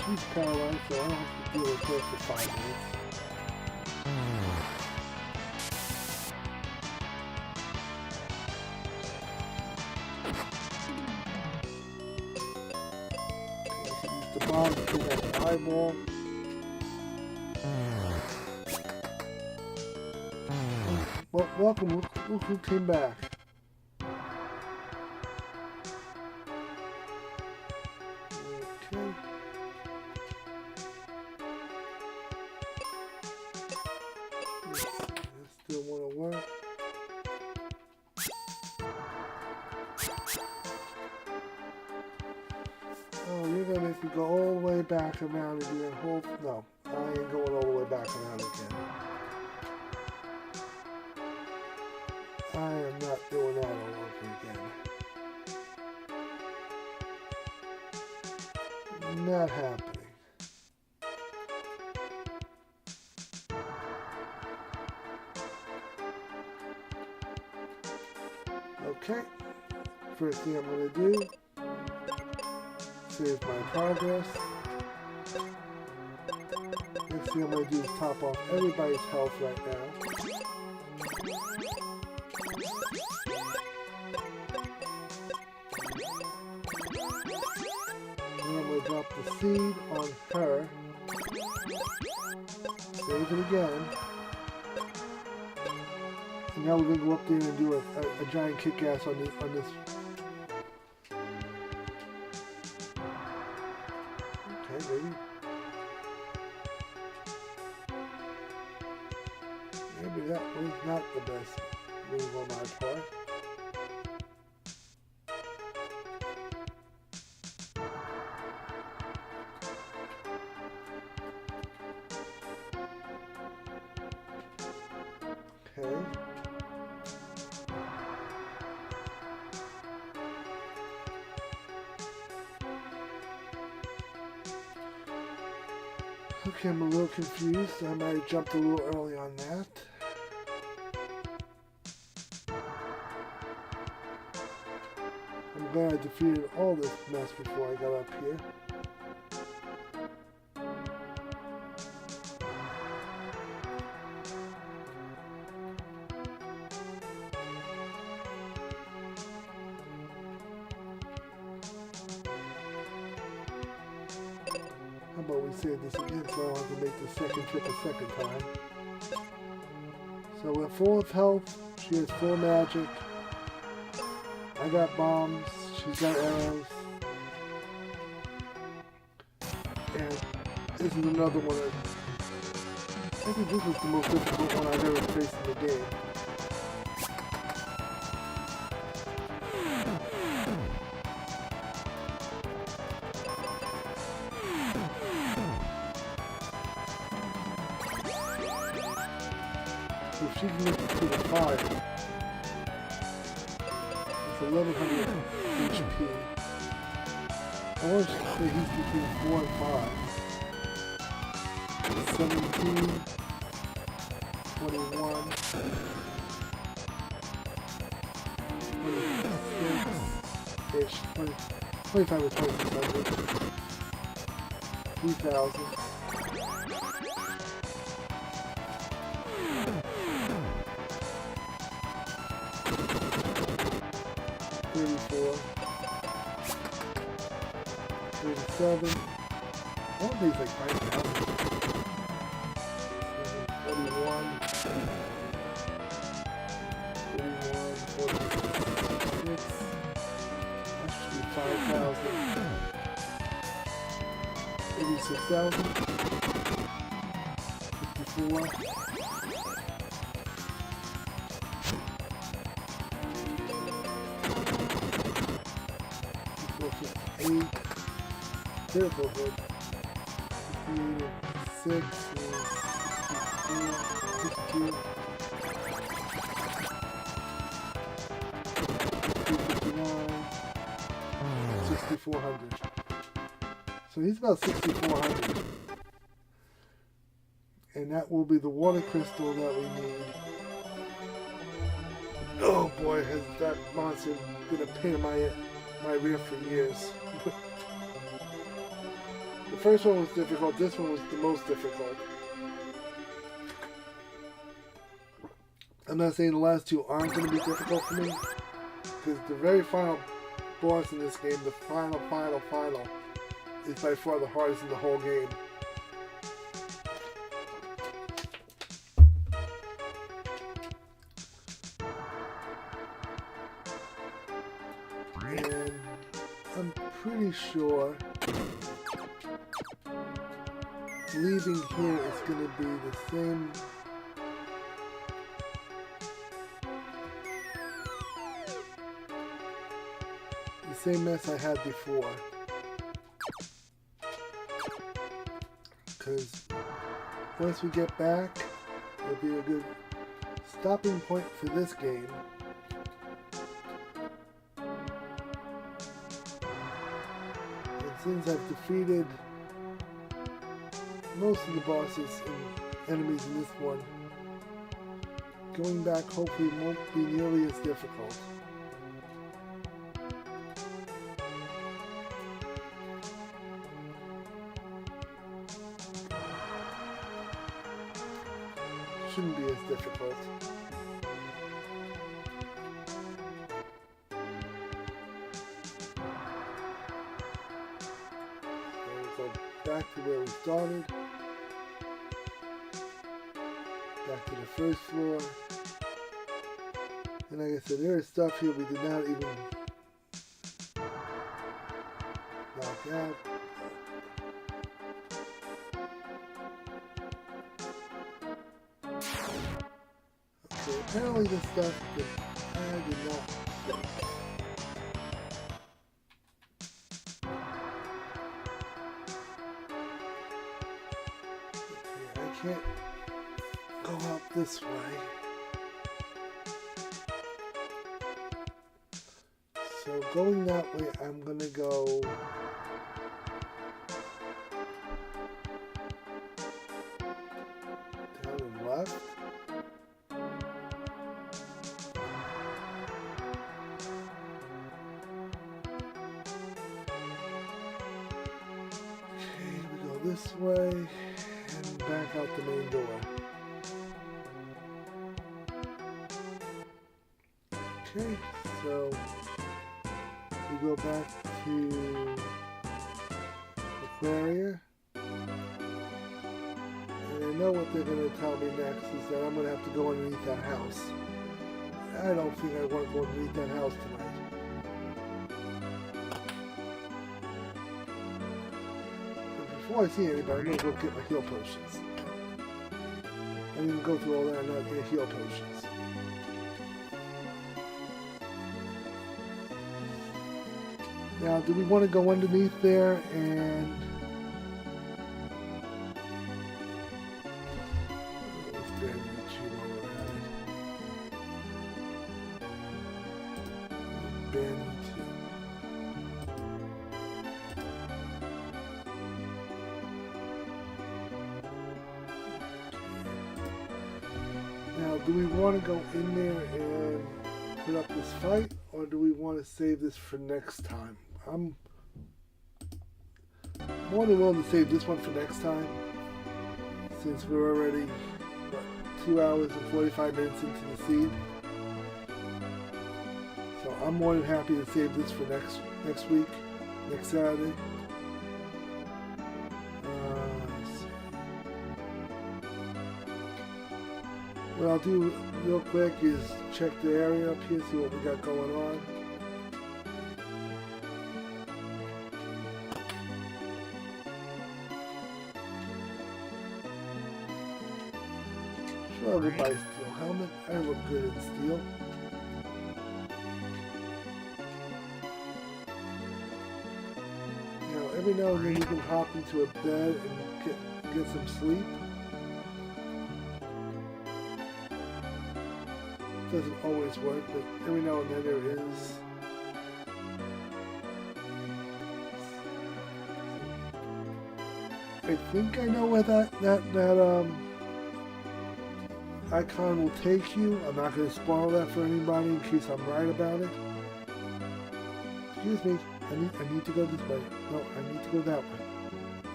She's paralyzed, so I don't have to deal with her for 5 minutes. Okay, use the bomb to kill that eyeball. Well, welcome, look who came back. Still want to work. Oh, you're gonna make me go all the way back around and do that whole... No, I ain't going all the way back around again. I am not doing that all over again. Not happening. Okay, first thing I'm going to do, save my progress. Next thing I'm going to do is top off everybody's health right now. And I'm going to drop the seed on her. Save it again. And now we're going to go up there and do a giant kick-ass on this. Okay, maybe. Maybe that was not the best move on my part. Okay. Okay, I'm a little confused. I might have jumped a little early on that. glad I defeated all this mess before I got up here. How about we save this again so I don't have to make the second trip a second time. So we're full of health, she has full magic, I got bombs, she's got arrows, and this is another one of, I think this was the most difficult one I've ever faced in the game. If she can make it to the fire, it's 1100 HP. I want to say he's between 4 and 5. 17, 21, 26-ish, 25 or 2600. 3,000. 34, 37, all of these like 5,000, 41, 46, that should be 5,000, 86,000, 54, 8, critical hit, 6, 62, 59, 6,400. So he's about 6,400. And that will be the water crystal that we need. Oh boy, has that monster been a pain in my rear for years. The first one was difficult, this one was the most difficult. I'm not saying the last two aren't going to be difficult for me, because the very final boss in this game, the final, is by far the hardest in the whole game. And I'm pretty sure leaving here is going to be the same mess I had before. Because once we get back, it'll be a good stopping point for this game. And since I've defeated most of the bosses and enemies in this one, going back hopefully won't be nearly as difficult. Shouldn't be as difficult. So we'll go back to where we started. Back to the first floor. And like I said, there is stuff here we did not even knock out. Okay, apparently the stuff that I did not think. Okay, I can't go out this way. So going that way, I'm gonna go down and left. this way and back out the main door. Okay, so we go back to Aquaria. And I know what they're going to tell me next is that I'm going to have to go underneath that house. I don't think I want to go underneath that house tonight. But before I see anybody, I'm going to go get my heal potions. I didn't go through all that and not get heal potions. Now, do we want to go underneath there and... Let's ban YouTube while we're at it. Ban YouTube. Now, do we want to go in there and put up this fight, or do we want to save this for next time? I'm more than willing to save this one for next time, since we're already, what, 2 hours and 45 minutes into the seed. So I'm more than happy to save this for next week, next Saturday. Let's see. What I'll do real quick is check the area up here, see what we got going on. Sure, I would buy a steel helmet. I look good in steel. You know, every now and then you can hop into a bed and get some sleep. Doesn't always work, but every now and then there is. I think I know where that icon will take you. I'm not going to spoil that for anybody in case I'm right about it. Excuse me, I need to go this way. No, I need to go that way.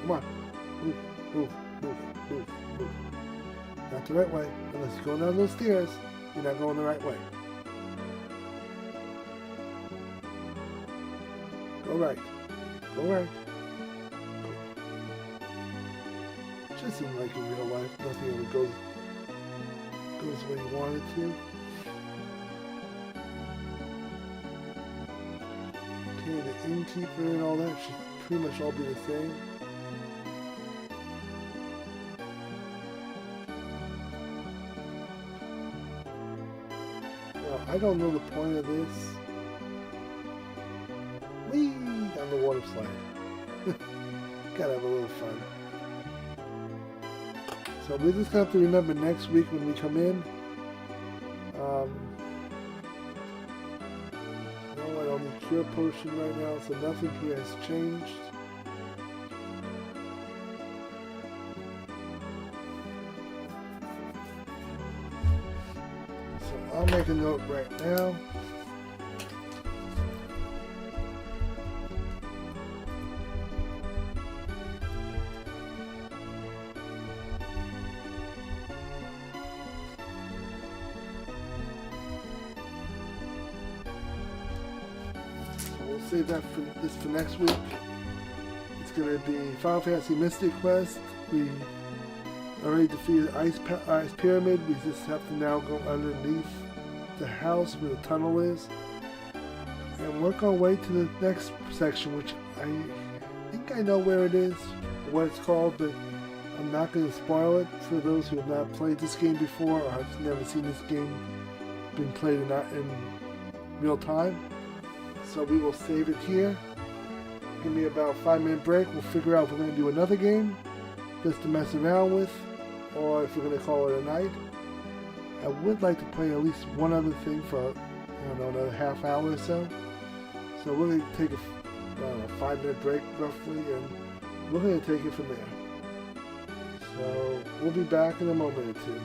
Come on, move, move, move, move, move. Not the right way. Unless you're going down those stairs, you're not going the right way. Go right. Go right. Just seems like in real life, nothing ever goes the way you want it to. Okay, the innkeeper and all that should pretty much all be the same. Now, I don't know the point of this. Whee! Down the water slide. Gotta have a little fun. So we're just going to have to remember next week when we come in. No, I don't need cure potion right now, so nothing here has changed. So I'll make a note right now. Save that for next week. It's going to be Final Fantasy Mystic Quest. We already defeated Ice Pyramid. We just have to now go underneath the house where the tunnel is and work our way to the next section, which I think I know where it is, what it's called, but I'm not going to spoil it for those who have not played this game before or have never seen this game been played in real time. So we will save it here. Give me about a 5-minute break. We'll figure out if we're going to do another game just to mess around with, or if we're going to call it a night. I would like to play at least one other thing for, I don't know, another half hour or so. So we're going to take a 5-minute break roughly, and we're going to take it from there. So we'll be back in a moment or two.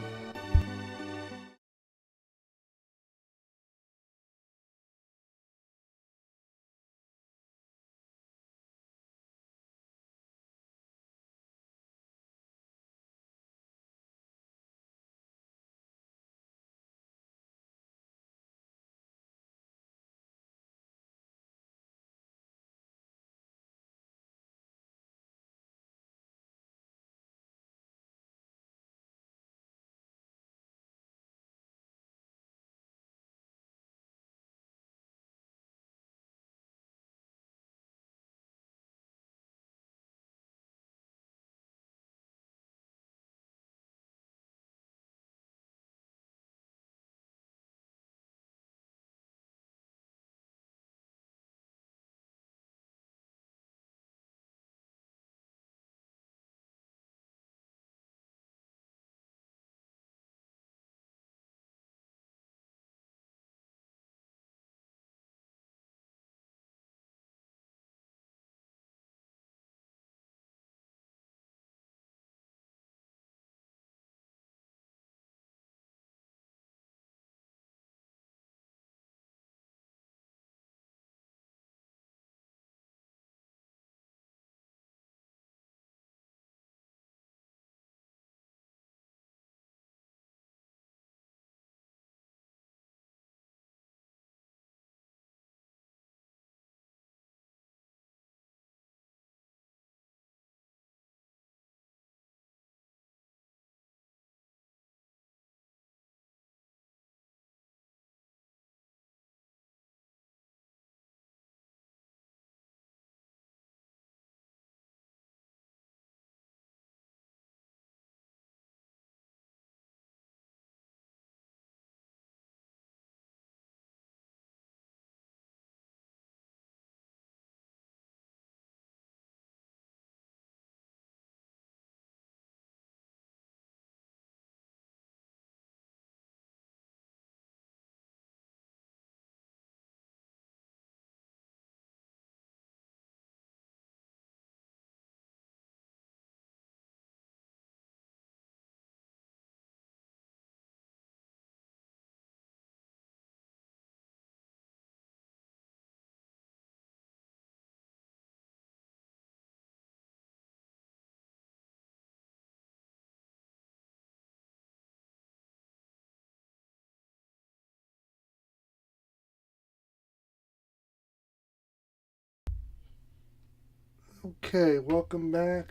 Okay, welcome back.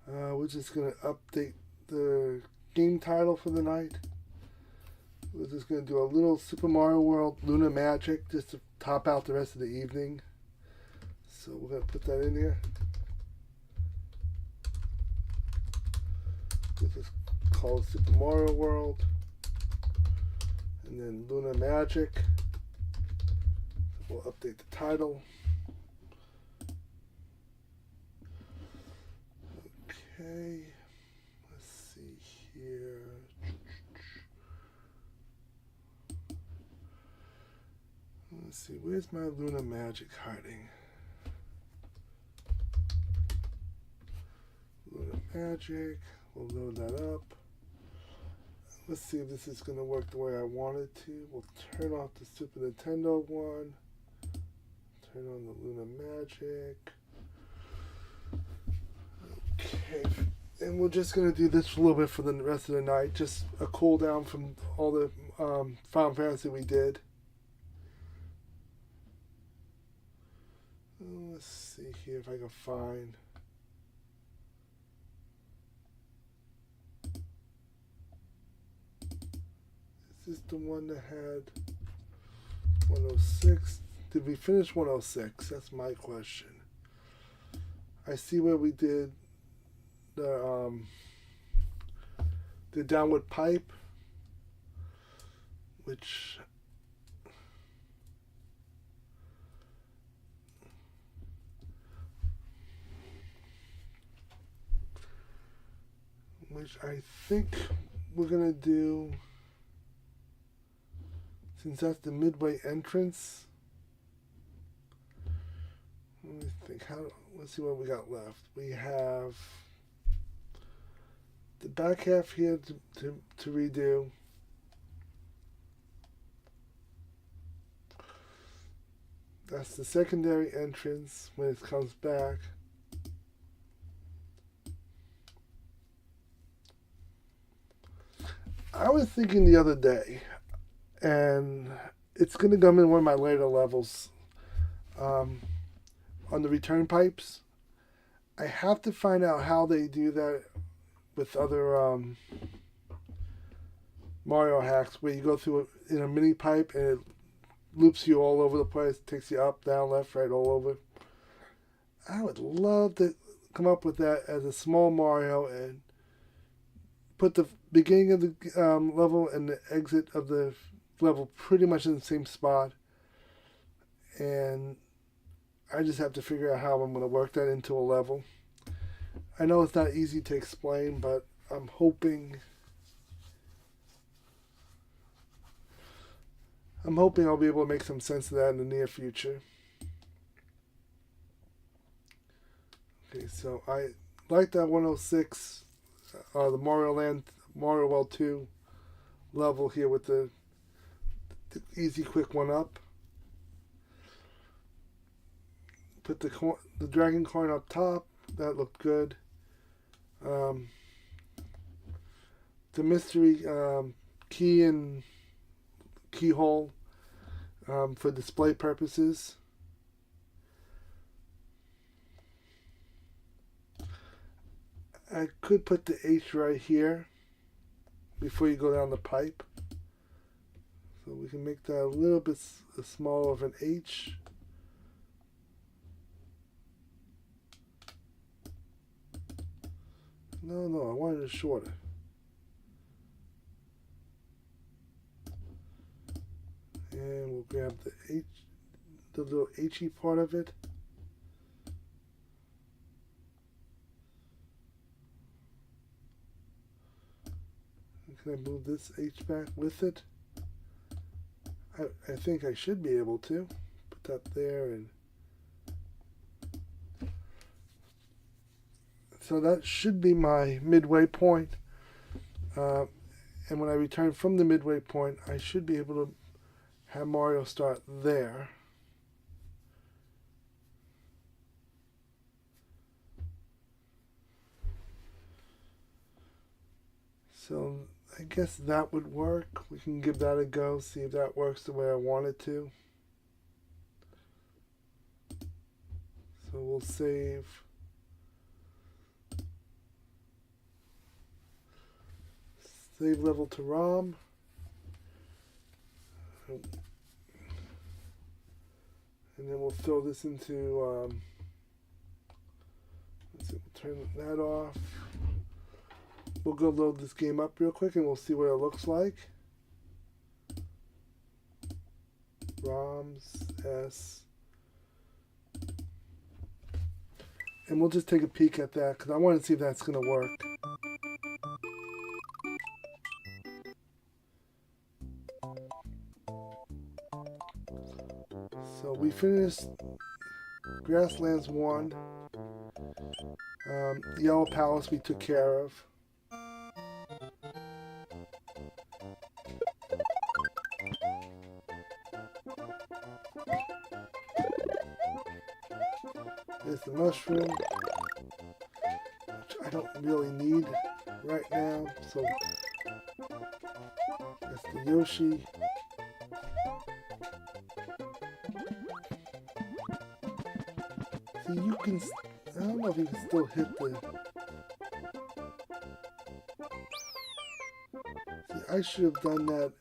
We're just going to update the game title for the night. We're just going to do a little Super Mario World Lunar Magic just to top out the rest of the evening. So we're going to put that in here. We'll just call it Super Mario World. And then Lunar Magic. We'll update the title. Okay, let's see here. Let's see, where's my Lunar Magic hiding? Lunar Magic, we'll load that up. Let's see if this is going to work the way I want it to. We'll turn off the Super Nintendo one. Turn on the Lunar Magic. Okay, and we're just going to do this a little bit for the rest of the night. Just a cool down from all the Final Fantasy we did. Let's see here if I can find. Is this the one that had 106? Did we finish 106? That's my question. I see where we did the downward pipe, which I think we're gonna do, since that's the midway entrance. Let me think. Let's see what we got left. We have the back half here to redo. That's the secondary entrance when it comes back. I was thinking the other day, and it's going to come in one of my later levels, on the return pipes. I have to find out how they do that with other Mario hacks, where you go through in a mini pipe and it loops you all over the place, takes you up, down, left, right, all over. I would love to come up with that as a small Mario and put the beginning of the level and the exit of the level pretty much in the same spot. And I just have to figure out how I'm going to work that into a level. I know it's not easy to explain, but I'm hoping I'll be able to make some sense of that in the near future. Okay, so I like that 106, the Mario World 2 level here with the easy quick one up. Put the dragon coin up top. That looked good. The mystery key and keyhole for display purposes. I could put the H right here before you go down the pipe. So we can make that a little bit smaller of an H. No, I wanted it shorter. And we'll grab the little H-y part of it. Can I move this H back with it? I think I should be able to. Put that there, and so that should be my midway point. And when I return from the midway point, I should be able to have Mario start there. So I guess that would work. We can give that a go, see if that works the way I want it to. So we'll save Save level to ROM. And then we'll throw this into, let's see, we'll turn that off. We'll go load this game up real quick and we'll see what it looks like. ROMs, S. And we'll just take a peek at that because I want to see if that's going to work. So we finished Grasslands 1. Yellow Palace we took care of. There's the mushroom, which I don't really need right now. So that's the Yoshi. See, you can, I don't know if you can still hit the, see, I should have done that.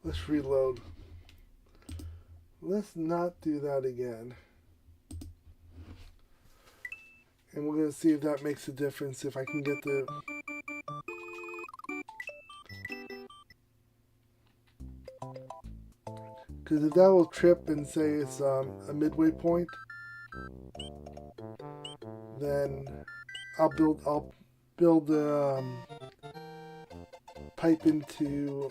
Let's reload. Let's not do that again. And we're going to see if that makes a difference, if I can get the... Because if that will trip and say it's a midway point, then I'll build the pipe into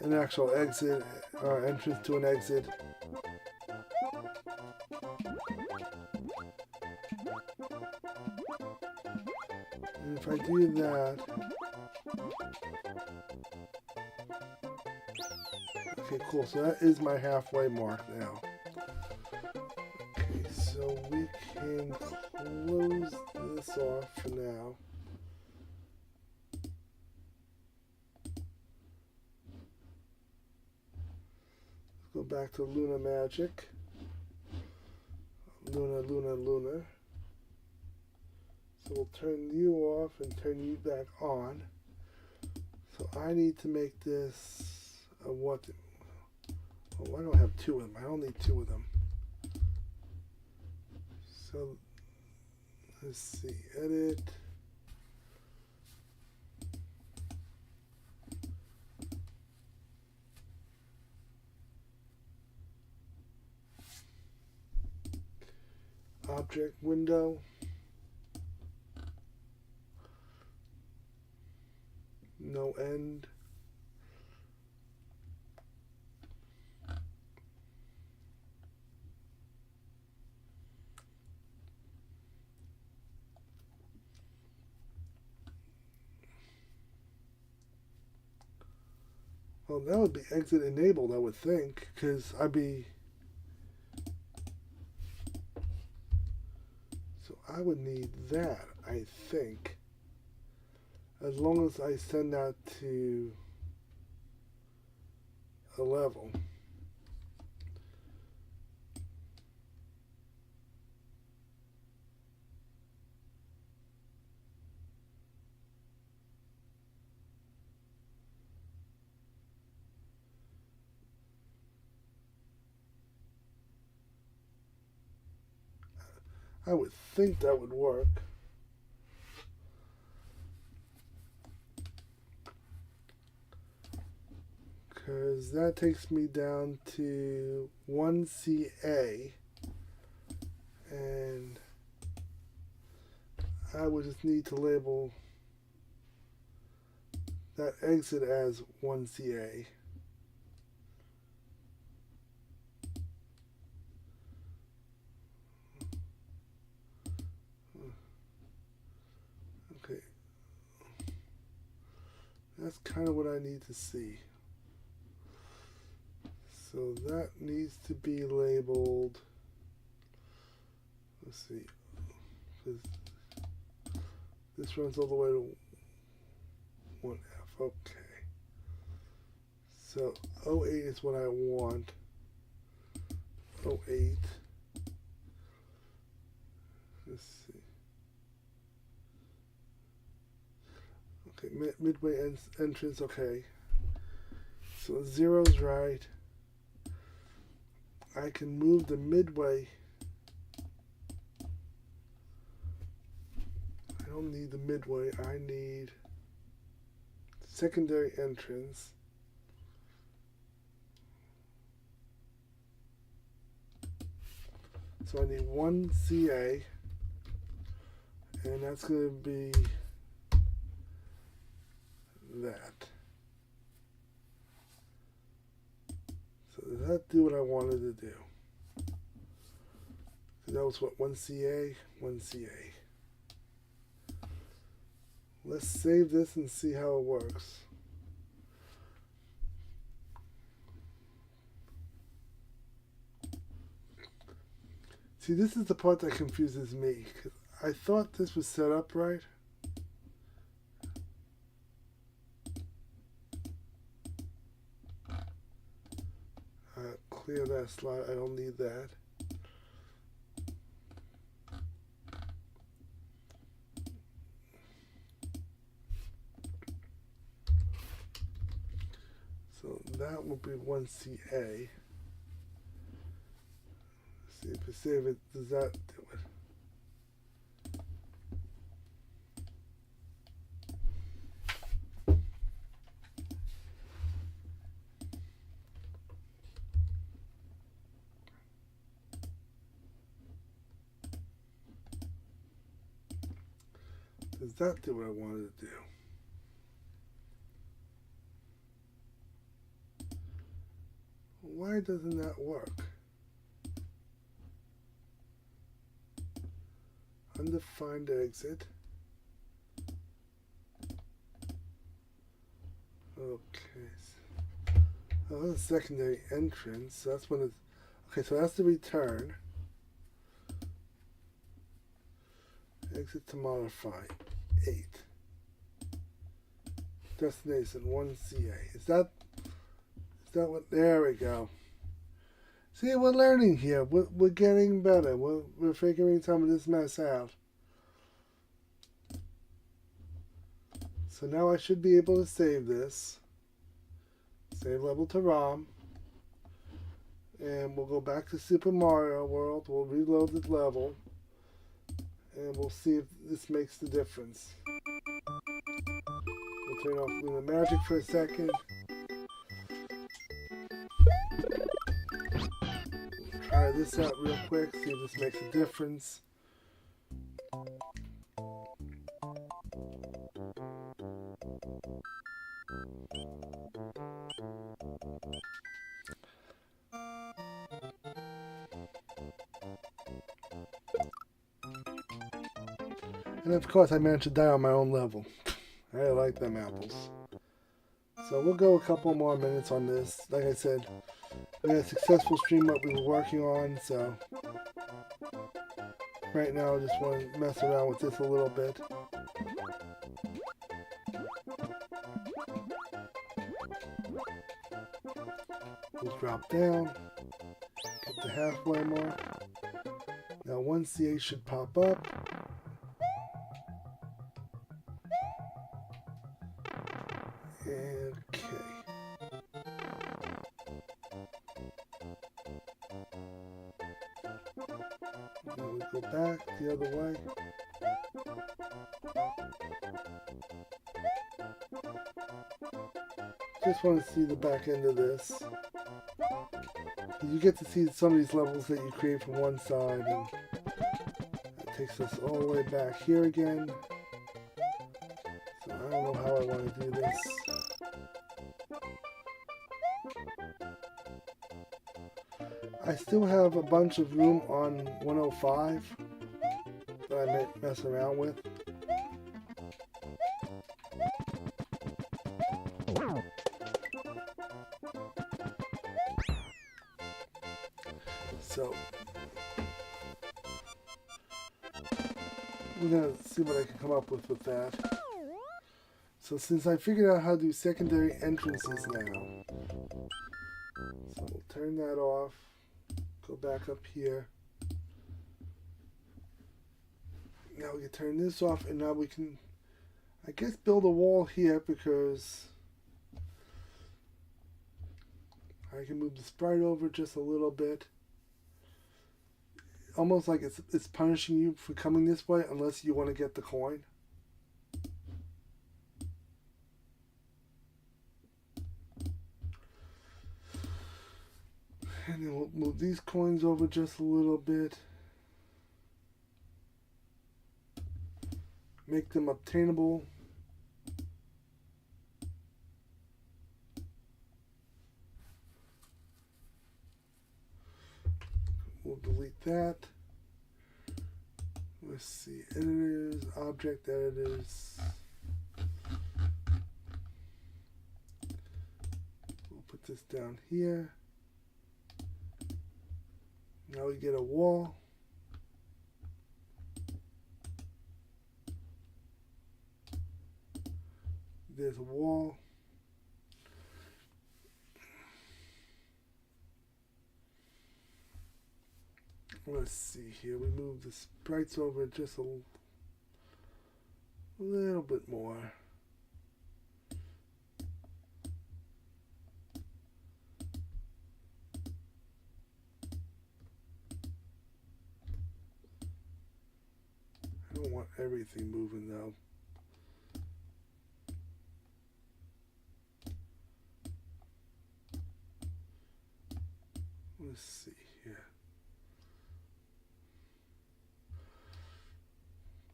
an actual exit, or entrance to an exit. And if I do that, okay, cool. So that is my halfway mark now. Okay, so we can close this off for now. Go back to Lunar Magic. Lunar. So we'll turn you off and turn you back on. So I need to make this a what? Oh, I don't have two of them. I don't need two of them. So let's see. Edit. Object window. No end. Well, that would be exit enabled, I would think, because I'd be... So I would need that, I think. As long as I send that to a level. I would think that would work. Because that takes me down to 1CA. And I would just need to label that exit as 1CA. Okay. That's kind of what I need to see. So that needs to be labeled, let's see, this runs all the way to 1F, okay. So 08 is what I want. 08. Let's see. Okay, midway entrance, okay. So 0's right. I can move the midway. I don't need the midway. I need secondary entrance. So I need one CA, and that's going to be that. So does that do what I wanted to do? So that was what, one CA, one CA. Let's save this and see how it works. See, this is the part that confuses me, 'cause I thought this was set up right. Clear that slide, I don't need that. So that will be 1CA. See if I save it, does that do it? Does that do what I wanted to do? Why doesn't that work? Undefined exit. Okay. Oh, that's a secondary entrance. So that's when it's okay. So that's the return. Exit to modify 8. Destination 1CA. Is that what? There we go. See, we're learning here. We're getting better. We're figuring some of this mess out. So now I should be able to save this. Save level to ROM. And we'll go back to Super Mario World. We'll reload the level. And we'll see if this makes the difference. We'll turn off Lunar Magic for a second. Try this out real quick, see if this makes a difference. And of course I managed to die on my own level. I like them apples. So we'll go a couple more minutes on this. Like I said, we had a successful stream what we were working on, so right now I just want to mess around with this a little bit. We'll drop down, get the halfway mark. Now 1CA should pop up. Go back the other way. Just want to see the back end of this. You get to see some of these levels that you create from one side, and it takes us all the way back here again. So I don't know how I want to do this. I still have a bunch of room on 105 that I might mess around with. So we're going to see what I can come up with that. So since I figured out how to do secondary entrances now, so we'll turn that off. Go back up here. Now we can turn this off, and now we can, I guess, build a wall here because I can move the sprite over just a little bit. Almost like it's punishing you for coming this way unless you want to get the coin. And then we'll move these coins over just a little bit. Make them obtainable. We'll delete that. Let's see, editors, object editors. We'll put this down here. Now we get a wall. There's a wall. Let's see here. We move the sprites over just a little bit more. I don't want everything moving though. Let's see here.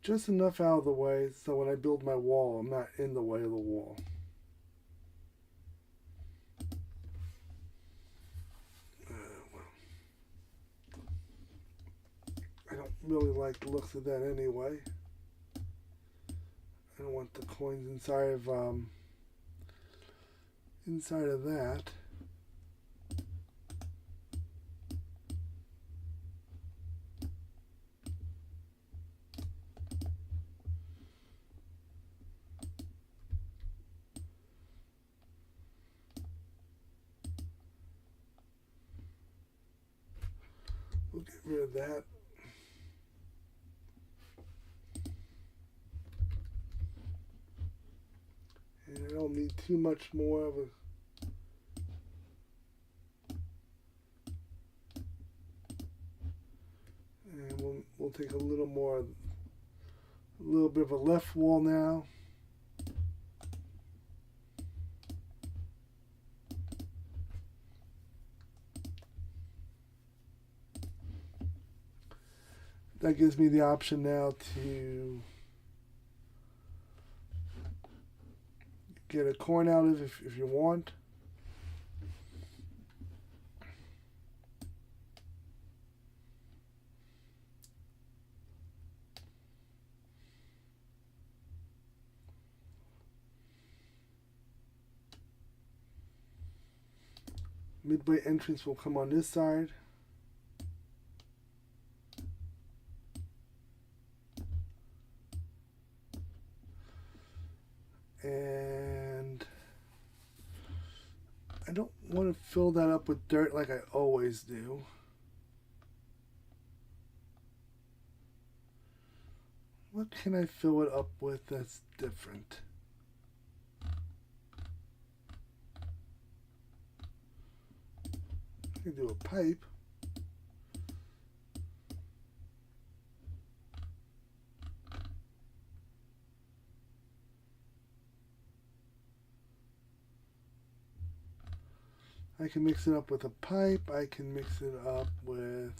Just enough out of the way so when I build my wall, I'm not in the way of the wall. I don't really like the looks of that anyway. I don't want the coins inside of that. We'll get rid of that. And I don't need too much more of a and we'll take a little bit of a left wall now. That gives me the option now to get a coin out of it if you want. Midway entrance will come on this side. And I don't want to fill that up with dirt like I always do. What can I fill it up with that's different? I can do a pipe. I can mix it up with a pipe. I can mix it up with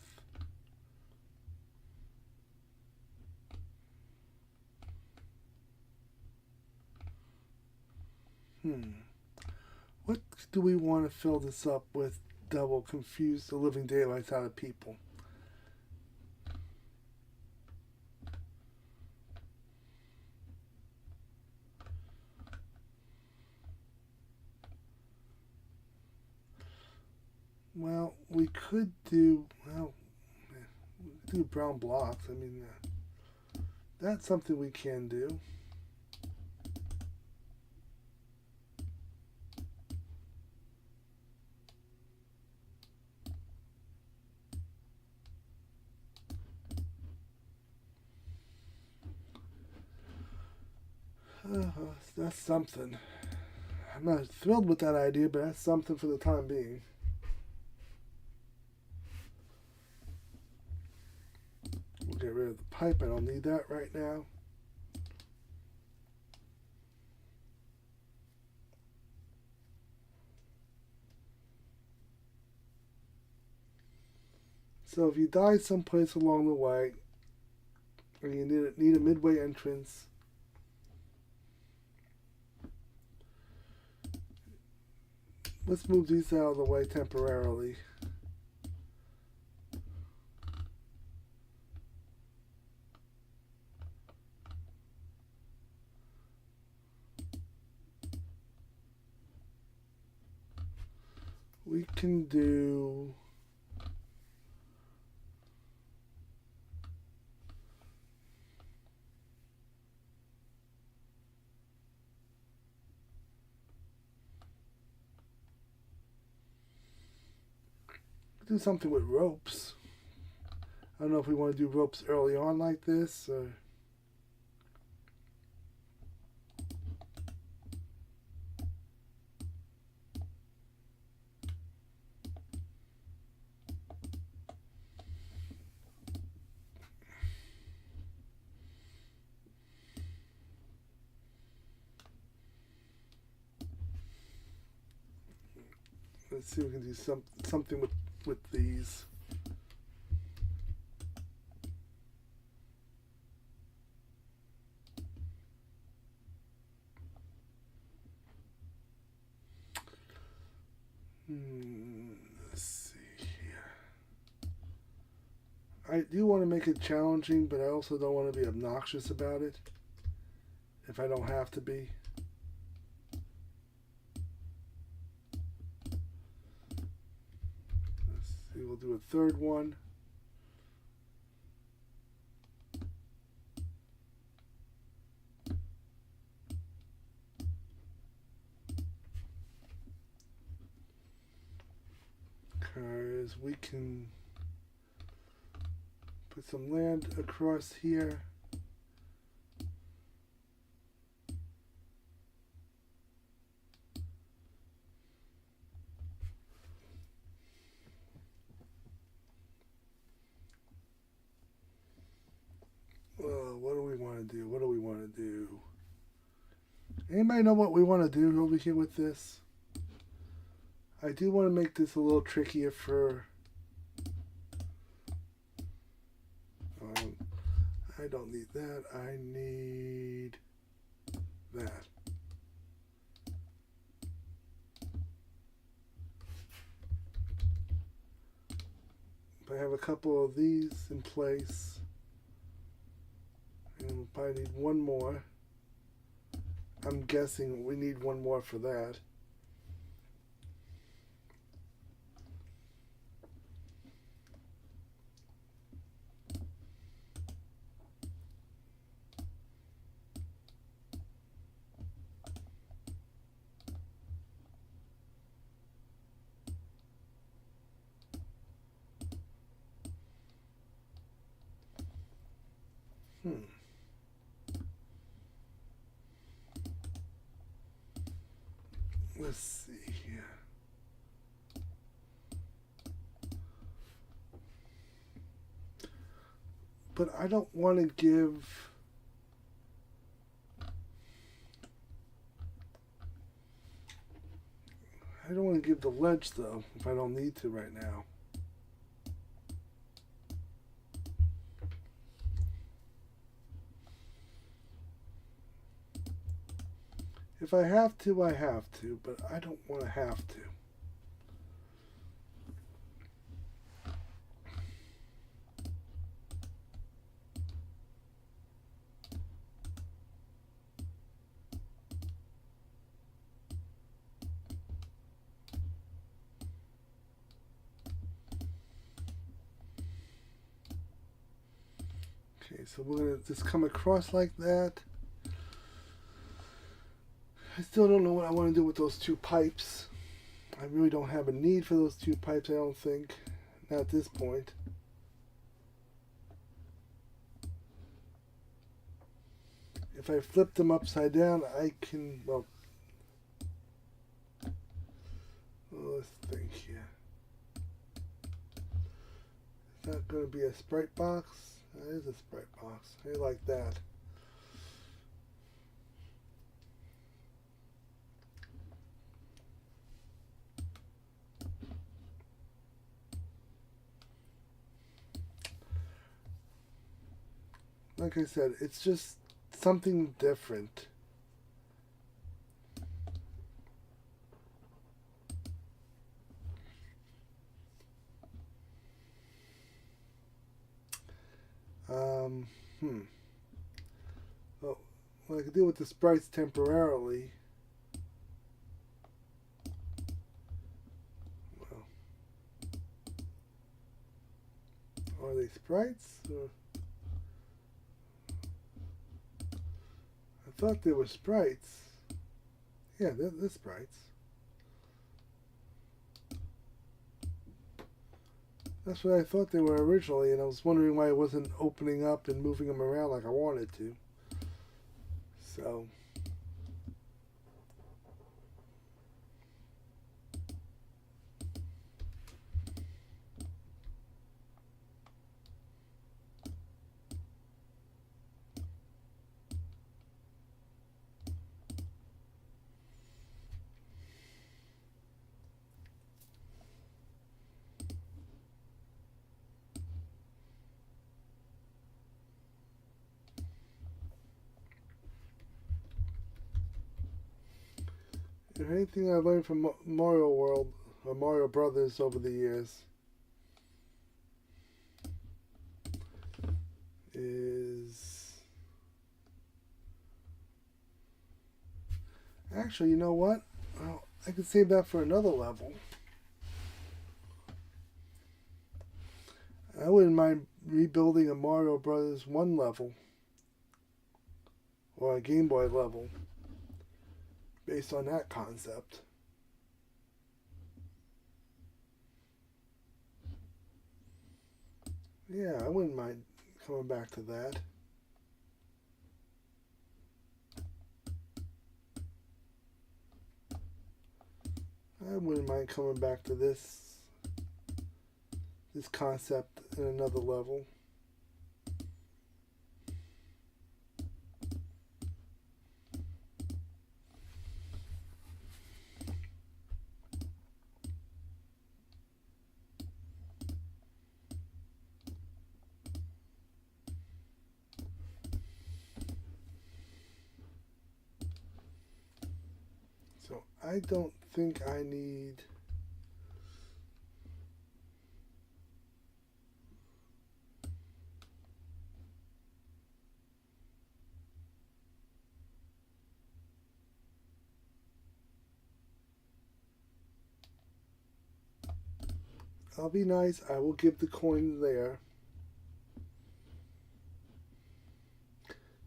what do we want to fill this up with that will confuse the living daylights out of people? Well, we could do, brown blocks. I mean, that's something we can do. That's something. I'm not thrilled with that idea, but that's something for the time being. We'll get rid of the pipe. I don't need that right now. So if you die someplace along the way, or you need a midway entrance, let's move these out of the way temporarily. We can do something with ropes. I don't know if we want to do ropes early on like this, or let's see if we can do something with these. Let's see here. I do want to make it challenging, but I also don't want to be obnoxious about it if I don't have to be. We'll do a third one. Because we can put some land across here. What do we want to do? What do we want to do? Anybody know what we want to do over here with this? I do want to make this a little trickier for... I don't need that. I need that. If I have a couple of these in place, and we'll probably need one more. I'm guessing we need one more for that. Let's see here. But I don't want to give... I don't want to give the ledge, though, if I don't need to right now. If I have to, I have to, but I don't want to have to. Okay, so we're going to just come across like that. I still don't know what I want to do with those two pipes. I really don't have a need for those two pipes, I don't think. Not at this point. if I flip them upside down, I can, well, let's think here. Is that going to be a sprite box? That is a sprite box. I like that. Like I said, it's just something different. Well, I can deal with the sprites temporarily. Well, are they sprites? Or I thought they were sprites. Yeah, they're sprites. That's what I thought they were originally, and I was wondering why it wasn't opening up and moving them around like I wanted to. So, if anything I learned from Mario World or Mario Brothers over the years is actually, you know what? Well, I could save that for another level. I wouldn't mind rebuilding a Mario Brothers 1 level or a Game Boy level based on that concept. Yeah, I wouldn't mind coming back to that. I wouldn't mind coming back to this concept in another level. So I don't think I need I'll be nice. I will give the coin there.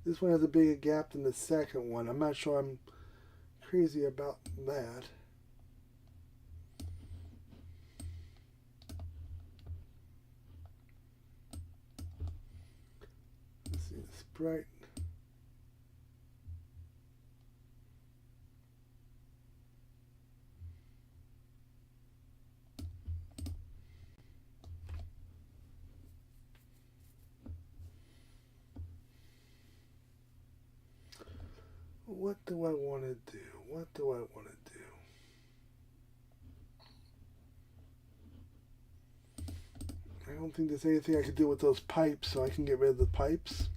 This one has a bigger gap than the second one. I'm not sure I'm crazy about that. Let's see, the sprite. What do I want to do? What do I want to do? I don't think there's anything I could do with those pipes, so I can get rid of the pipes.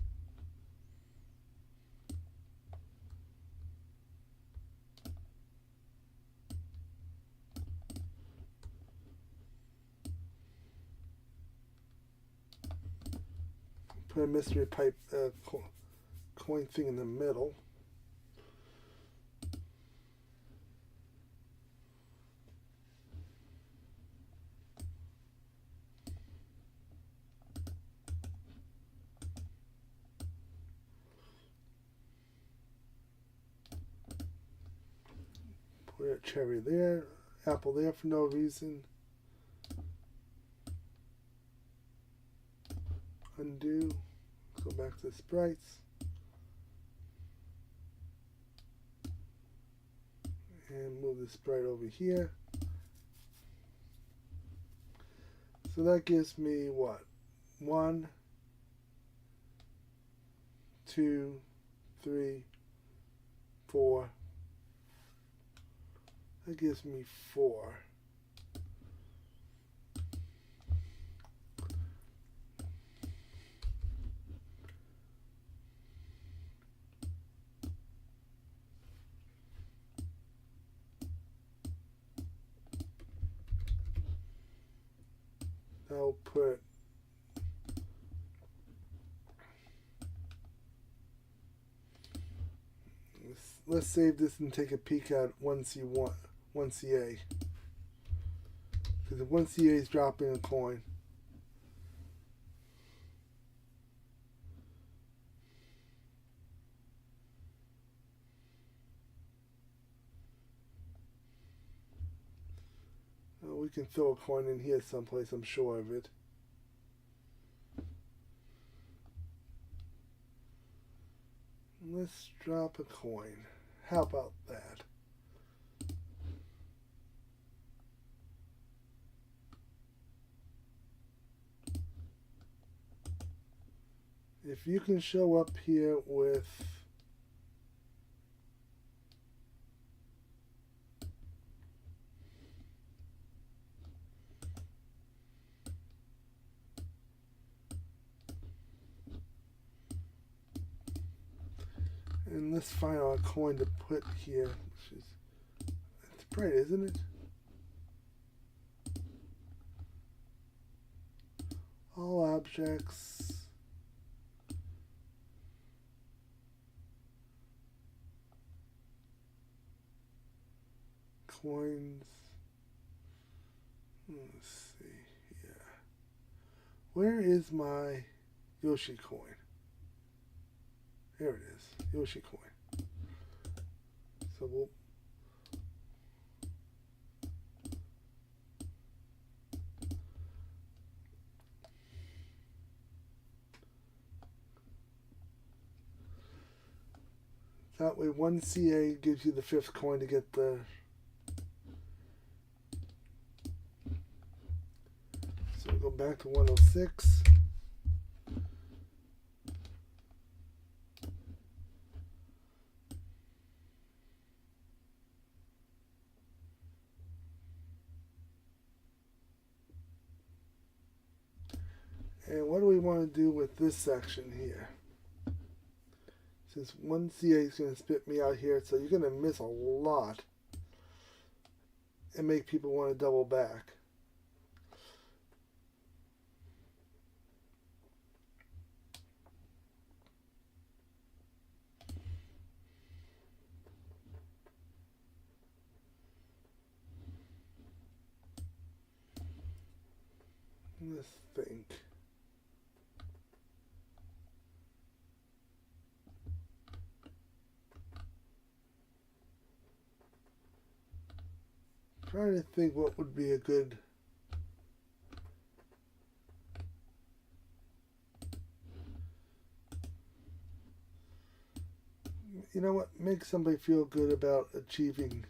Put a mystery pipe coin thing in the middle. Put a cherry there, apple there for no reason. Undo. Go back to the sprites. And move the sprite over here. So that gives me what? 1, 2, 3, 4. That gives me 4. I'll put let's save this and take a peek at 1C1, 1CA. Because if 1CA is dropping a coin, we can throw a coin in here someplace, I'm sure of it. Let's drop a coin. How about that? If you can show up here with and let's find our coin to put here, which is it's bright, isn't it? All objects. Coins. Let's see. Yeah. Where is my Yoshi coin? There it is. Yoshi coin. So we'll that way 1CA gives you the 5th coin to get the so we'll go back to 106. And what do we want to do with this section here? Since 1CA is going to spit me out here, so you're going to miss a lot and make people want to double back. Let's think. Trying to think what would be a good you know what, make somebody feel good about achieving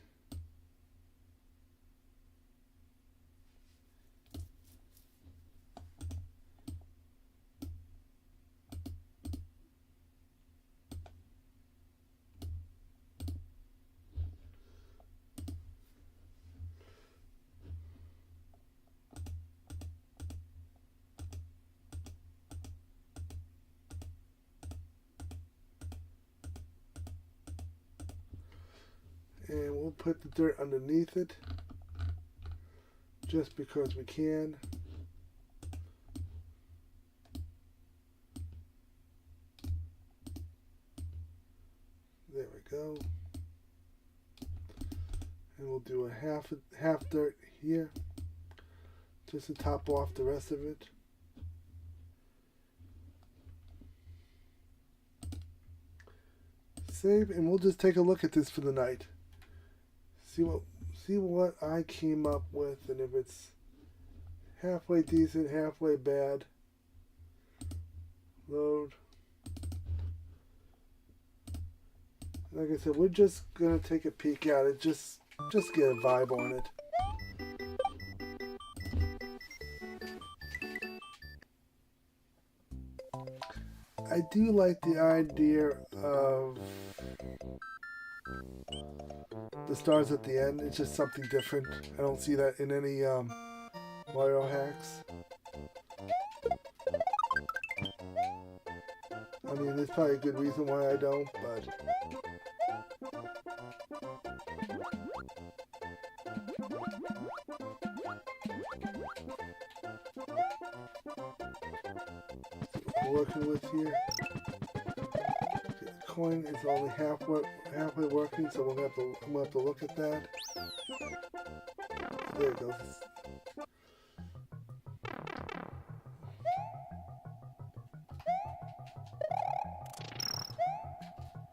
and we'll put the dirt underneath it just because we can. There we go. And we'll do a half dirt here just to top off the rest of it. Save, and we'll just take a look at this for the night. See what I came up with, and if it's halfway decent, halfway bad. Load. Like I said, we're just gonna take a peek at it just Just get a vibe on it. I do like the idea of the stars at the end. It's just something different. I don't see that in any Mario hacks. I mean, there's probably a good reason why I don't, but we're working with here. The coin is only halfway working, so I'm gonna have to look at that. There it goes.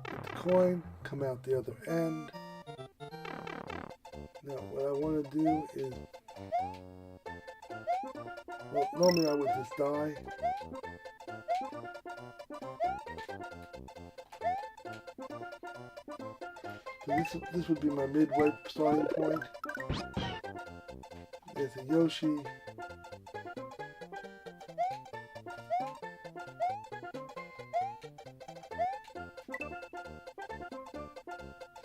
Get the coin, come out the other end. Now, what I want to do is, well, normally I would just die. So this would be my midway starting point. There's a Yoshi.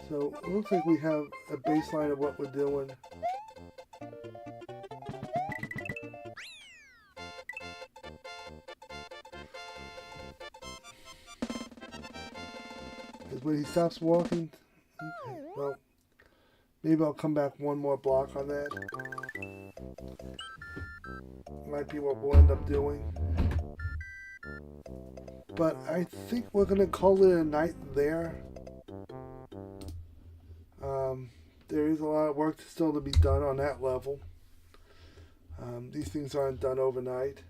So it looks like we have a baseline of what we're doing. Because when he stops walking, okay, well, maybe I'll come back one more block on that. Might be what we'll end up doing. But I think we're going to call it a night there. There is a lot of work still to be done on that level. These things aren't done overnight.